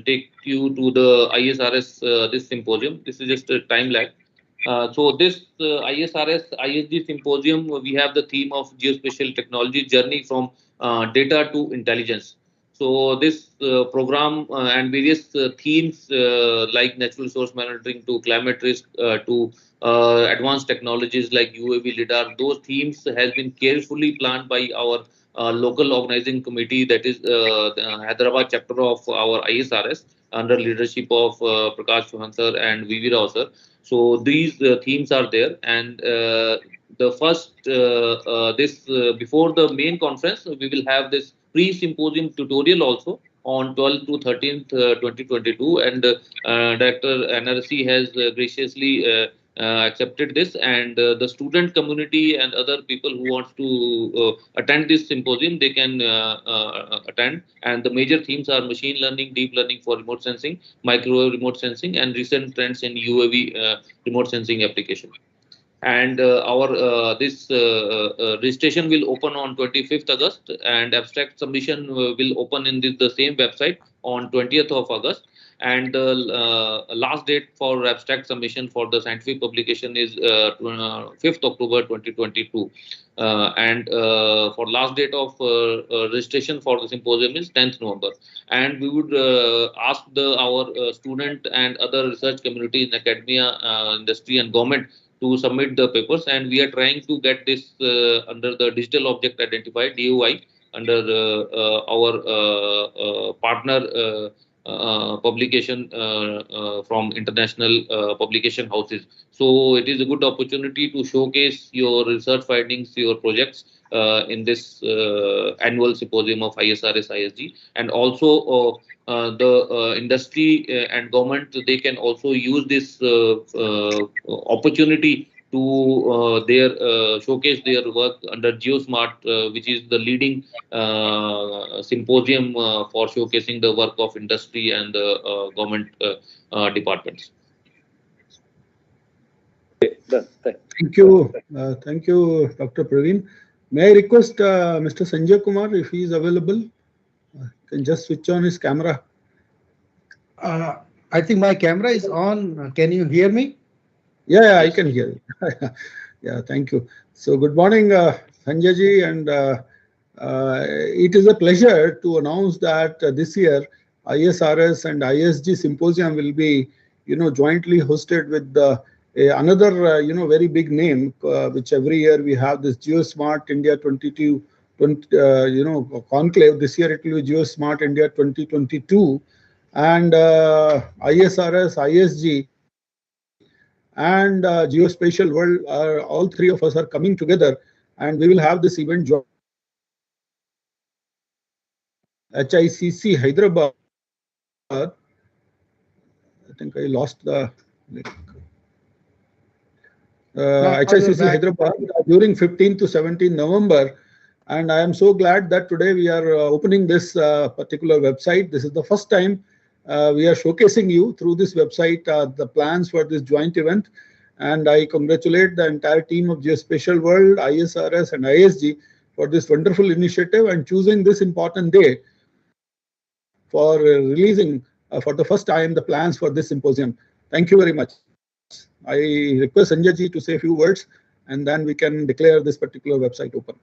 take you to the ISRS this symposium. This is just a time lag. So this ISRS ISG symposium, we have the theme of geospatial technology journey from data to intelligence. So this program and various themes like natural resource monitoring to climate risk to advanced technologies like UAV lidar, those themes has been carefully planned by our local organizing committee, that is the Hyderabad chapter of our ISRS, under leadership of Prakash Chauhan sir and VV Rao sir. So these themes are there, and the first this before the main conference, we will have this pre-symposium tutorial also on 12th to 13th 2022, and Director NRSC has graciously accepted this, and the student community and other people who want to attend this symposium, they can attend. And the major themes are machine learning, deep learning for remote sensing, microwave remote sensing, and recent trends in UAV remote sensing application. And our this registration will open on 25th August, and abstract submission will open in the same website on 20th of August. And the last date for abstract submission for the scientific publication is 5th October 2022. And for last date of registration for the symposium is 10th November. And we would ask our student and other research community in academia, industry, and government to submit the papers, and we are trying to get this under the digital object identifier DOI under our partner publication from international publication houses. So it is a good opportunity to showcase your research findings, your projects in this annual symposium of ISRS ISG. And also the industry and government, they can also use this opportunity to showcase their work under GeoSmart, which is the leading symposium for showcasing the work of industry and the government departments. Done. Thank you. Thank you, Dr. Praveen. May I request Mr. Sanjay Kumar, if he is available, can just switch on his camera. I think my camera is on. Can you hear me? Yeah, I can hear you. Yeah, thank you. So good morning, Sanjay ji, and it is a pleasure to announce that this year ISRS and ISG Symposium will be, jointly hosted with another, very big name, which every year we have this GeoSmart India 22, conclave. This year it will be GeoSmart India 2022, and ISRS, ISG, and Geospatial World, all three of us are coming together, and we will have this event HICC Hyderabad. I think I lost the link. HICC Hyderabad during 15th to 17th November. And I am so glad that today we are opening this particular website. This is the first time we are showcasing you through this website the plans for this joint event. And I congratulate the entire team of Geospatial World, ISRS and ISG for this wonderful initiative and choosing this important day for releasing for the first time the plans for this symposium. Thank you very much. I request Sanjay ji to say a few words, and then we can declare this particular website open.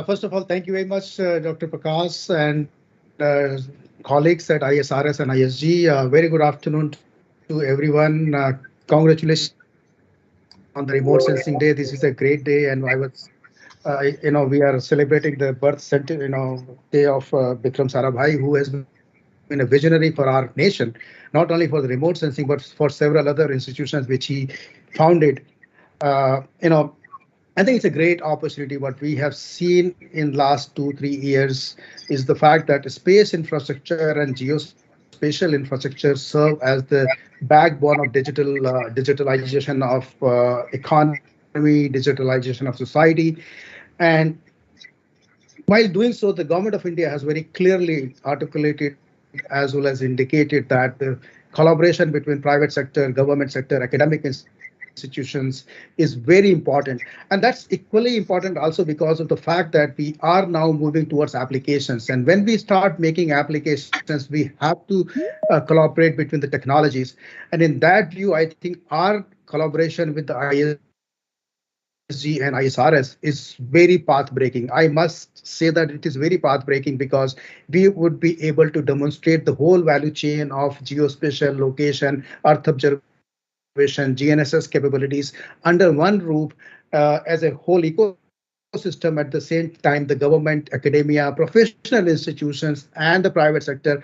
First of all, thank you very much, Dr. Prakash and colleagues at ISRS and ISG. Very good afternoon to everyone. Congratulations on the remote sensing day. This is a great day, and I was, we are celebrating the birth day of Vikram Sarabhai, who has been a visionary for our nation, not only for the remote sensing, but for several other institutions which he founded. I think it's a great opportunity. What we have seen in last 2-3 years is the fact that space infrastructure and geospatial infrastructure serve as the backbone of digitalization of economy, digitalization of society. And while doing so, the government of India has very clearly articulated as well as indicated that the collaboration between private sector, government sector, academic institutions is very important. And that's equally important also because of the fact that we are now moving towards applications. And when we start making applications, we have to collaborate between the technologies. And in that view, I think our collaboration with the ISG and ISRS is very path-breaking. I must say that it is very path-breaking because we would be able to demonstrate the whole value chain of geospatial location, earth observation, GNSS capabilities under one roof as a whole ecosystem. At the same time, the government, academia, professional institutions, and the private sector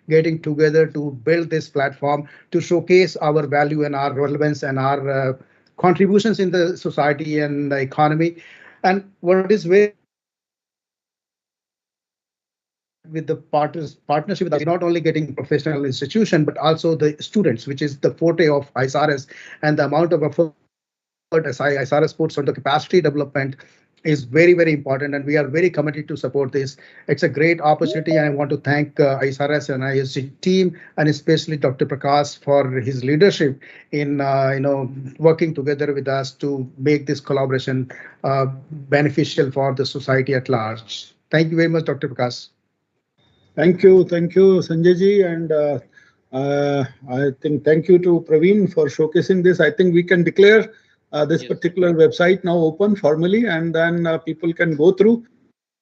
getting together to build this platform to showcase our value and our relevance and our contributions in the society and the economy. And what is very with the partnership with us, not only getting professional institution, but also the students, which is the forte of ISRS, and the amount of effort ISRS puts on the capacity development is very, very important, and we are very committed to support this. It's a great opportunity, and I want to thank ISRS and ISG team, and especially Dr. Prakash for his leadership in working together with us to make this collaboration beneficial for the society at large. Thank you very much, Dr. Prakash. Thank you, Sanjay ji, and I think thank you to Praveen for showcasing this. I think we can declare this particular website now open formally, and then people can go through.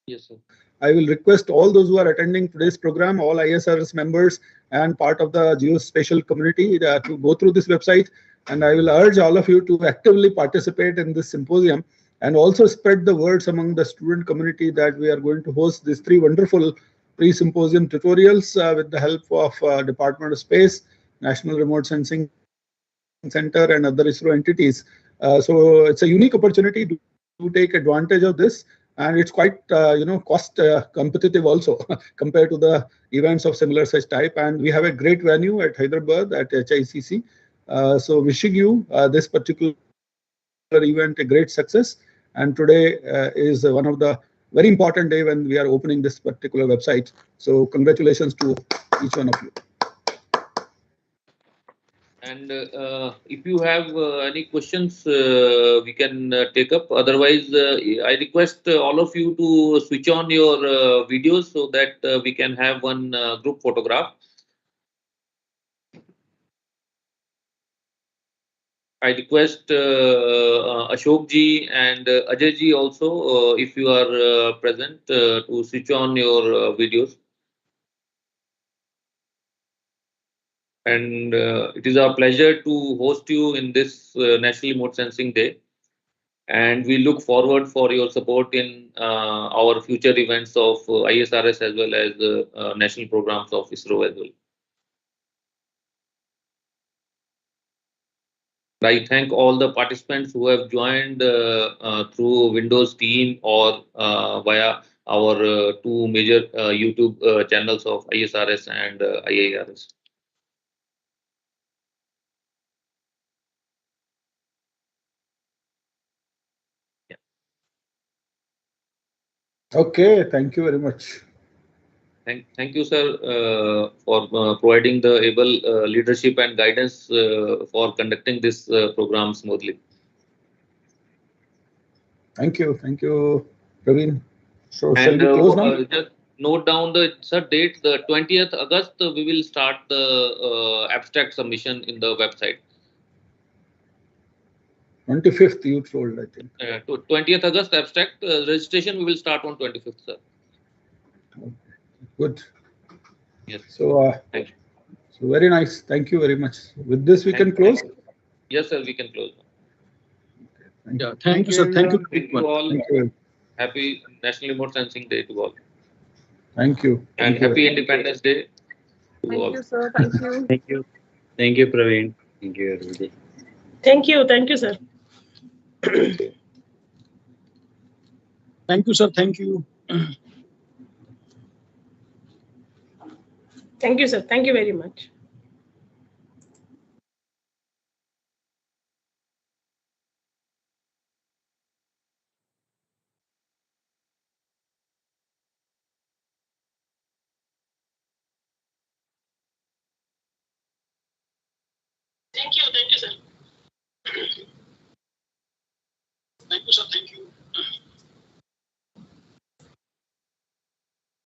Yes, sir. I will request all those who are attending today's program, all ISRS members and part of the geospatial community to go through this website. And I will urge all of you to actively participate in this symposium and also spread the words among the student community that we are going to host these 3 wonderful pre-symposium tutorials with the help of Department of Space, National Remote Sensing Center, and other ISRO entities. So it's a unique opportunity to take advantage of this, and it's quite cost competitive also compared to the events of similar such type. And we have a great venue at Hyderabad at HICC. So wishing you this particular event a great success. And today is one of the very important day when we are opening this particular website. So congratulations to each one of you. And if you have any questions, we can take up. Otherwise, I request all of you to switch on your videos so that we can have one group photograph. I request Ashok ji and Ajay ji also, if you are present, to switch on your videos. And it is our pleasure to host you in this National Remote Sensing Day. And we look forward for your support in our future events of ISRS as well as national programs of ISRO as well. I thank all the participants who have joined through Windows Team or via our two major YouTube channels of ISRS and IIRS. Okay, thank you very much. Thank you, sir, for providing the able leadership and guidance for conducting this program smoothly. Thank you, Praveen. So shall And we close now? just note down the date, the 20th August, we will start the abstract submission in the website. 25th, you told, I think. 20th August abstract registration, we will start on 25th, sir. Okay. Good. Yes. So, Thank you. so very nice. Thank you very much. With this, we can close. Yes, sir, we can close. Yeah, thank you, sir. Thank you. Thank you all. Thank you. Happy National Remote Sensing Day to all. Thank you. And happy Independence Day to Thank all. you, sir. Thank you. Thank you. Thank you, Praveen. Thank you, everybody. Thank you. Thank you, sir. Thank you, sir. Thank you. Thank you, sir. Thank you very much. Thank you, sir. Thank you, sir. Thank you.